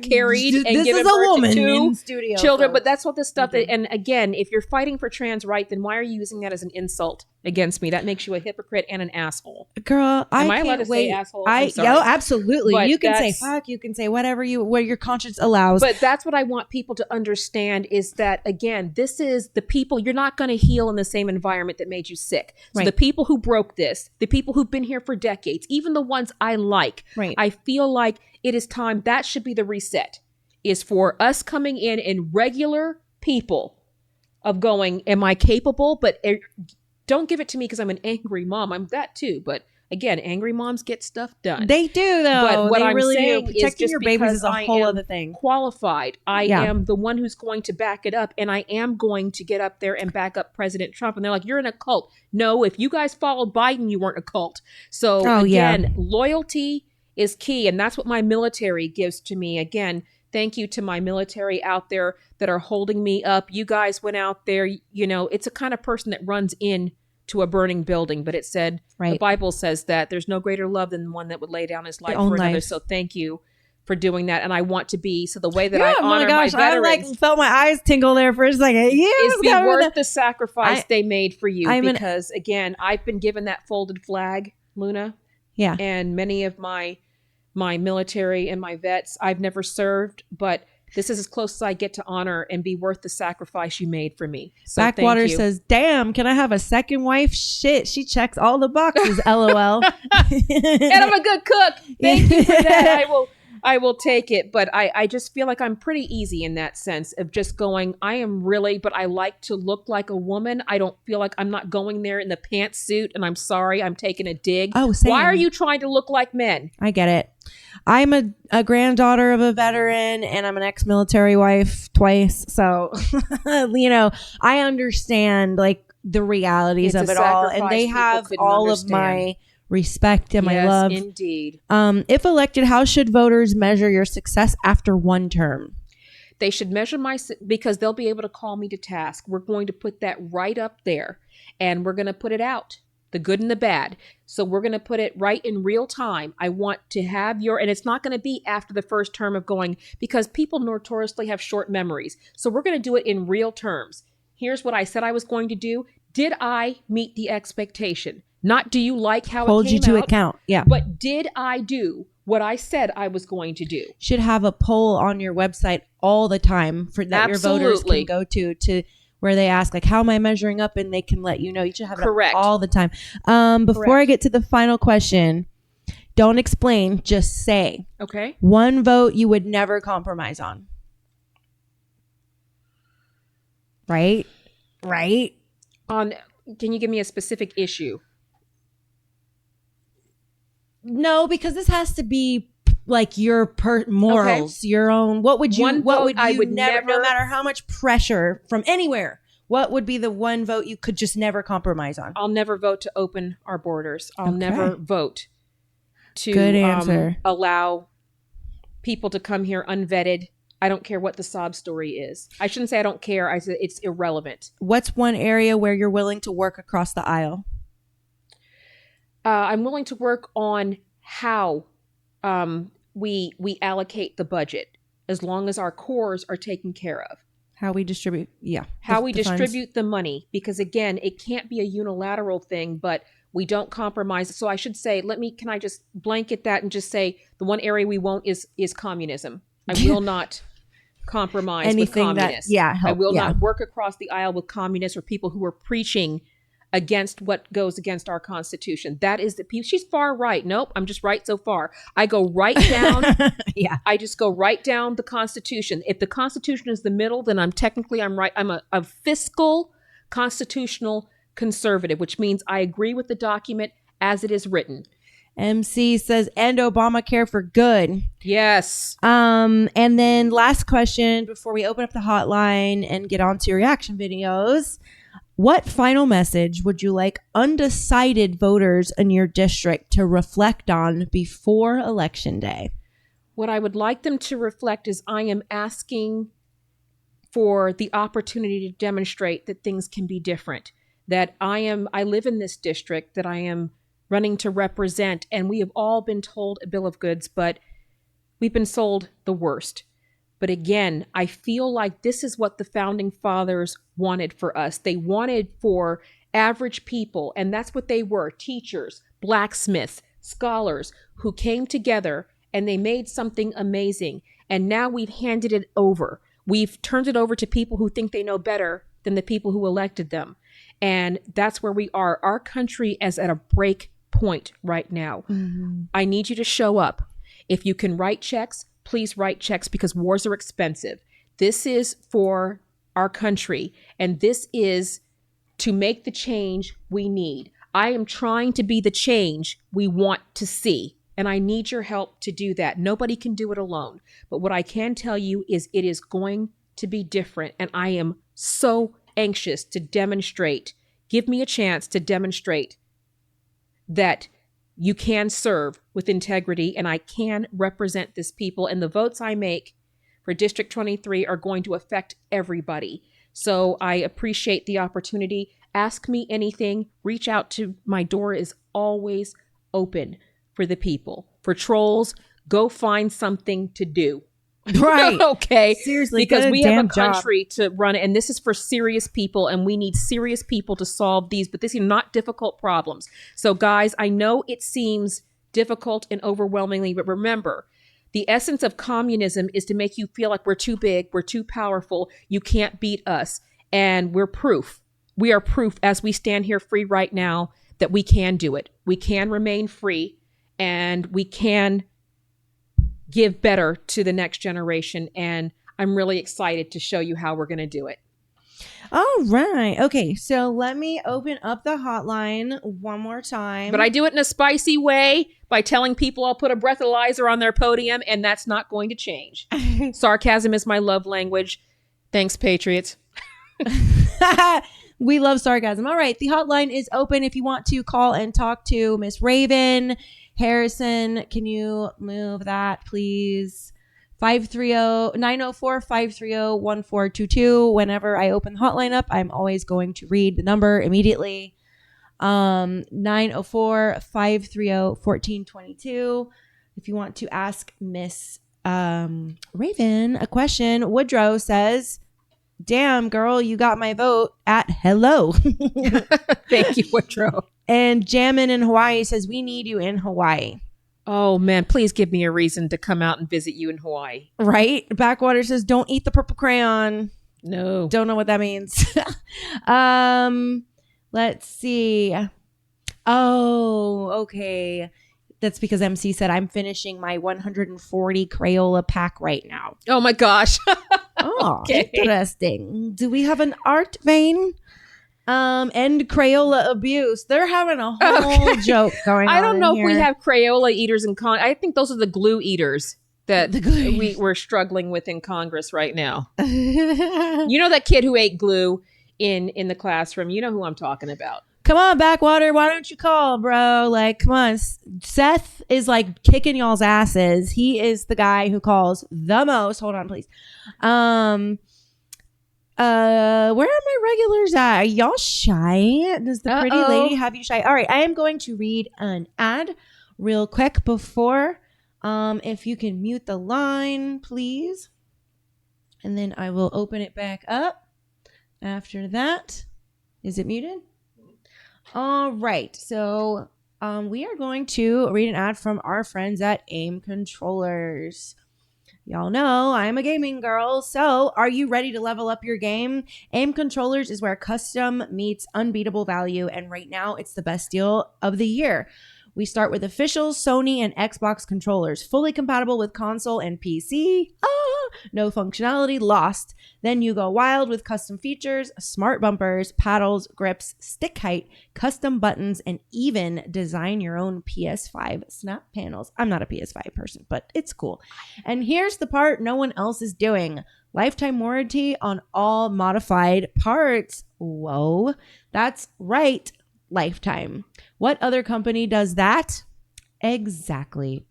carried and this given is a birth woman to two in studio, children. folks. But that's what this stuff, and again, if you're fighting for trans rights, then why are you using that as an insult against me? That makes you a hypocrite and an asshole. Girl, Am I I allowed can't to say wait. asshole? I'm sorry. Absolutely. But You can say that's- fuck. You can say whatever what your conscience allows. But that's what I want people to understand is that, again, this is the people, you're not going to heal in the same environment that made you sick. So Right. the people who broke this, the people who've been here for decades, even the ones I like, Right. I feel like it is time, that should be the reset, is for us coming in and regular people of going, am I capable? But don't give it to me because I'm an angry mom. I'm that too. But again, angry moms get stuff done. They do though. But what they I'm really saying do. is Protecting just your babies because is a I whole am other thing. qualified. I Yeah. am the one who's going to back it up, and I am going to get up there and back up President Trump. And they're like, "You're in a cult." No, if you guys followed Biden, you weren't a cult. So again, loyalty is key, and that's what my military gives to me. Again, thank you to my military out there that are holding me up. You guys went out there. You know, it's a kind of person that runs in to a burning building, but it said, Right. the Bible says that there's no greater love than one that would lay down his life own for another. life. So thank you for doing that. And I want to be, so the way that I oh honor my gosh, my I veterans felt my eyes tingle there for a second. is be Yes, worth the sacrifice I- they made for you. I'm Because again, I've been given that folded flag, Luna, yeah. and many of my military and my vets, I've never served, but this is as close as I get to honor and be worth the sacrifice you made for me. So Backwater thank you. says, "Damn, can I have a second wife? Shit, she checks all the boxes." LOL. And I'm a good cook. Thank you for that. I will take it. But I just feel like I'm pretty easy in that sense of just going, I am really, but I like to look like a woman. I don't feel like I'm not going there in the pantsuit, and I'm sorry, I'm taking a dig. Oh, same. Why are you trying to look like men? I get it. I'm a granddaughter of a veteran, and I'm an ex-military wife twice. So, I understand like the realities It's of a it all, and sacrifice they people have couldn't all understand. of my respect and my Yes, love. indeed. If elected, how should voters measure your success after one term? They should measure because they'll be able to call me to task. We're going to put that right up there, and we're going to put it out, the good and the bad. So we're going to put it right in real time. I want to have and it's not going to be after the first term of going, because people notoriously have short memories. So we're going to do it in real terms. Here's what I said I was going to do. Did I meet the expectation? Not do you like how Hold it you came to out, account. Yeah. but did I do what I said I was going to do? Should have a poll on your website all the time for that your voters Absolutely. can go to where they ask like, how am I measuring up? And they can let you know. You should have it up Correct. all the time. Before Correct. I get to the final question, don't explain, just say Okay. one vote you would never compromise on. Right? Can you give me a specific issue? No, because this has to be like your morals, your own. What would you? One what vote would you I would never? No never- matter how much pressure from anywhere, what would be the one vote you could just never compromise on? I'll never vote to open our borders. I'll Okay. never vote to Good answer. Allow people to come here unvetted. I don't care what the sob story is. I shouldn't say I don't care. I said it's irrelevant. What's one area where you're willing to work across the aisle? I'm willing to work on how we allocate the budget, as long as our cores are taken care of. How we distribute? Yeah. How we The funds. distribute the money, because again, it can't be a unilateral thing, but we don't compromise. So I should say, can I just blanket that and just say the one area we won't is communism. I will not compromise Anything with that- communists. yeah, I will yeah. not work across the aisle with communists or people who are preaching against what goes against our Constitution. That is the people. She's far right. Nope, I'm just right so far. I go right down. Yeah. I just go right down the Constitution. If the Constitution is the middle, then I'm right. I'm a fiscal constitutional conservative, which means I agree with the document as it is written. MC says, and Obamacare for good. Yes. And then last question before we open up the hotline and get on to reaction videos. What final message would you like undecided voters in your district to reflect on before Election Day? What I would like them to reflect is I am asking for the opportunity to demonstrate that things can be different, that I live in this district that I am running to represent, and we have all been told a bill of goods, but we've been sold the worst. But again, I feel like this is what the founding fathers wanted for us. They wanted for average people, and that's what they were, teachers, blacksmiths, scholars, who came together and they made something amazing. And now we've handed it over. We've turned it over to people who think they know better than the people who elected them. And that's where we are. Our country is at a break point right now. Mm-hmm. I need you to show up. If you can write checks, please write checks, because wars are expensive. This is for our country, and this is to make the change we need. I am trying to be the change we want to see, and I need your help to do that. Nobody can do it alone. But what I can tell you is it is going to be different, and I am so anxious to demonstrate. Give me a chance to demonstrate that you can serve with integrity, and I can represent this people, and the votes I make for District 23 are going to affect everybody. So I appreciate the opportunity. Ask me anything. Reach out to my door is always open for the people. For trolls, go find something to do. Right. Okay. Seriously, because we have a country job to run it, and this is for serious people, and we need serious people to solve these, but these are not difficult problems. So guys, I know it seems difficult and overwhelmingly, but remember, the essence of communism is to make you feel like we're too big, we're too powerful, you can't beat us. And we're proof. We are proof as we stand here free right now that we can do it. We can remain free, and we can give better to the next generation. And I'm really excited to show you how we're going to do it. All right. Okay. So let me open up the hotline one more time. But I do it in a spicy way by telling people I'll put a breathalyzer on their podium, and that's not going to change. Sarcasm is my love language. Thanks, Patriots. We love sarcasm. All right. The hotline is open if you want to call and talk to Miss Raven. Harrison, can you move that, please? 904-530-1422. Whenever I open the hotline up, I'm always going to read the number immediately. 904-530-1422. If you want to ask Miss Raven a question, Woodrow says, "Damn, girl, you got my vote at hello." Thank you, Woodrow. And Jammin in Hawaii says, "We need you in Hawaii." Oh, man, please give me a reason to come out and visit you in Hawaii. Right? Backwater says, "Don't eat the purple crayon." No. Don't know what that means. Let's see. Oh, okay. That's because MC said I'm finishing my 140 Crayola pack right now. Oh, my gosh. Oh, okay. Interesting. Do we have an art vein? And Crayola abuse. They're having a whole joke going on. I don't know here. if we have Crayola eaters in Congress. I think those are the glue eaters that we're struggling with in Congress right now. You know that kid who ate glue in the classroom? You know who I'm talking about. Come on, Backwater. Why don't you call, bro? Like, come on. Seth is like kicking y'all's asses. He is the guy who calls the most. Hold on, please. Where are my regulars at? Are y'all shy? Does the pretty lady have you shy? All right, I am going to read an ad real quick before. If you can mute the line, please. And then I will open it back up after that. Is it muted? All right. So we are going to read an ad from our friends at AIM Controllers. Y'all know I'm a gaming girl, so are you ready to level up your game? AIM Controllers is where custom meets unbeatable value, and right now it's the best deal of the year. We start with official Sony and Xbox controllers, fully compatible with console and PC. No functionality lost. Then you go wild with custom features, smart bumpers, paddles, grips, stick height, custom buttons, and even design your own PS5 snap panels. I'm not a PS5 person, but it's cool. And here's the part no one else is doing. lifetime warranty on all modified parts. Whoa, that's right, lifetime. What other company does that? Exactly.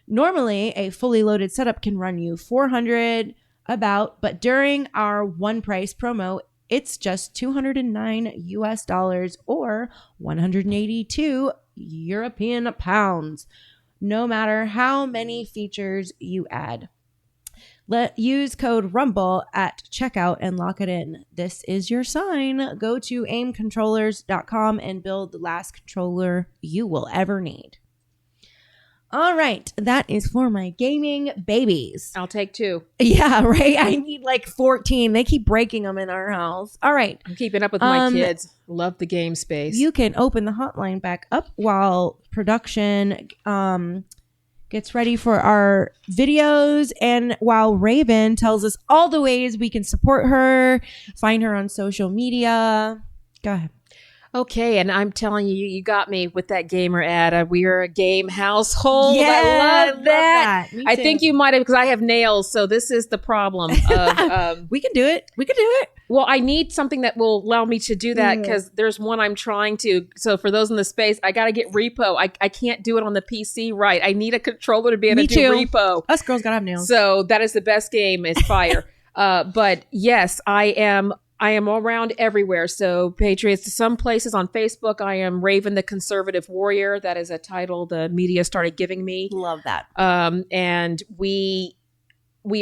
Normally, a fully loaded setup can run you $400 about, but during our one price promo, it's just $209 US or 182 European pounds, no matter how many features you add. Use code RUMBLE at checkout and lock it in. This is your sign. Go to aimcontrollers.com and build the last controller you will ever need. All right, that is for my gaming babies. I'll take 2. Yeah, right. I need like 14. They keep breaking them in our house. All right. I'm keeping up with my kids. Love the game space. You can open the hotline back up while production gets ready for our videos and while Raven tells us all the ways we can support her, find her on social media. Go ahead. Okay, and I'm telling you, you got me with that gamer ad. We are a game household. Yeah, I love that. Me I too. think you might have, because I have nails, so this is the problem. Of, We can do it. We can do it. well, I need something that will allow me to do that, because there's one I'm trying to. So for those in the space, I got to get repo. I can't do it on the PC right. I need a controller to be able Me to do too. repo. Us girls gotta have nails. So that is the best game, is Fire. But yes, I am all around everywhere. So Patriots, some places on Facebook, I am Raven the Conservative Warrior. That is a title the media started giving me. Love that. And we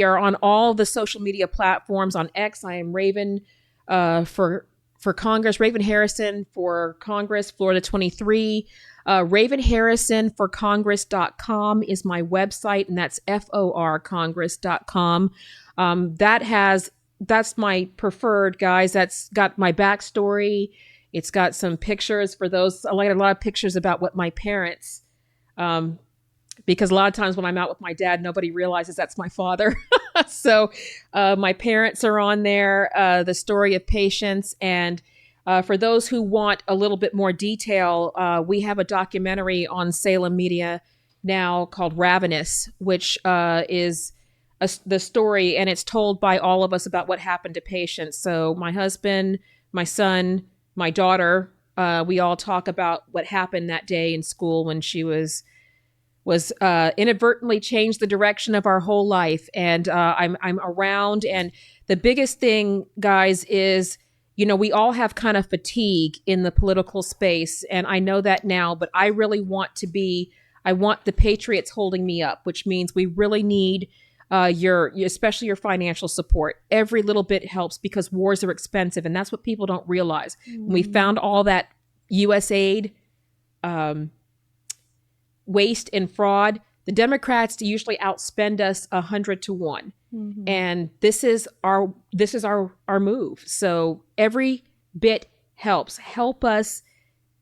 are on all the social media platforms. On X, I am Raven for Congress, Raven Harrison for Congress, Florida 23. Raven Harrison for Congress.com is my website, and that's FORCongress.com. That's my preferred, guys. That's got my backstory. It's got some pictures for those. I like a lot of pictures about what my parents, because a lot of times when I'm out with my dad, nobody realizes that's my father. So my parents are on there, the story of patience. And for those who want a little bit more detail, we have a documentary on Salem Media now called Ravenous, which is the story, and it's told by all of us about what happened to patients. So my husband, my son, my daughter, we all talk about what happened that day in school when she was inadvertently changed the direction of our whole life. And I'm around, and the biggest thing, guys, is, we all have kind of fatigue in the political space, and I know that now, but I really want I want the Patriots holding me up, which means we really need especially your financial support. Every little bit helps, because wars are expensive, and that's what people don't realize. When we found all that U.S. aid, waste and fraud, the Democrats usually outspend us 100 to 1. And this is our move. So every bit helps. Help us,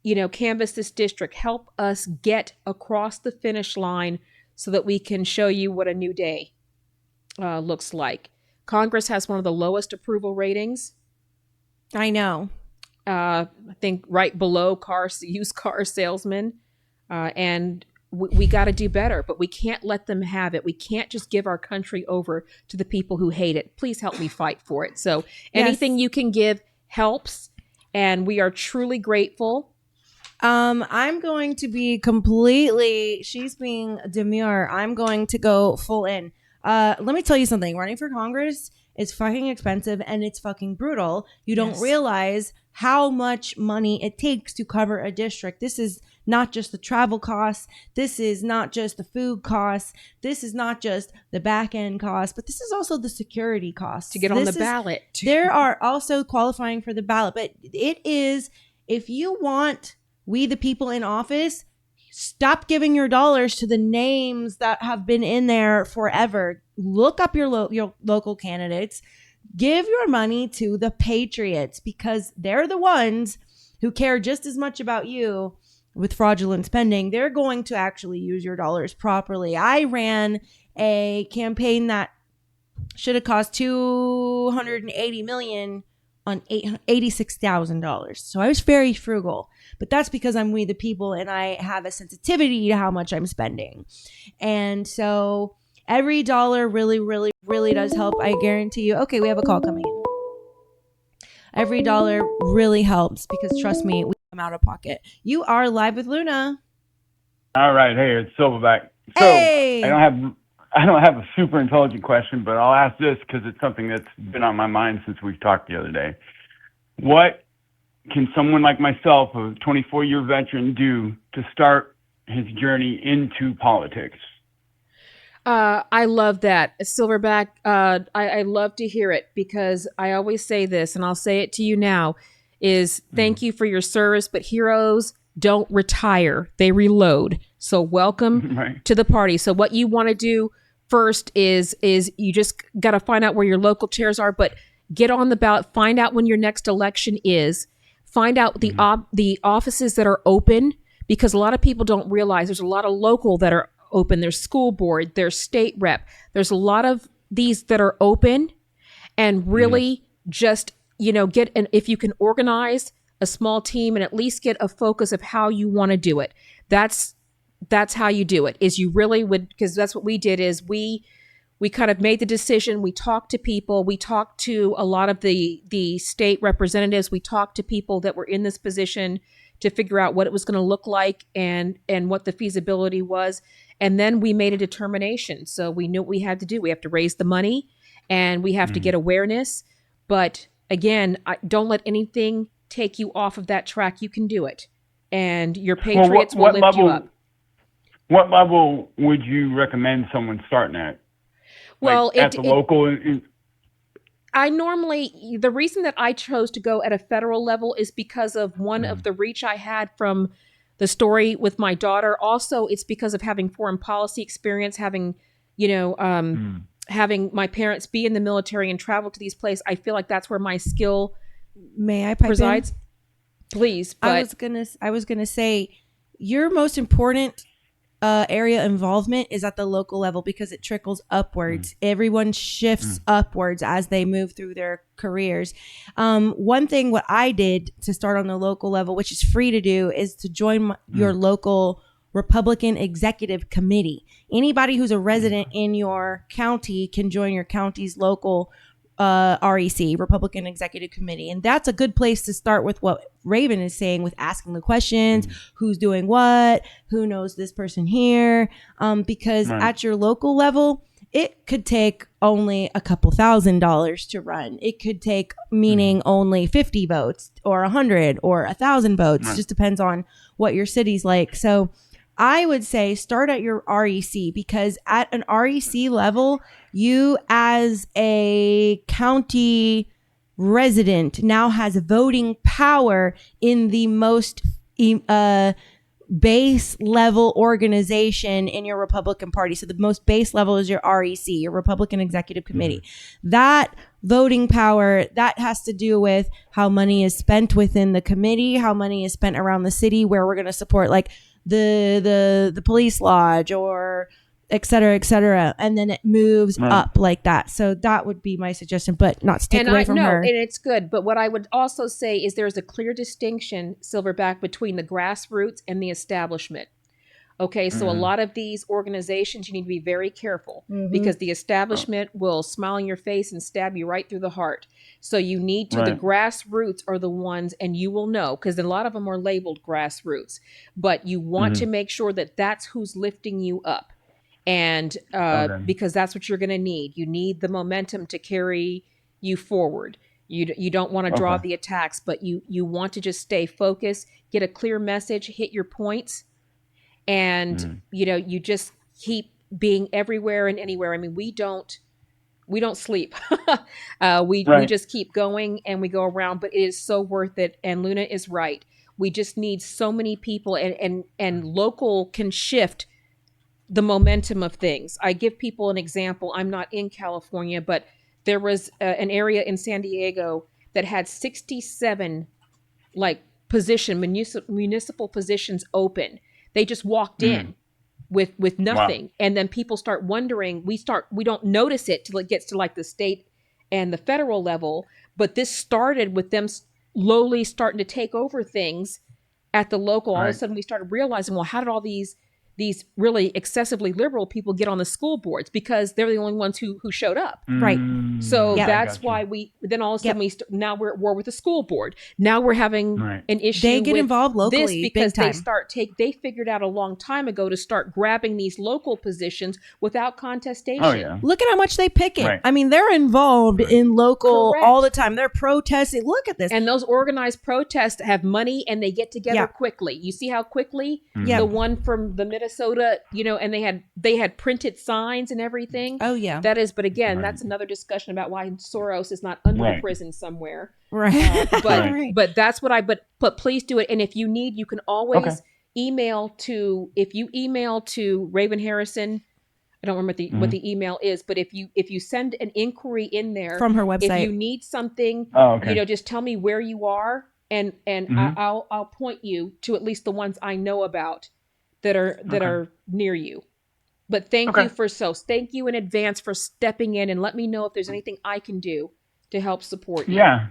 canvass this district. Help us get across the finish line so that we can show you what a new day looks like. Congress has one of the lowest approval ratings. I know. I think right below used car salesmen. And we got to do better, but we can't let them have it. We can't just give our country over to the people who hate it. Please help me fight for it. So anything you can give helps, and we are truly grateful. I'm going to be she's being demure. I'm going to go full in. Let me tell you something. Running for Congress is fucking expensive, and it's fucking brutal. You don't realize how much money it takes to cover a district. This is not just the travel costs. This is not just the food costs. This is not just the back end costs, but this is also the security costs. To get on the ballot. There are also qualifying for the ballot, but it is, if you want we the people in office, stop giving your dollars to the names that have been in there forever. Look up your local candidates. Give your money to the Patriots, because they're the ones who care just as much about you with fraudulent spending. They're going to actually use your dollars properly. I ran a campaign that should have cost $280 million on $86,000. So I was very frugal, but that's because I'm we the people and I have a sensitivity to how much I'm spending. And so Every dollar really, really, really does help. I guarantee you. Okay, we have a call coming in. Every dollar really helps because trust me, we come out of pocket. You are live with Luna. All right, hey, it's Silverback. So Hey. I don't have a super intelligent question, but I'll ask this because it's something that's been on my mind since we talked the other day. What can someone like myself, a 24-year veteran, do to start his journey into politics? I love that, Silverback. I love to hear it because I always say this, and I'll say it to you now: is thank you for your service, but heroes don't retire; they reload. So welcome Right. to the party. So what you want to do first is you just got to find out where your local chairs are, but get on the ballot. Find out when your next election is. Find out the offices that are open, because a lot of people don't realize there's a lot of local that are open. There's school board, there's state rep. There's a lot of these that are open, and really just, if you can organize a small team and at least get a focus of how you want to do it. That's how you do it, is you really would, because that's what we did, is we kind of made the decision. We talked to people. We talked to a lot of the state representatives. We talked to people that were in this position to figure out what it was going to look like and what the feasibility was. And then we made a determination. So we knew what we had to do. We have to raise the money and we have to get awareness. But again, don't let anything take you off of that track. You can do it. And your patriots will lift you up. What level would you recommend someone starting at? Well, like at the local. I normally, the reason that I chose to go at a federal level is because of one of the reach I had from the story with my daughter. Also, it's because of having foreign policy experience, having, having my parents be in the military and travel to these places. I feel like that's where my skill May I pipe resides. in? Please. But I was gonna say your most important area involvement is at the local level because it trickles upwards. Everyone shifts upwards as they move through their careers. One thing what I did to start on the local level, which is free to do, is to join your local Republican executive committee. Anybody who's a resident in your county can join your county's local REC, Republican Executive Committee. And that's a good place to start with what Raven is saying, with asking the questions, who's doing what, who knows this person here. Because at your local level, it could take only a couple $1,000s to run. It could take, meaning only 50 votes or 100 or 1,000 votes. Just depends on what your city's like. So I would say start at your REC, because at an REC level, you as a county resident now has voting power in the most base level organization in your Republican Party. So the most base level is your REC, your Republican Executive Committee. That voting power, that has to do with how money is spent within the committee, how money is spent around the city, where we're going to support like the police lodge or et cetera, and then it moves up like that. So that would be my suggestion, but not to take away from her. And it's good. But what I would also say is there's a clear distinction, Silverback, between the grassroots and the establishment. Okay, so a lot of these organizations, you need to be very careful because the establishment will smile in your face and stab you right through the heart. So you need to, the grassroots are the ones, and you will know, because a lot of them are labeled grassroots, but you want to make sure that that's who's lifting you up. And because that's what you're going to need. You need the momentum to carry you forward. You don't want to draw the attacks, but you want to just stay focused, get a clear message, hit your points. And, you just keep being everywhere and anywhere. I mean, we don't sleep. We just keep going and we go around, but it is so worth it. And Luna is right. We just need so many people, and local can shift the momentum of things. I give people an example. I'm not in California, but there was an area in San Diego that had 67 municipal positions open. They just walked in with nothing. And then people start wondering, we don't notice it till it gets to like the state and the federal level. But this started with them slowly starting to take over things at the local. All of a sudden we started realizing, well, how did all these these really excessively liberal people get on the school boards because they're the only ones who showed up. Right. So Yeah. that's why then all of a sudden Yep. now we're at war with the school board. Now we're having Right. an issue. They get with involved locally, this because big time. they figured out a long time ago to start grabbing these local positions without contestation. Oh yeah. Look at how much they picket. Right. I mean, they're involved in local Correct. all the time. They're protesting. Look at this. And those organized protests have money and they get together Yeah. quickly. You see how quickly Yeah. the one from the Minnesota, and they had printed signs and everything. Oh yeah. That is, but again, Right. that's another discussion about why Soros is not under Right. the prison somewhere. Right. But Right. but that's what but please do it. And if you need, you can always Okay. email to Raven Harrison. I don't remember what the email is, but if you send an inquiry in there From her if website. you need something, Oh, okay. just tell me where you are, and I'll point you to at least the ones I know about that are near you. But thank you in advance for stepping in and let me know if there's anything I can do to help support you. Yeah.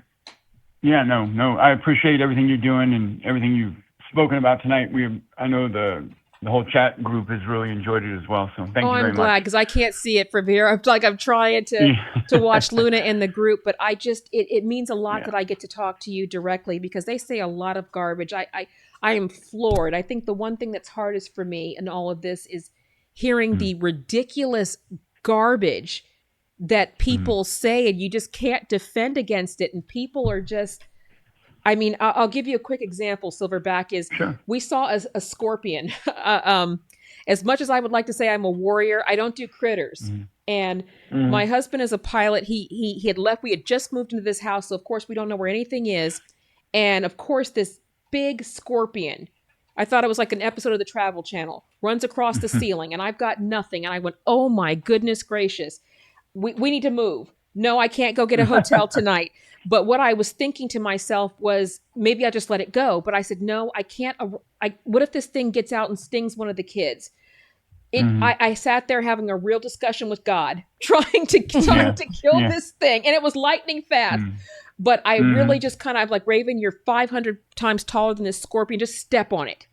Yeah, no. I appreciate everything you're doing and everything you've spoken about tonight. I know the whole chat group has really enjoyed it as well. So thank you very I'm glad much. because I can't see it from here. I'm trying to watch Luna in the group, but I just it means a lot that I get to talk to you directly because they say a lot of garbage. I am floored. I think the one thing that's hardest for me in all of this is hearing the ridiculous garbage that people say, and you just can't defend against it. And people are just, I mean, I'll give you a quick example. Silverback is, we saw a scorpion. As much as I would like to say I'm a warrior, I don't do critters. And my husband is a pilot. He had left. We had just moved into this house. So of course we don't know where anything is. And of course this big scorpion, I thought it was like an episode of the Travel Channel, runs across the ceiling and I've got nothing. And I went, oh my goodness gracious. We need to move. No, I can't go get a hotel tonight. But what I was thinking to myself was maybe I just let it go. But I said, no, I can't. What if this thing gets out and stings one of the kids? I sat there having a real discussion with God, trying to kill this thing. And it was lightning fast. But I really just kind of like, Raven, you're 500 times taller than this scorpion. Just step on it.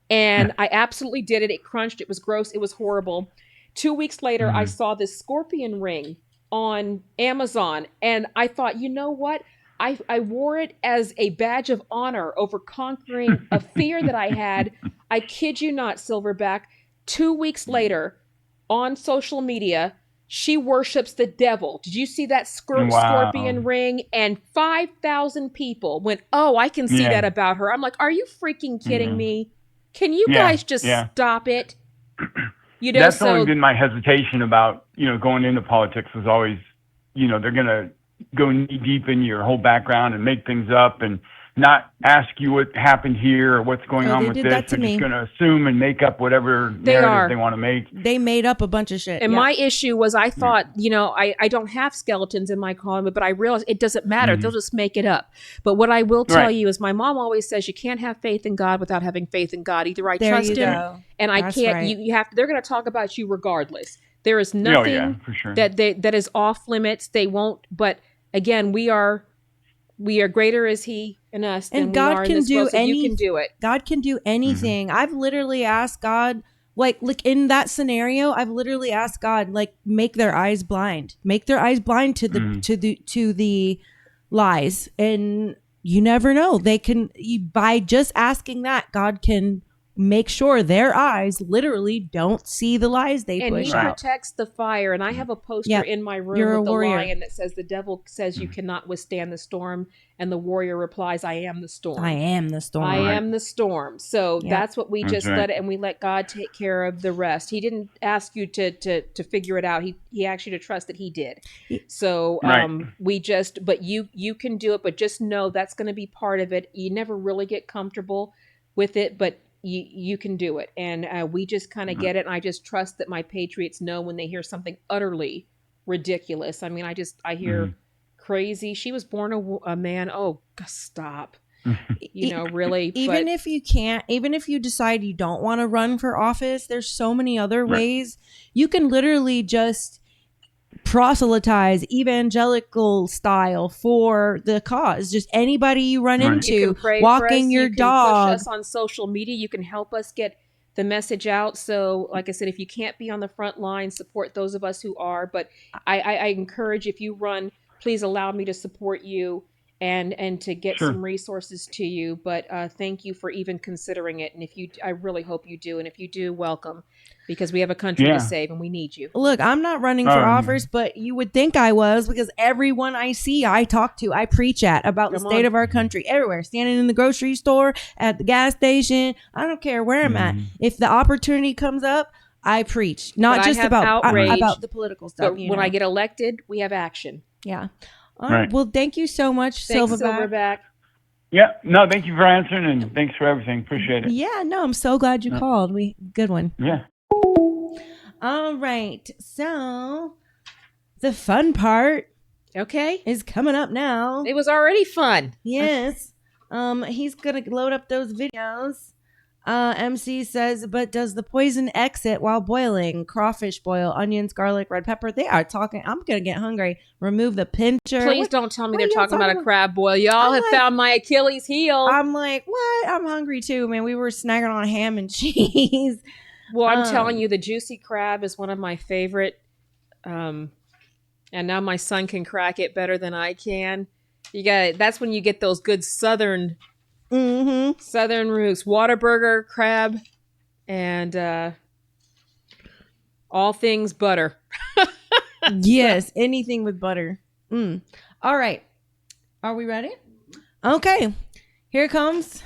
And I absolutely did it. It crunched. It was gross. It was horrible. 2 weeks later, I saw this scorpion ring on Amazon. And I thought, you know what? I wore it as a badge of honor over conquering a fear that I had. I kid you not, Silverback. 2 weeks later, on social media, she worships the devil. Did you see that scorpion ring? And 5,000 people went, oh, I can see that about her. I'm like, are you freaking kidding me? Can you guys just stop it? That's always been my hesitation about, going into politics was always, they're going to go knee deep in your whole background and make things up and not ask you what happened here or what's going on with this. They're just going to assume and make up whatever narrative they want to make. They made up a bunch of shit. And my issue was I thought, I don't have skeletons in my closet, but I realized it doesn't matter. They'll just make it up. But what I will tell you is my mom always says you can't have faith in God without having faith in God. Either I trust him and I can't, you have to, they're going to talk about you regardless. There is nothing for sure. that is off limits. They won't, but again, we are greater is he in us than and God we are can in this do world, so any, you can do it. God can do anything. I've literally asked God, like in that scenario, I've literally asked God, like, make their eyes blind to the lies. And you never know. They can, by just asking that, God can make sure their eyes literally don't see the lies they and push he out. protects the fire. And I have a poster in my room with the lion that says the devil says you cannot withstand the storm, and the warrior replies, I am the storm. I am the storm. I am the storm. So that's what we just let it, and we let God take care of the rest. He didn't ask you to figure it out. He asked you to trust that he did. So but you can do it, but just know that's going to be part of it. You never really get comfortable with it, but you can do it. And we just kind of get it. And I just trust that my patriots know when they hear something utterly ridiculous. I mean, I hear crazy. She was born a man. Oh, stop. Really. Even if you can't, even if you decide you don't want to run for office, there's so many other ways. You can literally just proselytize evangelical style for the cause. Just anybody you run into, you can pray walking for us. your you can dog. push us on social media. You can help us get the message out. So like I said, if you can't be on the front line, support those of us who are. But I encourage, if you run, please allow me to support you and to get Sure. some resources to you. But thank you for even considering it. And if you, I really hope you do. And if you do, welcome, because we have a country to Yeah. save and we need you. Look, I'm not running for office, but you would think I was, because everyone I see, I talk to, I preach at about the Come state on. of our country, everywhere, standing in the grocery store, at the gas station. I don't care where I'm at. If the opportunity comes up, I preach, not But I just have about outrage, the political stuff. But when I get elected, we have action. Yeah. All right. Right. Well, thank you so much, Thanks, Silverback. Silverback. Yeah. No, thank you for answering, and thanks for everything. Appreciate it. Yeah, no, I'm so glad you called. Good one. Yeah. All right. So the fun part Okay. is coming up now. It was already fun. Yes. He's gonna load up those videos. MC says, but does the poison exit while boiling? Crawfish boil, onions, garlic, red pepper. They are talking. I'm gonna get hungry. Remove the pincher. Please don't tell me what they're are y'all talking about a talking crab boil. Y'all I'm have like- found my Achilles heel. I'm like, what? I'm hungry too, man. We were snagging on ham and cheese. Well, I'm telling you, the juicy crab is one of my favorite. And now my son can crack it better than I can. You got that's when you get those good southern roots, Whataburger crab, and all things butter. Yes, anything with butter. All right. Are we ready? Okay. Here comes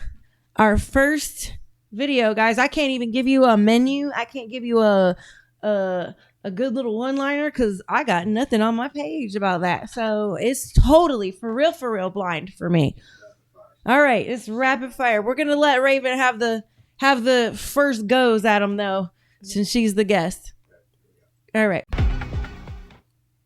our first video, guys. I can't even give you a menu. I can't give you a good little one-liner because I got nothing on my page about that. So it's totally for real blind for me. All right, it's rapid fire. We're gonna let Raven have the first goes at him though, since she's the guest. All right.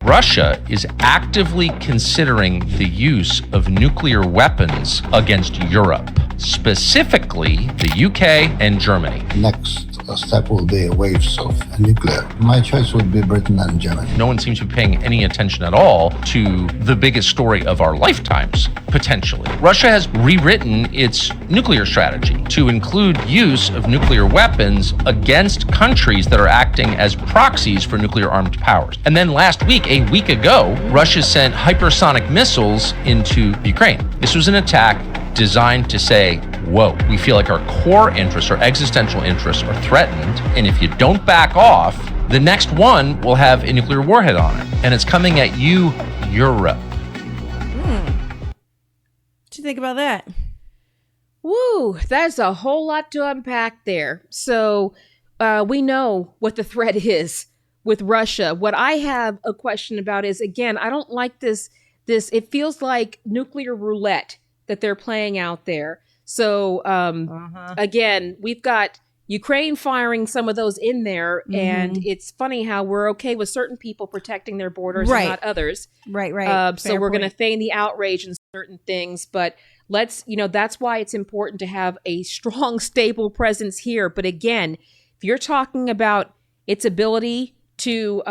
Russia is actively considering the use of nuclear weapons against Europe, specifically the UK and Germany. Next step will be waves of nuclear. My choice would be Britain and Germany. No one seems to be paying any attention at all to the biggest story of our lifetimes, potentially. Russia has rewritten its nuclear strategy to include use of nuclear weapons against countries that are acting as proxies for nuclear armed powers. And then last week, a week ago, Russia sent hypersonic missiles into Ukraine. This was an attack designed to say, whoa, we feel like our core interests, our existential interests are threatened. And if you don't back off, the next one will have a nuclear warhead on it. And it's coming at you, Europe. What you think about that? Woo, that's a whole lot to unpack there. So we know what the threat is with Russia. What I have a question about is, again, I don't like this. It feels like nuclear roulette that they're playing out there. So again, we've got Ukraine firing some of those in there, and it's funny how we're okay with certain people protecting their borders and not others. Right. So we're going to feign the outrage in certain things, but let's, that's why it's important to have a strong, stable presence here. But again, if you're talking about its ability to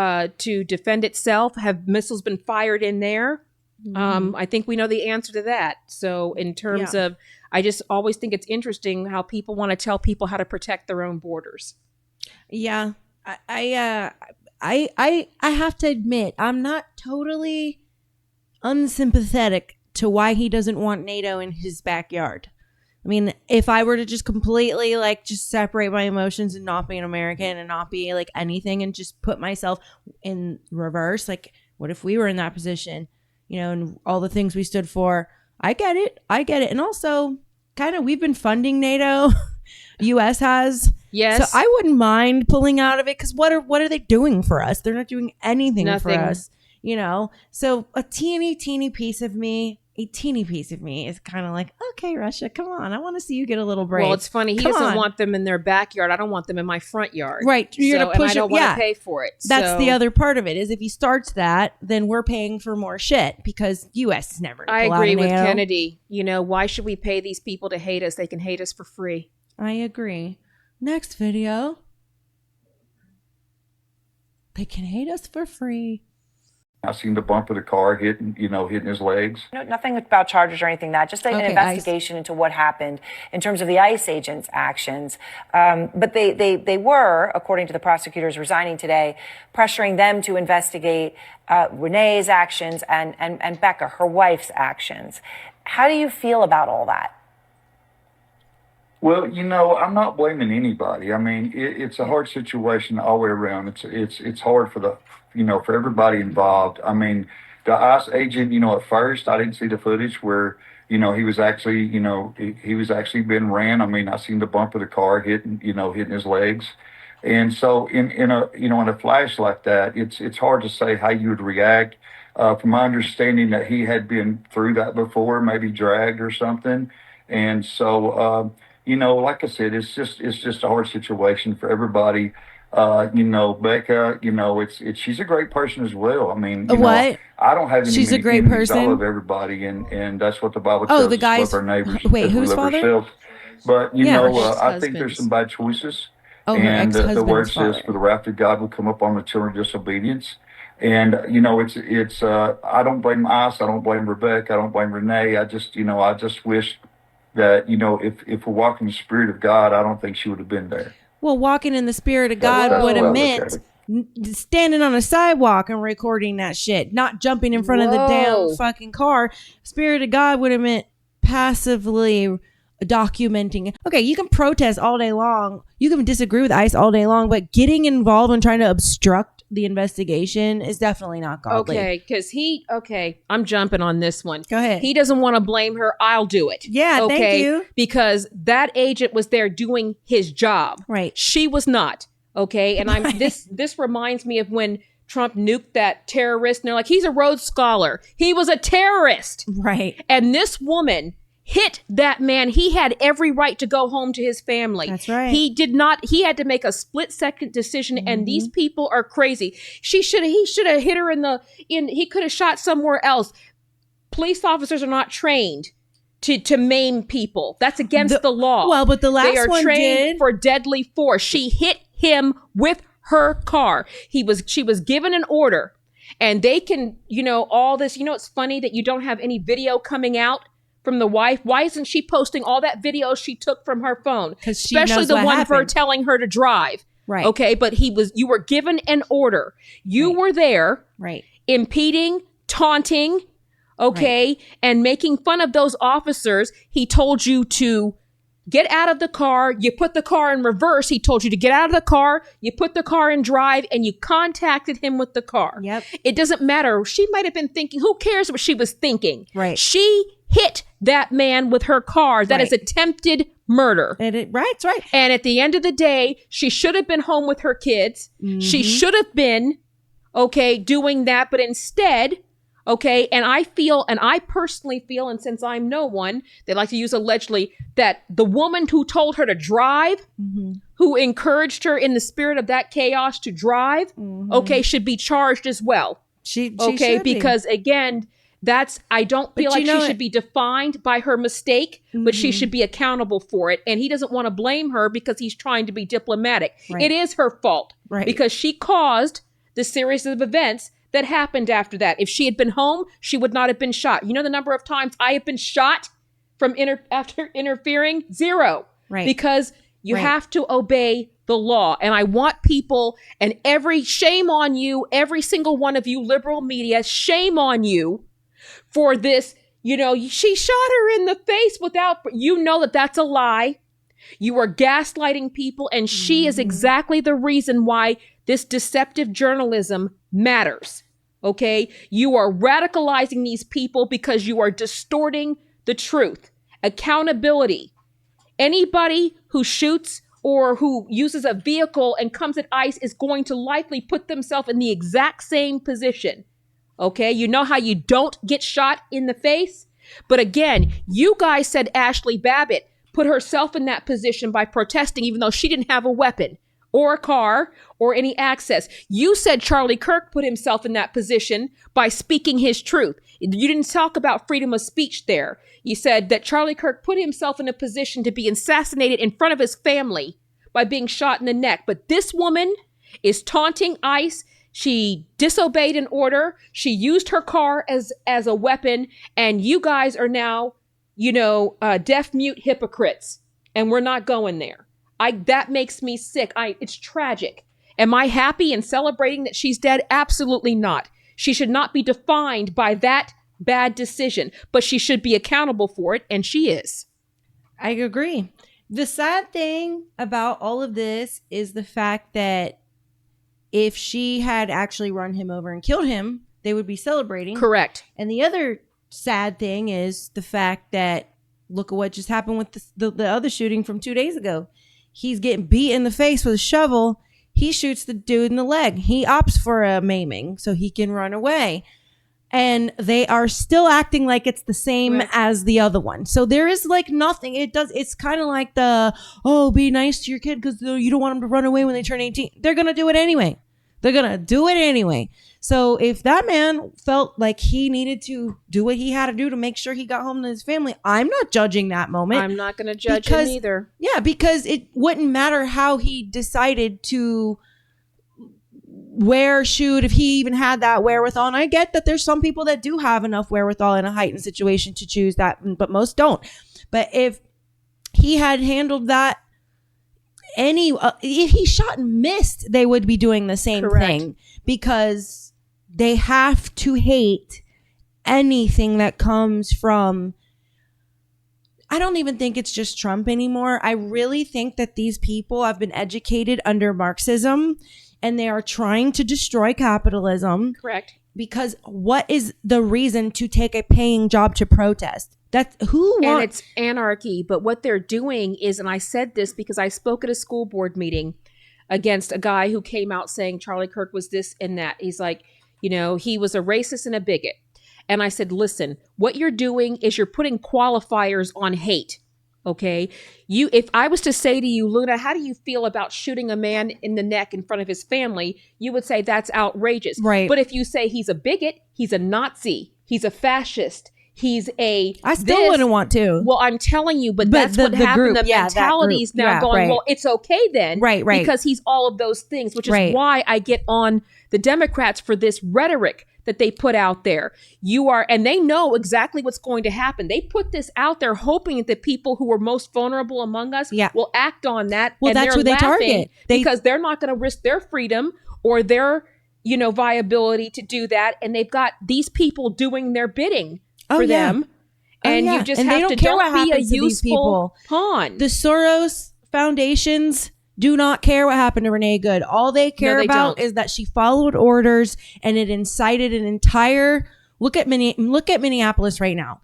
defend itself, have missiles been fired in there? I think we know the answer to that. So in terms of, I just always think it's interesting how people want to tell people how to protect their own borders. Yeah, I have to admit, I'm not totally unsympathetic to why he doesn't want NATO in his backyard. I mean, if I were to just completely just separate my emotions and not be an American and not be anything and just put myself in reverse, what if we were in that position, and all the things we stood for? I get it. And also kind of, we've been funding NATO. US has. Yes. So I wouldn't mind pulling out of it, because what are they doing for us? They're not doing anything for us, So a teeny piece of me is kind of like, okay, Russia, come on. I want to see you get a little break. Well, it's funny. He doesn't want them in their backyard. I don't want them in my front yard. Right. You're going to push and I don't want to pay for it. That's the other part of it, is if he starts that, then we're paying for more shit, because U.S. is never going to pull out of I agree with NATO. Kennedy. Why should we pay these people to hate us? They can hate us for free. I agree. Next video. They can hate us for free. I seen the bump of the car hitting his legs. No, nothing about charges or anything that, just an Okay, investigation into what happened in terms of the ICE agents' actions. But they were, according to the prosecutors resigning today, pressuring them to investigate Renee's actions and Becca, her wife's actions. How do you feel about all that? Well, I'm not blaming anybody. I mean, it's a hard situation all the way around. It's hard for everybody involved. I mean, the ICE agent, at first I didn't see the footage where, he was actually, he was actually being ran. I mean, I seen the bump of the car hitting his legs. And so in a flash like that, it's hard to say how you would react. From my understanding that he had been through that before, maybe dragged or something. And so, like I said, it's just a hard situation for everybody. Becca, she's a great person as well. I mean, What? I don't have any She's a great enemies. I person? love everybody, and that's what the Bible Oh, tells the us, guy's- love our neighbors wait, as we whose love father? ourselves. But, Yeah. I think there's some bad choices. Oh, her And the word ex-husband's says, father. for the wrath of God will come upon the children of disobedience. And, it's I don't blame ICE. I don't blame Rebecca. I don't blame Renee. I just wish that, if we're walking the Spirit of God, I don't think she would have been there. Well, walking in the spirit of God That's would the way I have look meant at standing on a sidewalk and recording that shit, not jumping in front of the damn Whoa. fucking car. Spirit of God would have meant passively documenting. Okay, you can protest all day long. You can disagree with ICE all day long, but getting involved and trying to obstruct the investigation is definitely not godly. Okay, because I'm jumping on this one. Go ahead. He doesn't want to blame her. I'll do it. Yeah, okay? thank you. Because that agent was there doing his job. Right. She was not. Okay. And this reminds me of when Trump nuked that terrorist, and they're like, he's a Rhodes Scholar. He was a terrorist. Right. And this woman hit that man. He had every right to go home to his family. That's right. He did not. He had to make a split-second decision, and these people are crazy. He should have hit her he could have shot somewhere else. Police officers are not trained to maim people. That's against the law. Well, but the last they are one trained did. for deadly force. She hit him with her car. She was given an order, and they can, all this. It's funny that you don't have any video coming out from the wife. Why isn't she posting all that video she took from her phone? 'Cause she especially knows the what one of her happened. telling her to drive. Right. Okay, but you were given an order. You were there Right. impeding, taunting, okay, and making fun of those officers. He told you to get out of the car. You put the car in reverse. He told you to get out of the car. You put the car in drive, and you contacted him with the car. Yep. It doesn't matter. She might have been thinking, who cares what she was thinking? Right. She hit that man with her car. That is Right. attempted murder. Right. That's right. And at the end of the day, she should have been home with her kids. She should have been, doing that. But instead, and I personally feel, and since I'm no one, they like to use allegedly, that the woman who told her to drive, who encouraged her in the spirit of that chaos to drive, should be charged as well. She should be. Because again, I don't feel But like she should be defined by her mistake, but she should be accountable for it. And he doesn't want to blame her because he's trying to be diplomatic. Right. It is her fault. Right. Because she caused the series of events that happened after that. If she had been home, she would not have been shot. You know the number of times I have been shot from after interfering? 0. Right. Because you Right. have to obey the law. And I want people, and shame on you, every single one of you liberal media, shame on you for this. She shot her in the face without, that's a lie. You are gaslighting people, and she is exactly the reason why this deceptive journalism matters. Okay? You are radicalizing these people because you are distorting the truth. Accountability. Anybody who shoots or who uses a vehicle and comes at ICE is going to likely put themselves in the exact same position. Okay? You know how you don't get shot in the face? But again, you guys said Ashley Babbitt put herself in that position by protesting even though she didn't have a weapon or a car or any access. You said Charlie Kirk put himself in that position by speaking his truth. You didn't talk about freedom of speech there. You said that Charlie Kirk put himself in a position to be assassinated in front of his family by being shot in the neck. But this woman is taunting ICE. She disobeyed an order. She used her car as a weapon. And you guys are now, deaf mute hypocrites. And we're not going there. That makes me sick. It's tragic. Am I happy and celebrating that she's dead? Absolutely not. She should not be defined by that bad decision, but she should be accountable for it, and she is. I agree. The sad thing about all of this is the fact that if she had actually run him over and killed him, they would be celebrating. Correct. And the other sad thing is the fact that look at what just happened with the other shooting from 2 days ago. He's getting beat in the face with a shovel. He shoots the dude in the leg. He opts for a maiming so he can run away. And they are still acting like it's the same as the other one. So there is like nothing. It's kind of like be nice to your kid because you don't want them to run away when they turn 18. They're going to do it anyway. So if that man felt like he needed to do what he had to do to make sure he got home to his family, I'm not judging that moment. I'm not going to judge him either. Yeah, because it wouldn't matter how he decided to shoot if he even had that wherewithal. And I get that there's some people that do have enough wherewithal in a heightened situation to choose that, but most don't. But if he had handled that if he shot and missed, they would be doing the same thing because they have to hate anything that comes from. I don't even think it's just Trump anymore. I really think that these people have been educated under Marxism and they are trying to destroy capitalism. Correct. Because what is the reason to take a paying job to protest? And it's anarchy. But what they're doing is, and I said this because I spoke at a school board meeting against a guy who came out saying Charlie Kirk was this and that. He's like, he was a racist and a bigot. And I said, listen, what you're doing is you're putting qualifiers on hate. Okay. If I was to say to you, Luna, how do you feel about shooting a man in the neck in front of his family? You would say that's outrageous. Right. But if you say he's a bigot, he's a Nazi, he's a fascist, I still wouldn't want to. Well, I'm telling you, but that's what happened. Group, the mentality's now going, well, it's okay then. Right. Because he's all of those things, which is why I get on the Democrats for this rhetoric that they put out there. And they know exactly what's going to happen. They put this out there hoping that the people who are most vulnerable among us will act on that. Well, that's who they target. Because they're not going to risk their freedom or their, viability to do that. And they've got these people doing their bidding for them. And you just have to don't be a useful pawn. The Soros foundations do not care what happened to Renee Good. All they care about is that she followed orders and it incited an entire look at Minneapolis right now.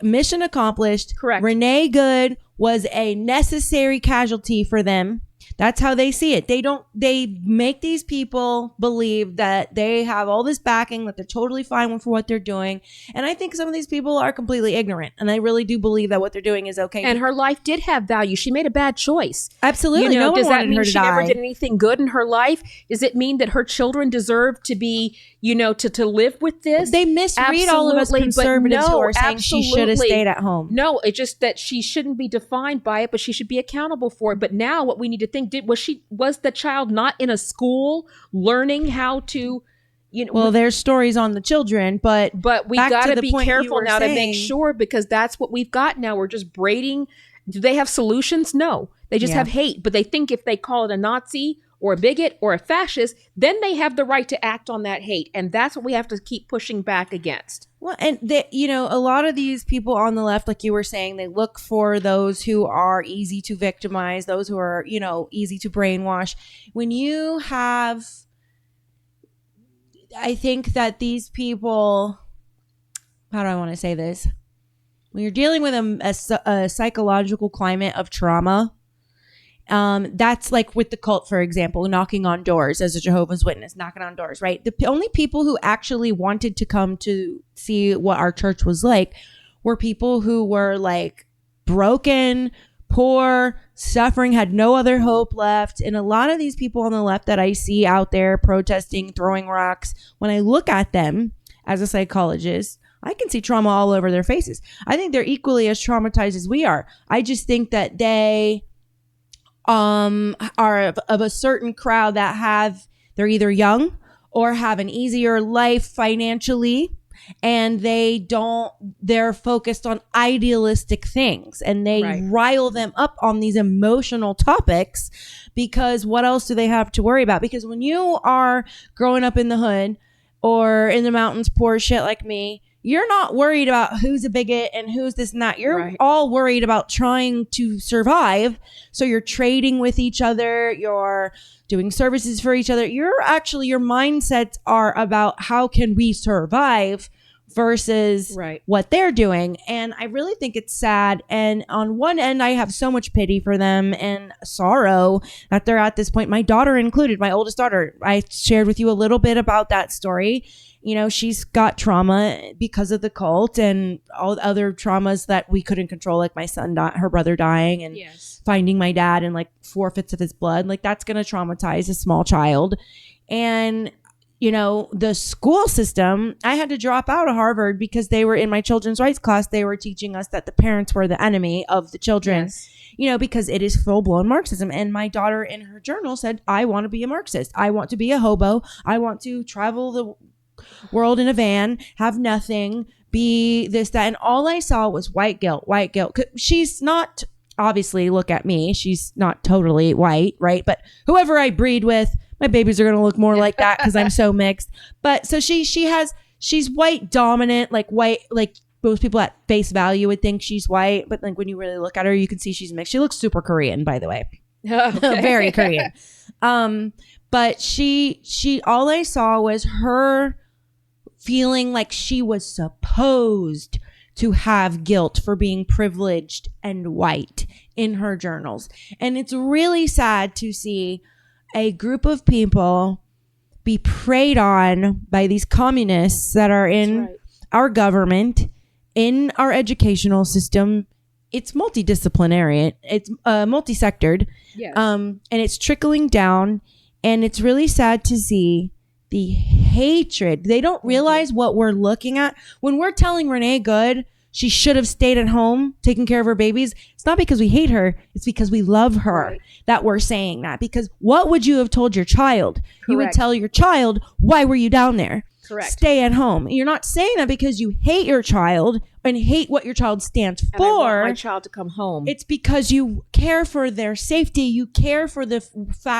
Mission accomplished. Correct. Renee Good was a necessary casualty for them. That's how they see it. They make these people believe that they have all this backing, that they're totally fine for what they're doing. And I think some of these people are completely ignorant. And I really do believe that what they're doing is okay. And her life did have value. She made a bad choice. Absolutely. No one does that wanted mean her to she die. never did anything good in her life? Does it mean that her children deserve to be, to live with this? They misread all of us conservatives who are saying she should have stayed at home. No, it's just that she shouldn't be defined by it, but she should be accountable for it. But now what we need to think, was the child not in a school learning how to, well, there's stories on the children, but we got to be careful now to make sure, because that's what we've got now. We're just braiding. Do they have solutions? No, they just have hate. But they think if they call it a Nazi or a bigot or a fascist, then they have the right to act on that hate. And that's what we have to keep pushing back against. Well, and a lot of these people on the left, like you were saying, they look for those who are easy to victimize, those who are, easy to brainwash. When you have, I think that these people, how do I want to say this? When you're dealing with a psychological climate of trauma, that's like with the cult, for example, knocking on doors as a Jehovah's Witness, knocking on doors, right? The only people who actually wanted to come to see what our church was like were people who were like broken, poor, suffering, had no other hope left. And a lot of these people on the left that I see out there protesting, throwing rocks, when I look at them as a psychologist, I can see trauma all over their faces. I think they're equally as traumatized as we are. I just think that they are of a certain crowd that they're either young or have an easier life financially, and they're focused on idealistic things, and they rile them up on these emotional topics, because what else do they have to worry about? Because when you are growing up in the hood or in the mountains, poor shit like me, you're not worried about who's a bigot and who's this and that. You're all worried about trying to survive. So you're trading with each other. You're doing services for each other. Your mindsets are about how can we survive versus what they're doing. And I really think it's sad. And on one end, I have so much pity for them and sorrow that they're at this point. My daughter included, my oldest daughter. I shared with you a little bit about that story. You know, she's got trauma because of the cult and all the other traumas that we couldn't control, like my son, her brother dying, and finding my dad and like 4/5 of his blood. Like, that's going to traumatize a small child. And, you know, the school system, I had to drop out of Harvard because they were in my children's rights class. They were teaching us that the parents were the enemy of the children, you know, because it is full blown Marxism. And my daughter in her journal said, I want to be a Marxist. I want to be a hobo. I want to travel the world in a van, have nothing, be this, that. And all I saw was white guilt. She's not, obviously, look at me. She's not totally white, right? But whoever I breed with, my babies are going to look more like that because I'm so mixed. But so she's white dominant, like white, like most people at face value would think she's white. But like when you really look at her, you can see she's mixed. She looks super Korean, by the way. Very Korean. But she, all I saw was her feeling like she was supposed to have guilt for being privileged and white in her journals. And it's really sad to see a group of people be preyed on by these communists that are in our government, in our educational system. It's multidisciplinary. It's multi-sectored. And it's trickling down. And it's really sad to see the hatred. They don't realize what we're looking at. When we're telling Renee Good she should have stayed at home taking care of her babies, it's not because we hate her. It's because we love her that we're saying that. Because what would you have told your child? You would tell your child, why were you down there? Stay at home. You're not saying that because you hate your child and hate what your child stands for. I want my child to come home. It's because you care for their safety. You care for the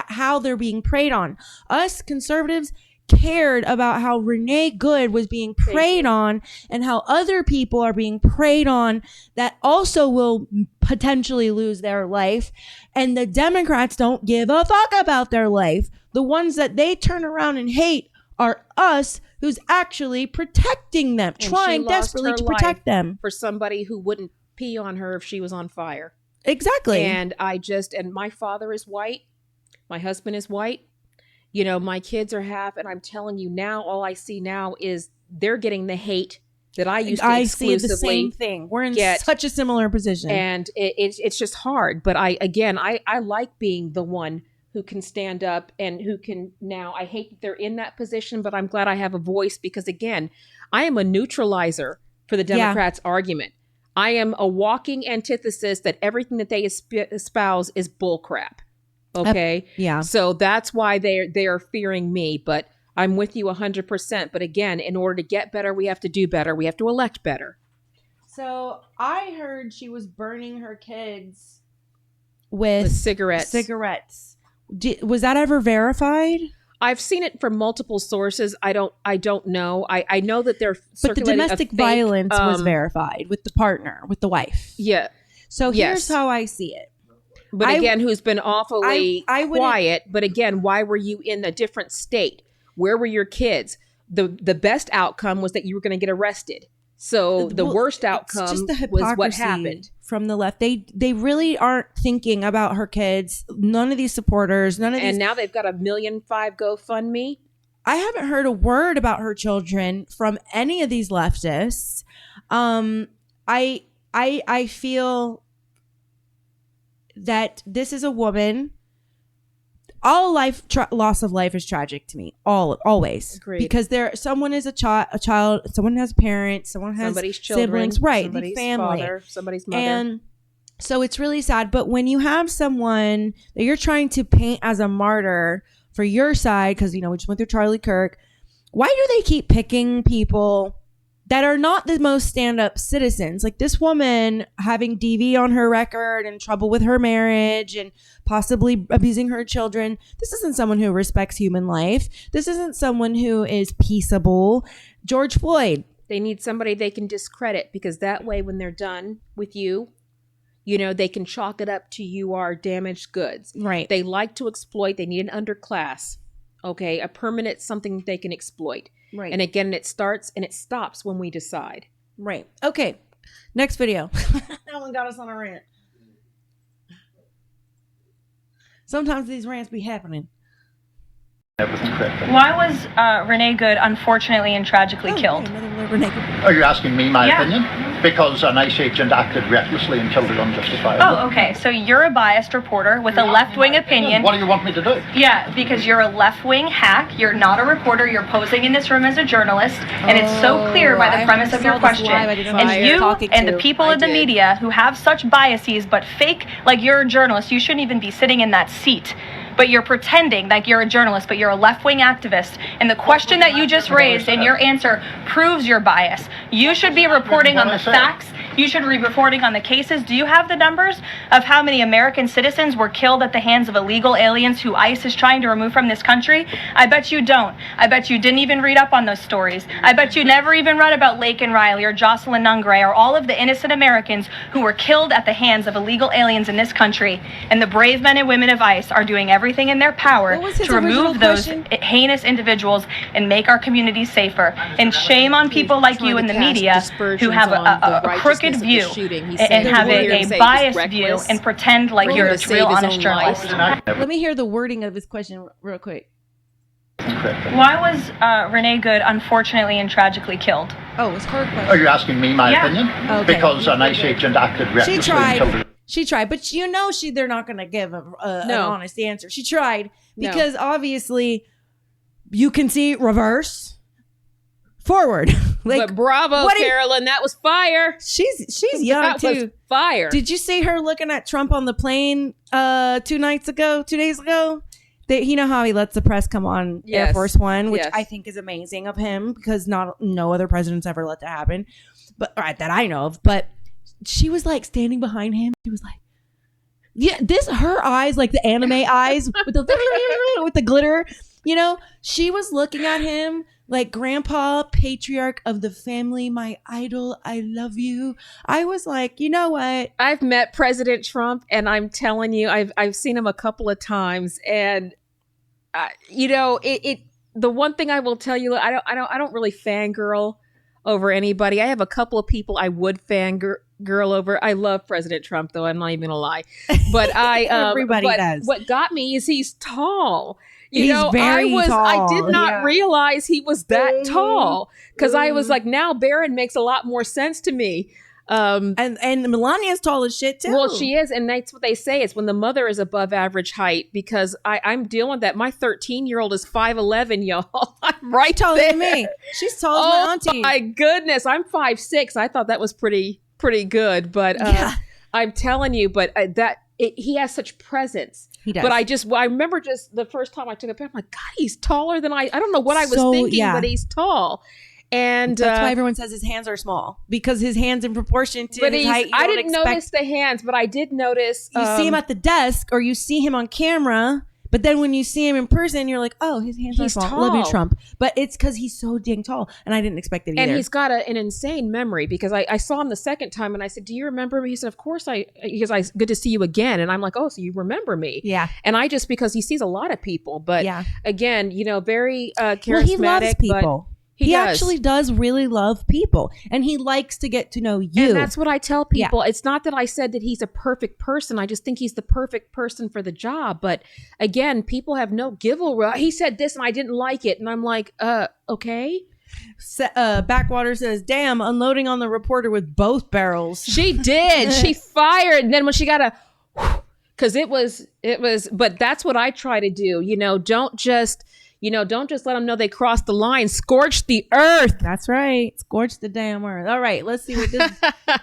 how they're being preyed on. Us conservatives cared about how Renee Good was being preyed on and how other people are being preyed on that also will potentially lose their life. And the Democrats don't give a fuck about their life. The ones that they turn around and hate are us, who's actually protecting them, and trying desperately to protect them. For somebody who wouldn't pee on her if she was on fire. Exactly. And and my father is white. My husband is white. You know, my kids are half, and I'm telling you now, all I see now is they're getting the hate that I used to exclusively see the same thing. We're in such a similar position. And it's just hard. But I like being the one who can stand up and who can now, I hate that they're in that position, but I'm glad I have a voice because, again, I am a neutralizer for the Democrats' argument. I am a walking antithesis that everything that they espouse is bullcrap. Okay. So that's why they are fearing me, but I'm with you 100%. But again, in order to get better, we have to do better. We have to elect better. So I heard she was burning her kids with cigarettes. Was that ever verified? I've seen it from multiple sources. I don't know. I know that they're circulating. But the domestic violence was verified with the partner, with the wife. Yeah. So here's how I see it. But again, who's been awfully quiet. But again, why were you in a different state? Where were your kids? The best outcome was that you were going to get arrested. So the worst outcome was what happened. From the left. They really aren't thinking about her kids. None of these supporters, And now they've got $1.5 million GoFundMe. I haven't heard a word about her children from any of these leftists. I feel that this is a woman. All loss of life is tragic to me. Always. Agreed. Because someone is a child, someone has parents, someone has somebody's children, siblings, right? Somebody's family, father, somebody's mother. And so it's really sad. But when you have someone that you're trying to paint as a martyr for your side, because, we just went through Charlie Kirk. Why do they keep picking people that are not the most stand-up citizens? Like this woman having DV on her record and trouble with her marriage and possibly abusing her children. This isn't someone who respects human life. This isn't someone who is peaceable. George Floyd. They need somebody they can discredit, because that way when they're done with you, they can chalk it up to you are damaged goods. Right. They like to exploit. They need an underclass. Okay. A permanent something they can exploit. Right. And again, it starts and it stops when we decide. Right. Okay. Next video. That one got us on a rant. Sometimes these rants be happening. Why was Renee Good unfortunately and tragically killed? Are you asking me my Yeah. opinion? Because an ICE agent acted recklessly and killed her unjustifiably. Oh, okay. So you're a biased reporter with a left-wing opinion. What do you want me to do? Yeah, because you're a left-wing hack. You're not a reporter. You're posing in this room as a journalist, and it's so clear by the premise of your question. And you and the people in the media who have such biases but fake like you're a journalist, you shouldn't even be sitting in that seat. But you're pretending like you're a journalist, but you're a left-wing activist. And the question that you just raised and your answer proves your bias. You should be reporting on the facts. You should be reporting on the cases. Do you have the numbers of how many American citizens were killed at the hands of illegal aliens who ICE is trying to remove from this country? I bet you don't. I bet you didn't even read up on those stories. I bet you never even read about Laken Riley or Jocelyn Nungray or all of the innocent Americans who were killed at the hands of illegal aliens in this country. And the brave men and women of ICE are doing everything in their power to remove those heinous individuals and make our communities safer. And shame on people like you in the media who have a crooked view and have a biased view and pretend like you're a real honest journalist. Let me hear the wording of his question real quick. Why was Renee Good unfortunately and tragically killed? Oh, it's her question. Are you asking me my Yeah. opinion? Okay. Because an ICE agent acted recklessly and killed her. She tried, but they're not going to give an honest answer. She tried because obviously you can see reverse, forward. But bravo, Carolyn, that was fire. She's young that too. Was fire. Did you see her looking at Trump on the plane 2 days ago? How he lets the press come on Air Force One, which I think is amazing of him because no other president's ever let that happen, but that I know of. But she was like standing behind him. She was like, her eyes, like the anime eyes with the glitter. She was looking at him like grandpa, patriarch of the family, my idol. I love you. I was like, you know what? I've met President Trump, and I'm telling you, I've seen him a couple of times, and the one thing I will tell you, I don't really fangirl over anybody. I have a couple of people I would fangirl over. I love President Trump, though. I'm not even gonna lie, but everybody does. What got me is he's tall. He's very tall. I did not realize he was that tall because I was like, now Barron makes a lot more sense to me. And Melania's tall as shit too. Well, she is, and that's what they say. It's when the mother is above average height, because I'm dealing with that. My 13-year-old is 5'11", y'all. I'm right taller there. than me. She's tall as my auntie. Oh my goodness, I'm 5'6". I thought that was pretty good, but I'm telling you, but he has such presence. He does. But I remember just the first time I took a picture, I'm like, God, he's taller than I don't know what I was thinking, but he's tall. And that's why everyone says his hands are small, because his hands in proportion to his height. I didn't notice the hands, but I did notice. You see him at the desk or you see him on camera, but then when you see him in person, you're like, oh, his hands are small. Tall. Love you, Trump. But it's because he's so dang tall, and I didn't expect it either. And he's got an insane memory, because I saw him the second time and I said, do you remember me? He said, of course because good to see you again. And I'm like, oh, so you remember me. Yeah. And because he sees a lot of people, but again, very charismatic. Well, he loves people. He does. actually does really love people, and he likes to get to know you. And that's what I tell people. It's not that I said that he's a perfect person. I just think he's the perfect person for the job. But again, people have no giveaway. He said this and I didn't like it. And I'm like, okay. Backwater says, damn, unloading on the reporter with both barrels. She did. She fired. And then when she got because it was, but that's what I try to do. Don't just let them know they crossed the line. Scorch the earth. That's right. Scorch the damn earth. All right, let's see what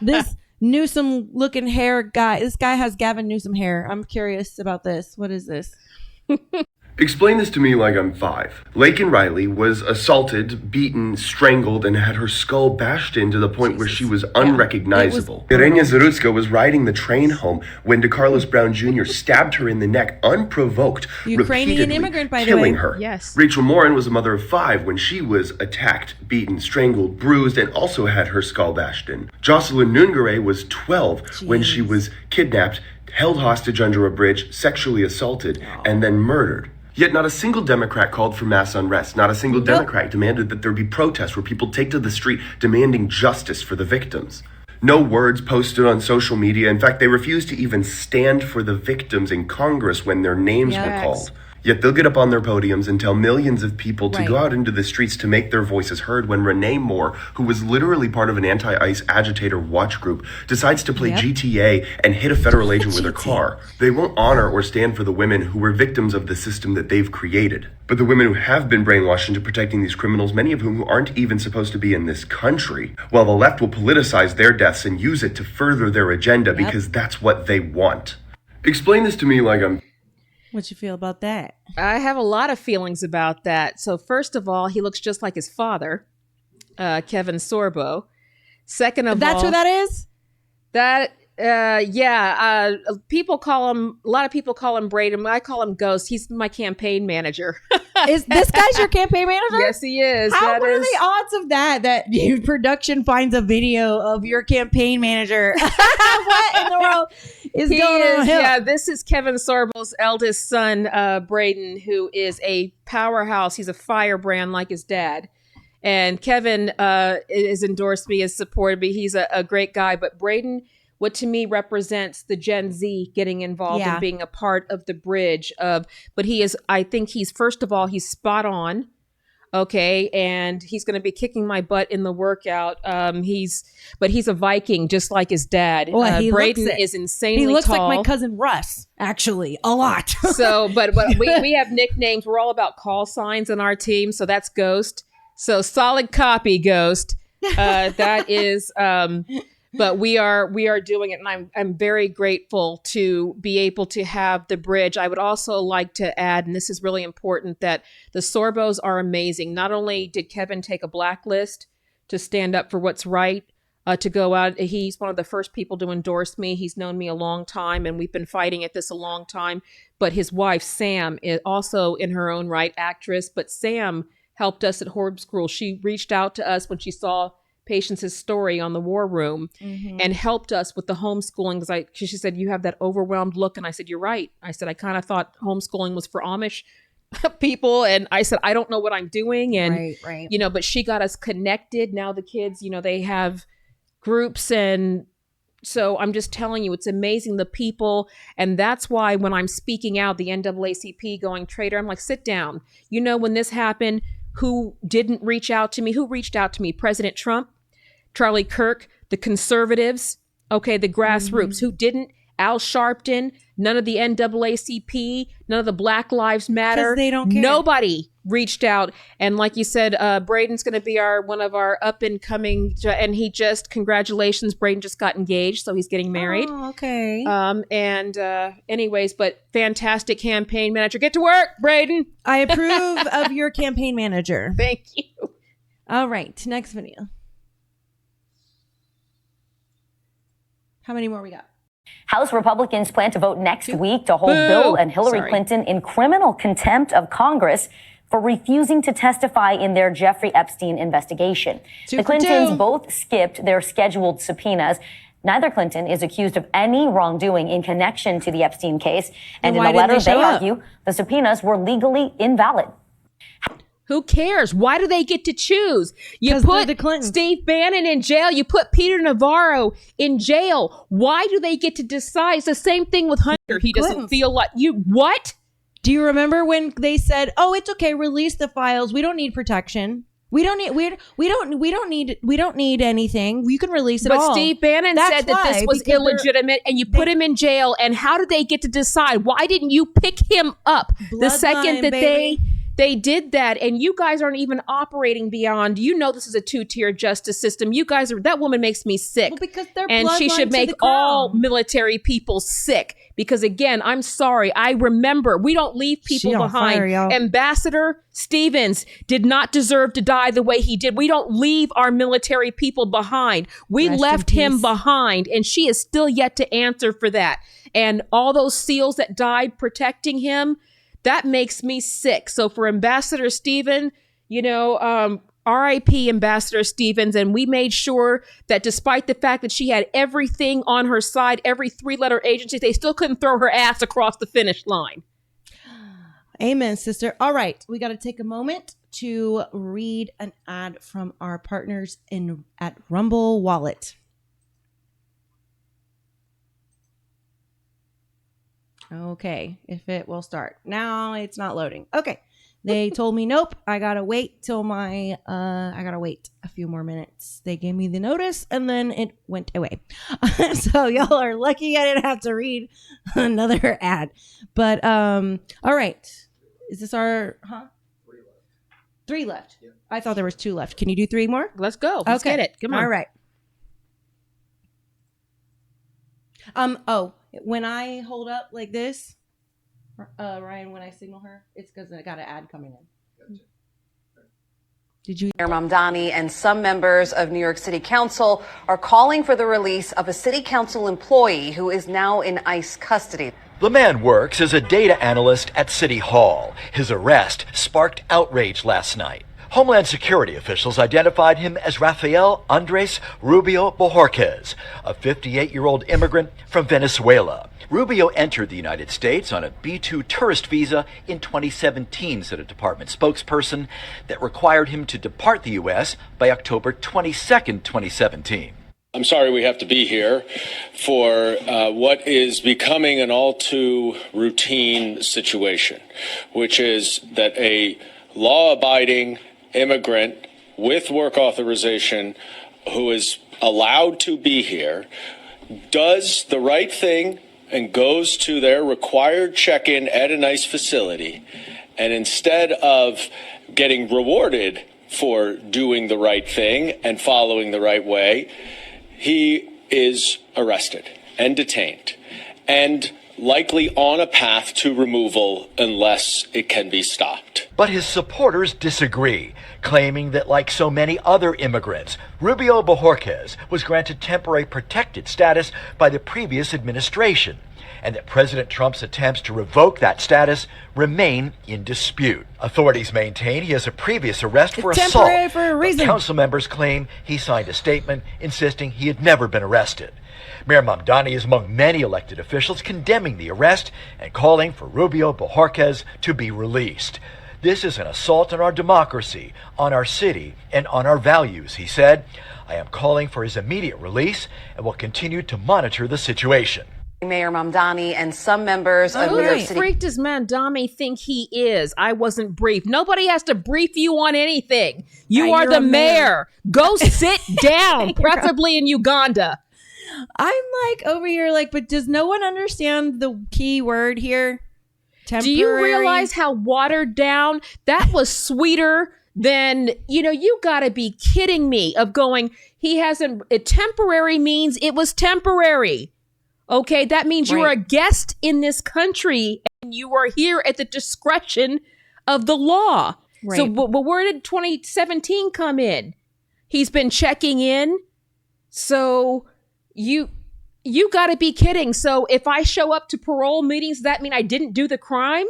this Newsom looking hair guy. This guy has Gavin Newsom hair. I'm curious about this. What is this? Explain this to me like I'm 5. Laken Riley was assaulted, beaten, strangled, and had her skull bashed in to the point where she was unrecognizable. Irene Zarutska was riding the train home when DeCarlos Brown Jr. stabbed her in the neck unprovoked, Ukrainian immigrant, by the way. killing her. Yes. Rachel Morin was a mother of 5 when she was attacked, beaten, strangled, bruised, and also had her skull bashed in. Jocelyn Nungare was 12 when she was kidnapped, held hostage under a bridge, sexually assaulted, and then murdered. Yet not a single Democrat called for mass unrest. Not a single Democrat demanded that there be protests where people take to the street demanding justice for the victims. No words posted on social media. In fact, they refused to even stand for the victims in Congress when their names were called. Yet they'll get up on their podiums and tell millions of people to go out into the streets to make their voices heard when Renee Moore, who was literally part of an anti-ICE agitator watch group, decides to play GTA and hit a federal agent with her car. They won't honor or stand for the women who were victims of the system that they've created. But the women who have been brainwashed into protecting these criminals, many of whom aren't even supposed to be in this country, while the left will politicize their deaths and use it to further their agenda because that's what they want. Explain this to me like I'm... What you feel about that? I have a lot of feelings about that. So first of all, he looks just like his father, Kevin Sorbo. Second of all... That's who that is? That, people call him, a lot of people call him Braden. I call him Ghost. He's my campaign manager. Is this guy's your campaign manager? Yes, he is. What are the odds of that your production finds a video of your campaign manager? What in the world is going on here? Yeah, this is Kevin Sorbo's eldest son, Braden, who is a powerhouse. He's a firebrand like his dad. And Kevin has endorsed me, has supported me. He's a great guy. But Braden, what to me represents the Gen Z getting involved and being a part of the bridge of, but he is, I think he's, first of all, he's spot on. Okay. And he's going to be kicking my butt in the workout. He's a Viking, just like his dad. Braden is insanely tall. He looks like my cousin Russ, actually, a lot. So, but we have nicknames. We're all about call signs on our team. So that's Ghost. So solid copy, Ghost. That is, but we are doing it, and I'm very grateful to be able to have the bridge. I would also like to add, and this is really important, that the Sorbos are amazing. Not only did Kevin take a blacklist to stand up for what's right, to go out, he's one of the first people to endorse me. He's known me a long time, and we've been fighting at this a long time. But his wife, Sam, is also in her own right actress. But Sam helped us at Horb School. She reached out to us when she saw Patience's story on the War Room and helped us with the homeschooling because she said, you have that overwhelmed look. And I said, you're right. I said, I kind of thought homeschooling was for Amish people. And I said, I don't know what I'm doing. And, you know, but she got us connected. Now the kids, you know, they have groups. And so I'm just telling you, it's amazing, the people. And that's why when I'm speaking out, the NAACP going traitor, I'm like, sit down. You know, when this happened, who didn't reach out to me? Who reached out to me? President Trump, Charlie Kirk, the conservatives, okay, the grassroots. Who didn't? Al Sharpton, none of the NAACP, none of the Black Lives Matter. They don't care. Nobody reached out. And like you said, Braden's going to be one of our up and coming, and congratulations, Braden just got engaged, so he's getting married. Oh, okay. Anyways, but fantastic campaign manager. Get to work, Braden. I approve of your campaign manager. Thank you. All right, next video. How many more we got? House Republicans plan to vote next week to hold Bill and Hillary Clinton in criminal contempt of Congress for refusing to testify in their Jeffrey Epstein investigation. The Clintons both skipped their scheduled subpoenas. Neither Clinton is accused of any wrongdoing in connection to the Epstein case. And in the letter, they argue the subpoenas were legally invalid. Who cares? Why do they get to choose? You put Steve Bannon in jail. You put Peter Navarro in jail. Why do they get to decide? It's the same thing with Hunter. He doesn't feel like what? Do you remember when they said, "Oh, it's okay, release the files. We don't need protection. We don't need anything. You can release it all." But Steve Bannon said that this was illegitimate, and you put him in jail. And how did they get to decide? Why didn't you pick him up the second that they did that? And you guys aren't even operating beyond, you know, this is a 2-tier justice system. You guys that woman makes me sick. Well, because they're and she should make all military people sick Because again, I'm sorry. I remember we don't leave people behind. Fire, y'all. Ambassador Stevens did not deserve to die the way he did. We don't leave our military people behind. We Rest left in him peace. behind, and she is still yet to answer for that. And all those SEALs that died protecting him, that makes me sick. So for Ambassador Stevens, RIP Ambassador Stevens, and we made sure that despite the fact that she had everything on her side, every 3-letter agency, they still couldn't throw her ass across the finish line. Amen, sister. All right, we got to take a moment to read an ad from our partners at Rumble Wallet. Okay, if it will start. Now it's not loading. Okay. They told me, nope, I gotta wait till I gotta wait a few more minutes. They gave me the notice and then it went away. So y'all are lucky I didn't have to read another ad. But, all right. Is this our, 3 left. Yep. I thought there was 2 left. Can you do 3 more? Let's go. Let's get it. Come on. All right. When I hold up like this, Ryan, when I signal her, it's because I got an ad coming in. Did you? Mayor Mamdani and some members of New York City Council are calling for the release of a city council employee who is now in ICE custody. The man works as a data analyst at City Hall. His arrest sparked outrage last night. Homeland Security officials identified him as Rafael Andres Rubio Bojorquez, a 58-year-old immigrant from Venezuela. Rubio entered the United States on a B-2 tourist visa in 2017, said a department spokesperson, that required him to depart the U.S. by October 22nd, 2017. I'm sorry we have to be here for what is becoming an all too routine situation, which is that a law-abiding immigrant with work authorization who is allowed to be here does the right thing and goes to their required check-in at an ICE facility, and instead of getting rewarded for doing the right thing and following the right way, he is arrested and detained and likely on a path to removal unless it can be stopped. But his supporters disagree, claiming that like so many other immigrants, Rubio Bojorquez was granted temporary protected status by the previous administration, and that President Trump's attempts to revoke that status remain in dispute. Authorities maintain he has a previous arrest for assault. Temporary for a reason. Council members claim he signed a statement insisting he had never been arrested. Mayor Mamdani is among many elected officials condemning the arrest and calling for Rubio Bojorquez to be released. This is an assault on our democracy, on our city, and on our values, he said. I am calling for his immediate release and will continue to monitor the situation. Mayor Mamdani and some members of New York City. Who the freak does Mamdani think he is? I wasn't briefed. Nobody has to brief you on anything. You are the mayor. Go sit down, preferably in Uganda. I'm like over here like, but does no one understand the key word here? Temporary. Do you realize how watered down? That was sweeter than, you gotta be kidding me of going, he hasn't, temporary means it was temporary. Okay, that means you are a guest in this country and you are here at the discretion of the law. Right. So but where did 2017 come in? He's been checking in. So you got to be kidding. So if I show up to parole meetings, does that mean I didn't do the crime?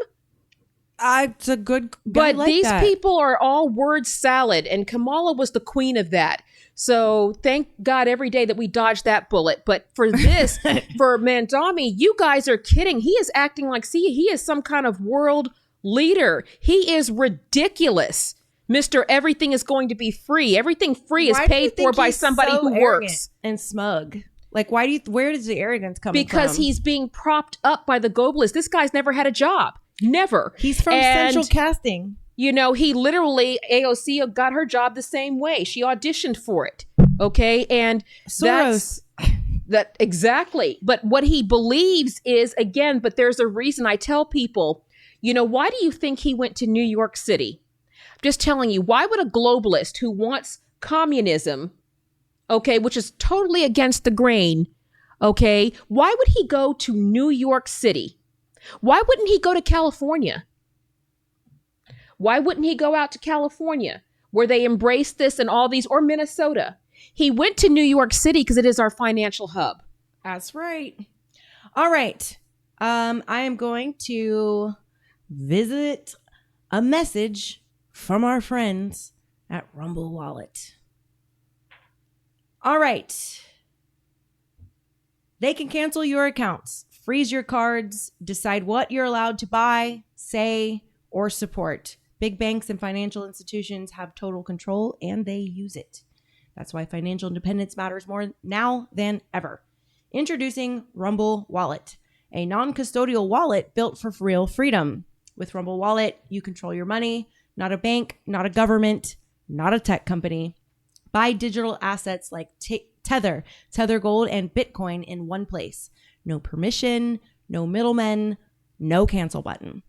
It's a good But like these that. people are all word salad, and Kamala was the queen of that. So thank God every day that we dodged that bullet. But for this, for Mamdani, you guys are kidding. He is acting like, he is some kind of world leader. He is ridiculous. Mr. Everything is going to be free. Everything free is paid for by somebody who works. And smug. Like, where does the arrogance come from? Because he's being propped up by the globalists. This guy's never had a job. Never. He's from Central Casting. He literally, AOC got her job the same way. She auditioned for it. Okay. And Soros. That exactly. But what he believes is, again, but there's a reason I tell people, why do you think he went to New York City? I'm just telling you, why would a globalist who wants communism, okay, which is totally against the grain, Okay. Why would he go to New York City? Why wouldn't he go to California? Why wouldn't he go out to California where they embrace this and all these, or Minnesota? He went to New York City because it is our financial hub. That's right. All right. I am going to visit a message from our friends at Rumble Wallet. All right. They can cancel your accounts, freeze your cards, decide what you're allowed to buy, say, or support. Big banks and financial institutions have total control, and they use it. That's why financial independence matters more now than ever. Introducing Rumble Wallet, a non-custodial wallet built for real freedom. With Rumble Wallet, you control your money, not a bank, not a government, not a tech company. Buy digital assets like Tether Gold, and Bitcoin in one place. No permission, no middlemen, no cancel button.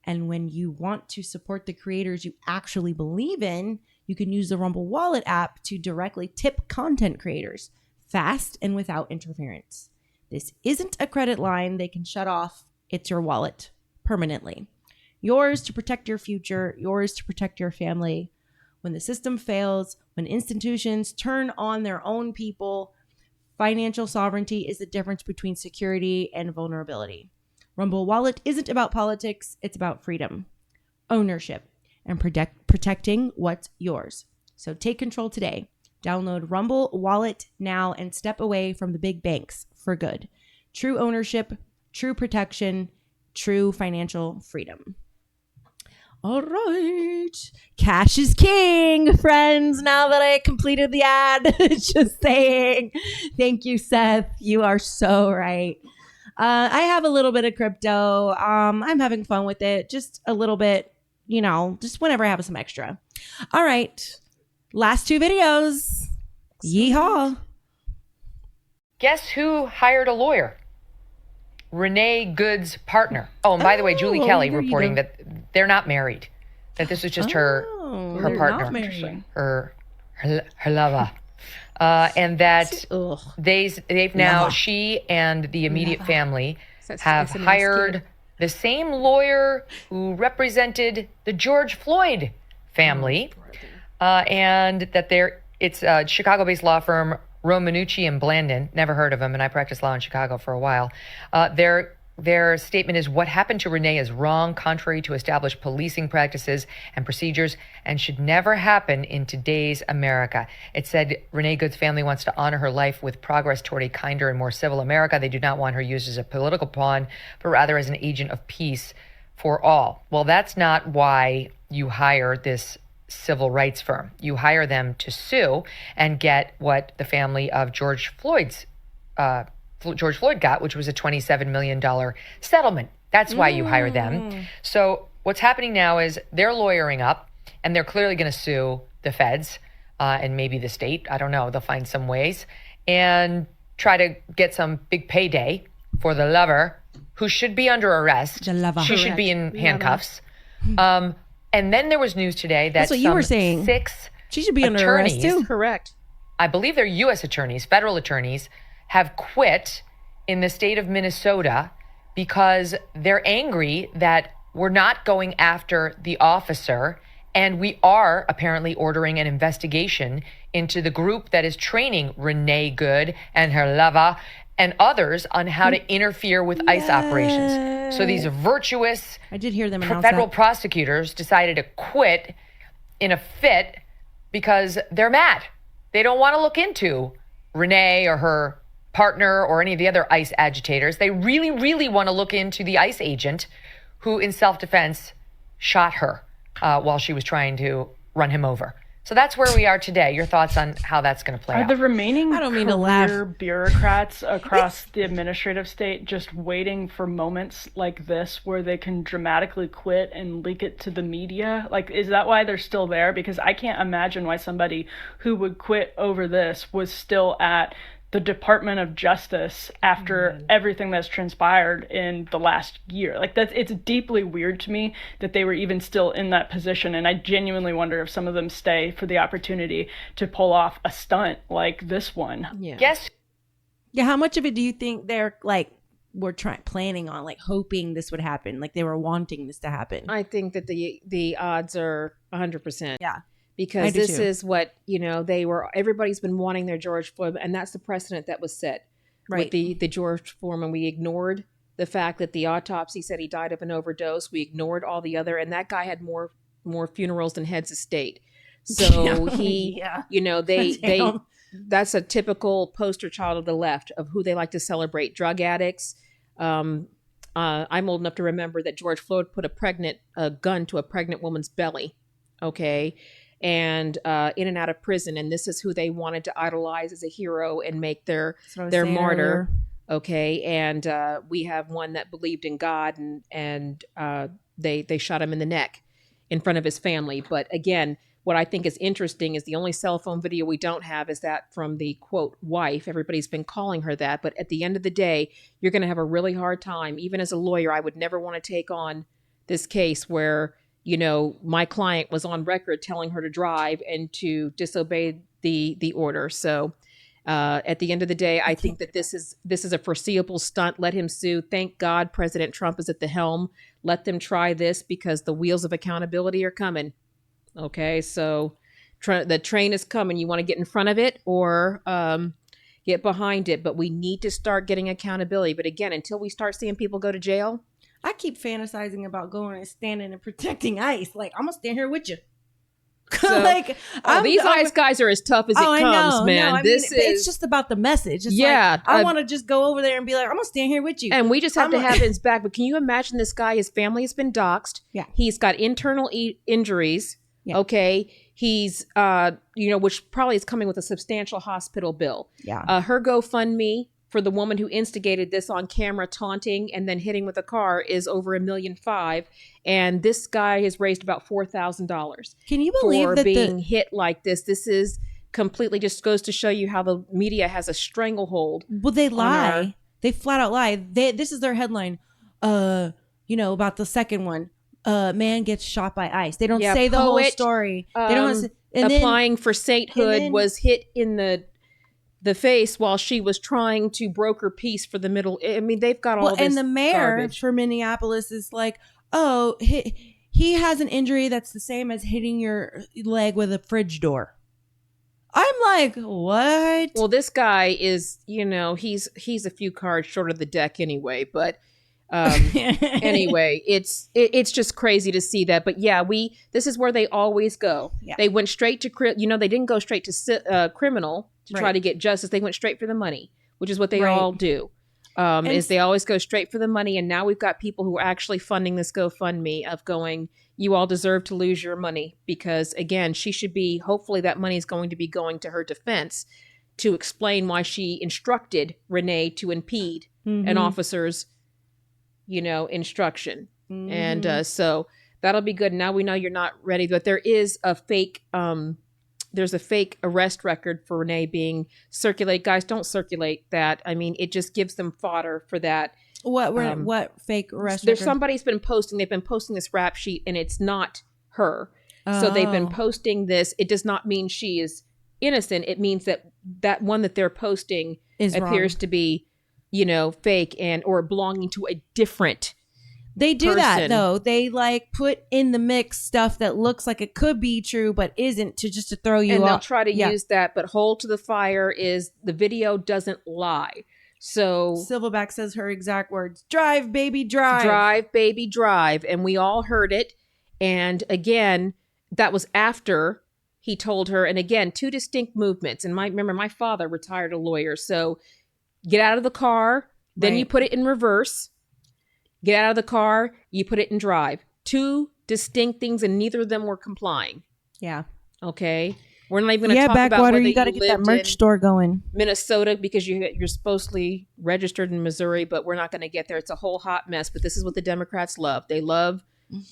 And when you want to support the creators you actually believe in, you can use the Rumble Wallet app to directly tip content creators, fast and without interference. This isn't a credit line they can shut off. It's your wallet, permanently. Yours to protect your future, yours to protect your family. When the system fails, when institutions turn on their own people, financial sovereignty is the difference between security and vulnerability. Rumble Wallet isn't about politics, it's about freedom, ownership, and protecting what's yours. So take control today. Download Rumble Wallet now and step away from the big banks for good. True ownership, true protection, true financial freedom. All right. Cash is king, friends. Now that I completed the ad, just saying. Thank you, Seth. You are so right. I have a little bit of crypto. I'm having fun with it. Just a little bit, just whenever I have some extra. All right. Last two videos. Yeehaw. Guess who hired a lawyer? Renee Good's partner. Oh, and by the way, Julie Kelly reporting that they're not married. That this was just her partner, not married. her lover. And that they've now, she and the immediate family have hired the same lawyer who represented the George Floyd family, and that it's a Chicago-based law firm, Romanucci and Blandon. Never heard of them, and I practiced law in Chicago for a while. Their statement is, what happened to Renee is wrong, contrary to established policing practices and procedures, and should never happen in today's America. It said Renee Good's family wants to honor her life with progress toward a kinder and more civil America. They do not want her used as a political pawn, but rather as an agent of peace for all. Well, that's not why you hire this civil rights firm. You hire them to sue and get what the family of George Floyd got, which was a $27 million settlement. That's why you hire them. So what's happening now is they're lawyering up, and they're clearly going to sue the feds and maybe the state. I don't know. They'll find some ways and try to get some big payday for the lover, who should be under arrest. She should be in handcuffs. And then there was news today that that's what you were saying. 6 she should be under arrest too. Correct. I believe they're U.S. attorneys, federal attorneys, have quit in the state of Minnesota because they're angry that we're not going after the officer, and we are apparently ordering an investigation into the group that is training Renee Good and her lover and others on how to interfere with ICE operations. So these virtuous I did hear them federal prosecutors decided to quit in a fit because they're mad. They don't want to look into Renee or her partner or any of the other ICE agitators. They really, really want to look into the ICE agent who, in self-defense, shot her while she was trying to run him over. So that's where we are today. Your thoughts on how that's going to play out? Are the remaining career bureaucrats across the administrative state just waiting for moments like this where they can dramatically quit and leak it to the media? Like, is that why they're still there? Because I can't imagine why somebody who would quit over this was still at the Department of Justice after everything that's transpired in the last year. Like, it's deeply weird to me that they were even still in that position, and I genuinely wonder if some of them stay for the opportunity to pull off a stunt like this one. Guess Yeah, how much of it do you think they're like were planning on, like hoping this would happen, like they were wanting this to happen? I think that the odds are 100%. Yeah, because this is what everybody's been wanting their George Floyd, and that's the precedent that was set with the George Foreman. We ignored the fact that the autopsy said he died of an overdose. We ignored all the other, and that guy had more funerals than heads of state. So he, that's a typical poster child of the left of who they like to celebrate: drug addicts. I'm old enough to remember that George Floyd put a gun to a pregnant woman's belly. Okay. And in and out of prison. And this is who they wanted to idolize as a hero and make their martyr. Okay. And we have one that believed in God, and they shot him in the neck in front of his family. But again, what I think is interesting is the only cell phone video we don't have is that from the quote wife. Everybody's been calling her that. But at the end of the day, you're going to have a really hard time. Even as a lawyer, I would never want to take on this case where my client was on record telling her to drive and to disobey the order. So at the end of the day, I think that this is a foreseeable stunt. Let him sue. Thank God President Trump is at the helm. Let them try this because the wheels of accountability are coming. Okay, so the train is coming. You want to get in front of it or get behind it, but we need to start getting accountability. But again, until we start seeing people go to jail, I keep fantasizing about going and standing and protecting ICE. Like, I'm gonna stand here with you. So, these ICE guys are as tough as it comes, man. It's just about the message. It's I want to just go over there and be like, I'm gonna stand here with you, and we just have to have his back. But can you imagine this guy? His family has been doxxed. Yeah, he's got internal injuries. Yeah. Okay, he's which probably is coming with a substantial hospital bill. Yeah, her GoFundMe for the woman who instigated this on camera, taunting and then hitting with a car, is over $1.5 million, and this guy has raised about $4,000. Can you believe for that being hit like this? This is completely just goes to show you how the media has a stranglehold. Well, they lie. They flat out lie. This is their headline. About the second one. Man gets shot by ICE. They don't say the whole story. They don't. Applying for sainthood was hit in the face while she was trying to broker peace for the middle. I mean, they've got all this and the mayor garbage. For Minneapolis is like, oh, he has an injury that's the same as hitting your leg with a fridge door. I'm like, what? Well, this guy is, he's a few cards short of the deck anyway, but anyway, it's just crazy to see that. But yeah, this is where they always go. Yeah. They went straight to, they didn't go straight to criminal to try to get justice. They went straight for the money, which is what they all do. Is they always go straight for the money. And now we've got people who are actually funding this GoFundMe of going, you all deserve to lose your money, because again, hopefully that money is going to be going to her defense to explain why she instructed Renee to impede an officer's instruction. And so that'll be good. Now we know you're not ready, but there is a fake there's a fake arrest record for Renee being circulated. Guys, don't circulate that. I mean, it just gives them fodder for that. What fake arrest there's record? Somebody's been posting, they've been posting this rap sheet, and it's not her. So they've been posting this. It does not mean she is innocent. It means that one that they're posting appears to be fake or belonging to a different They do person. that though. They put in the mix stuff that looks like it could be true but isn't, to throw you off. And they'll try to use that, but hold to the fire is the video doesn't lie. So Silverback says her exact words: "Drive, baby, drive. Drive, baby, drive." And we all heard it. And again, that was after he told her. And again, two distinct movements. And remember, my father retired a lawyer. So get out of the car, then you put it in reverse. Get out of the car, you put it in drive. Two distinct things, and neither of them were complying. Yeah. Okay. We're not even going to talk about Backwater, whether you got to get that merch store going. Minnesota, because you're supposedly registered in Missouri, but we're not going to get there. It's a whole hot mess. But this is what the Democrats love. They love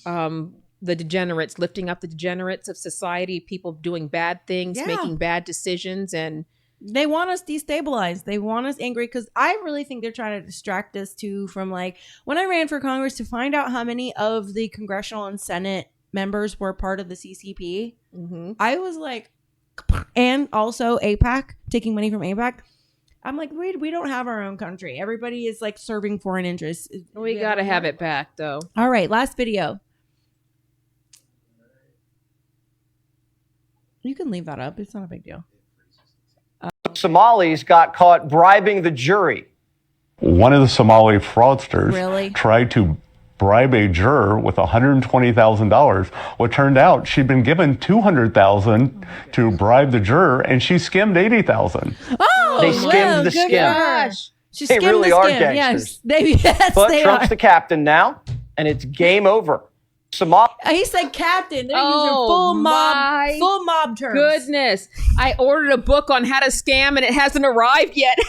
the degenerates, lifting up the degenerates of society, people doing bad things, making bad decisions, and they want us destabilized. They want us angry, because I really think they're trying to distract us too from when I ran for Congress to find out how many of the congressional and Senate members were part of the CCP. I was like, and also AIPAC, taking money from AIPAC. I'm like, we don't have our own country. Everybody is like serving foreign interests. We got to have it back, though. All right, last video. You can leave that up. It's not a big deal. Somalis got caught bribing the jury. One of the Somali fraudsters Really? tried to bribe a juror with $120,000. Well, it turned out she'd been given $200,000 to bribe the juror, and she skimmed $80,000. Oh, They skimmed the good skim. for her. She They skimmed really the are skim. gangsters. Yes, But they Trump's are. the captain now, and it's game over. He said captain. They're using my full mob terms. Goodness. I ordered a book on how to scam and it hasn't arrived yet.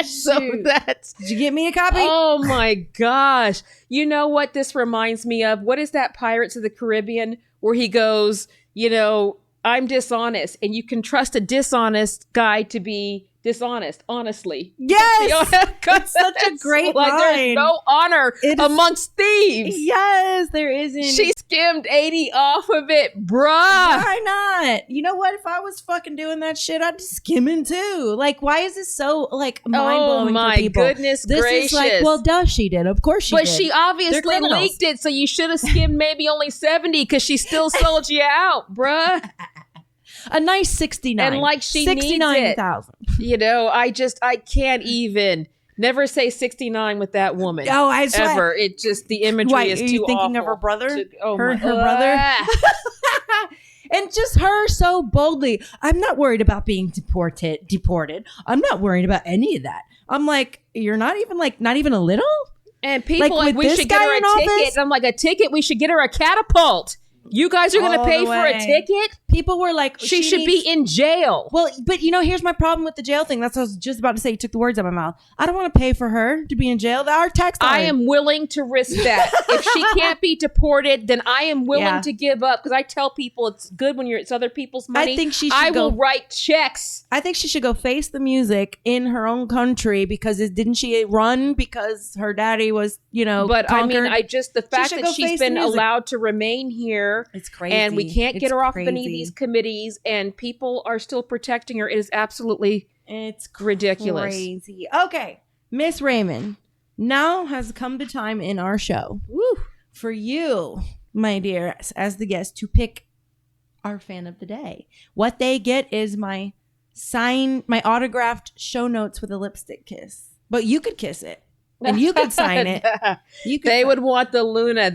So that's... Did you get me a copy? Oh my gosh. You know what this reminds me of? What is that Pirates of the Caribbean where he goes, I'm dishonest, and you can trust a dishonest guy to be dishonest, honestly. Yes! That's such a great line. There's no honor amongst thieves. Yes, there isn't. She skimmed 80 off of it, bruh. Why not? You know what? If I was fucking doing that shit, I'd skimming too. Like, why is this so mind blowing my for people? goodness this gracious. Is like, well, duh, she did. Of course she did. But she obviously leaked it, so you should have skimmed maybe only 70 because she still sold you out, bruh. A nice 69. And like she 69,000. I can't even. Never say 69 with that woman. Oh, I swear. Ever. It just, the imagery is too awful. Are you thinking of her brother? Her my brother? And just her so boldly. I'm not worried about being deported. I'm not worried about any of that. I'm like, you're not even a little? And people like we should get her a ticket. I'm like, a ticket? We should get her a catapult. You guys are going to pay for a ticket? People were like, she should be in jail. Well, but here's my problem with the jail thing. That's what I was just about to say. You took the words out of my mouth. I don't want to pay for her to be in jail. Our tax dollars. I am willing to risk that. If she can't be deported, then I am willing to give up, because I tell people it's good when it's other people's money. I think I will write checks. I think she should go face the music in her own country, because didn't she run because her daddy was, But conquered? I mean, the fact that she's been allowed to remain here, it's crazy, and we can't get her off of any of these committees, and people are still protecting her. It is absolutely ridiculous. Crazy. Okay, Miss Raymond, now has come the time in our show for you, my dear, as the guest, to pick our fan of the day. What they get is my autographed show notes with a lipstick kiss, but you could kiss it. And you could sign it. They would want the Luna.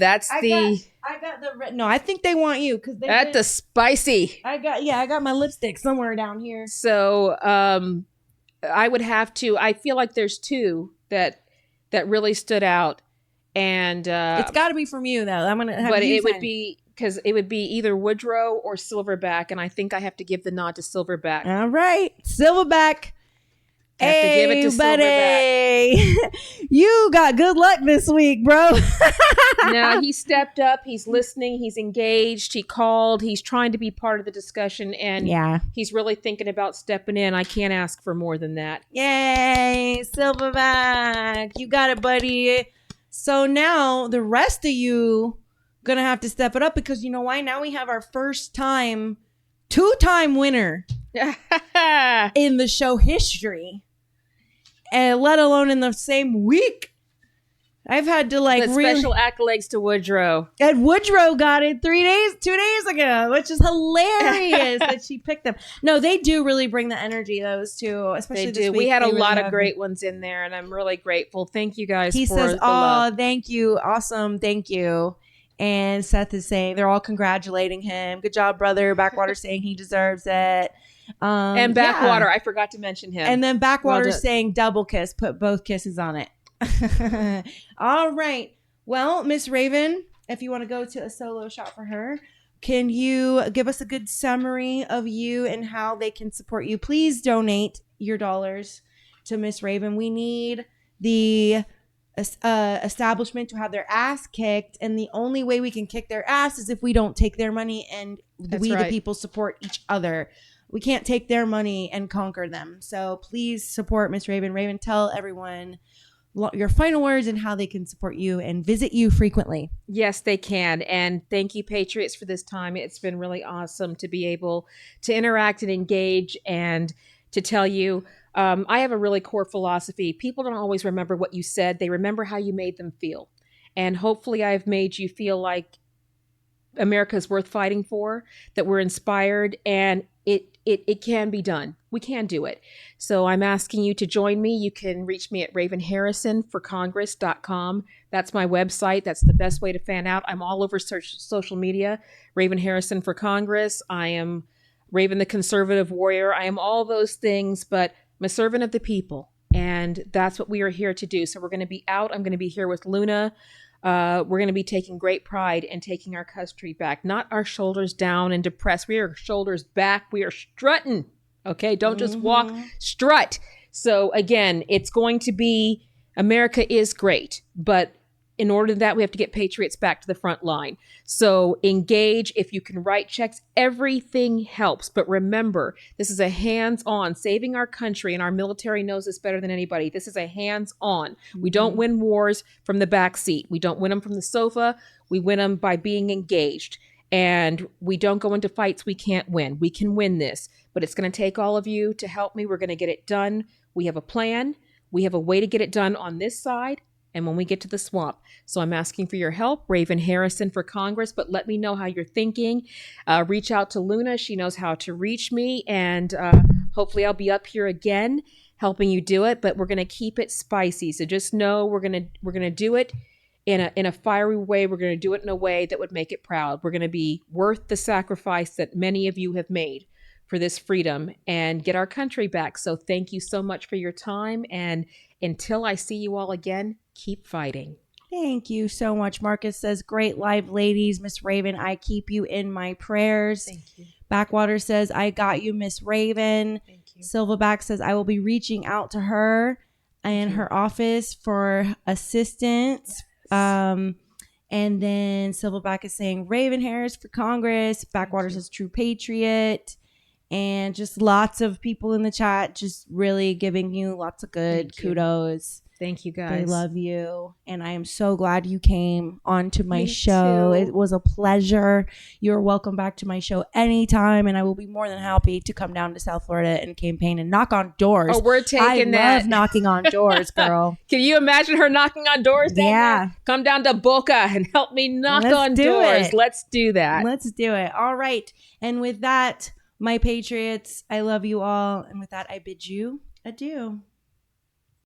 I got the no. I think they want you, because that's the spicy. I got my lipstick somewhere down here. So I would have to. I feel like there's two that really stood out, and it's got to be from you though. I'm gonna. But it would be because it would be either Woodrow or Silverback, and I think I have to give the nod to Silverback. All right, Silverback. Have to give it to buddy. You got good luck this week, bro. No, he stepped up. He's listening. He's engaged. He called. He's trying to be part of the discussion, and he's really thinking about stepping in. I can't ask for more than that. Yay, Silverback. You got it, buddy. So now the rest of you gonna have to step it up, because you know why? Now we have our two-time winner in the show history. And let alone in the same week. I've had to special accolades to Woodrow. And Woodrow got it 2 days ago, which is hilarious that she picked them. No, they do really bring the energy, those two, especially They this do. week. We had a They lot really of great ones in there, and I'm really grateful. Thank you guys. He for says, the love. thank you. Awesome. Thank you. And Seth is saying they're all congratulating him. Good job, brother. Backwater saying he deserves it. And Backwater, I forgot to mention him. And then Backwater saying double kiss, put both kisses on it. All right. Well, Miss Raven, if you want to go to a solo shot for her, can you give us a good summary of you and how they can support you? Please donate your dollars to Miss Raven. We need the establishment to have their ass kicked, and the only way we can kick their ass is if we don't take their money, and the people support each other. We can't take their money and conquer them. So please support Miss Raven. Raven, tell everyone your final words and how they can support you and visit you frequently. Yes, they can. And thank you, Patriots, for this time. It's been really awesome to be able to interact and engage and to tell you I have a really core philosophy. People don't always remember what you said. They remember how you made them feel. And hopefully I've made you feel like America is worth fighting for, that we're inspired, and it can be done. We can do it. So I'm asking you to join me. You can reach me at ravenharrisonforcongress.com. That's my website. That's the best way to fan out. I'm all over social media. Raven Harrison for Congress. I am Raven the Conservative Warrior. I am all those things, but I'm a servant of the people. And that's what we are here to do. So we're going to be out. I'm going to be here with Luna. We're going to be taking great pride in taking our country back, not our shoulders down and depressed. We are shoulders back. We are strutting. Okay. Don't just walk, strut. So again, it's going to be, America is great, but in order to that, we have to get patriots back to the front line. So engage. If you can write checks, everything helps. But remember, this is a hands-on, saving our country, and our military knows this better than anybody. This is a hands-on. We don't win wars from the back seat. We don't win them from the sofa. We win them by being engaged. And we don't go into fights we can't win. We can win this, but it's going to take all of you to help me. We're going to get it done. We have a plan. We have a way to get it done on this side and when we get to the swamp. So I'm asking for your help, Raven Harrison for Congress, but let me know how you're thinking. Reach out to Luna. She knows how to reach me, and hopefully I'll be up here again helping you do it, but we're going to keep it spicy. So just know we're going to do it in a fiery way. We're going to do it in a way that would make it proud. We're going to be worth the sacrifice that many of you have made for this freedom and get our country back. So thank you so much for your time. And until I see you all again, keep fighting. Thank you so much. Marcus says, great live ladies. Miss Raven, I keep you in my prayers. Thank you. Backwater says, I got you, Miss Raven. Thank you. Silverback says, I will be reaching out to her and her office for assistance. Yes. And then Silverback is saying, Raven Harris for Congress. Backwater says, true patriot. And just lots of people in the chat just really giving you lots of good kudos. Thank you, guys. They love you. And I am so glad you came onto my show. It was a pleasure. You're welcome back to my show anytime. And I will be more than happy to come down to South Florida and campaign and knock on doors. Oh, we're taking that. I love knocking on doors, girl. Can you imagine her knocking on doors? Yeah. Come down to Boca and help me knock on doors. Let's do that. Let's do it. All right. And with that, my patriots, I love you all. And with that, I bid you adieu.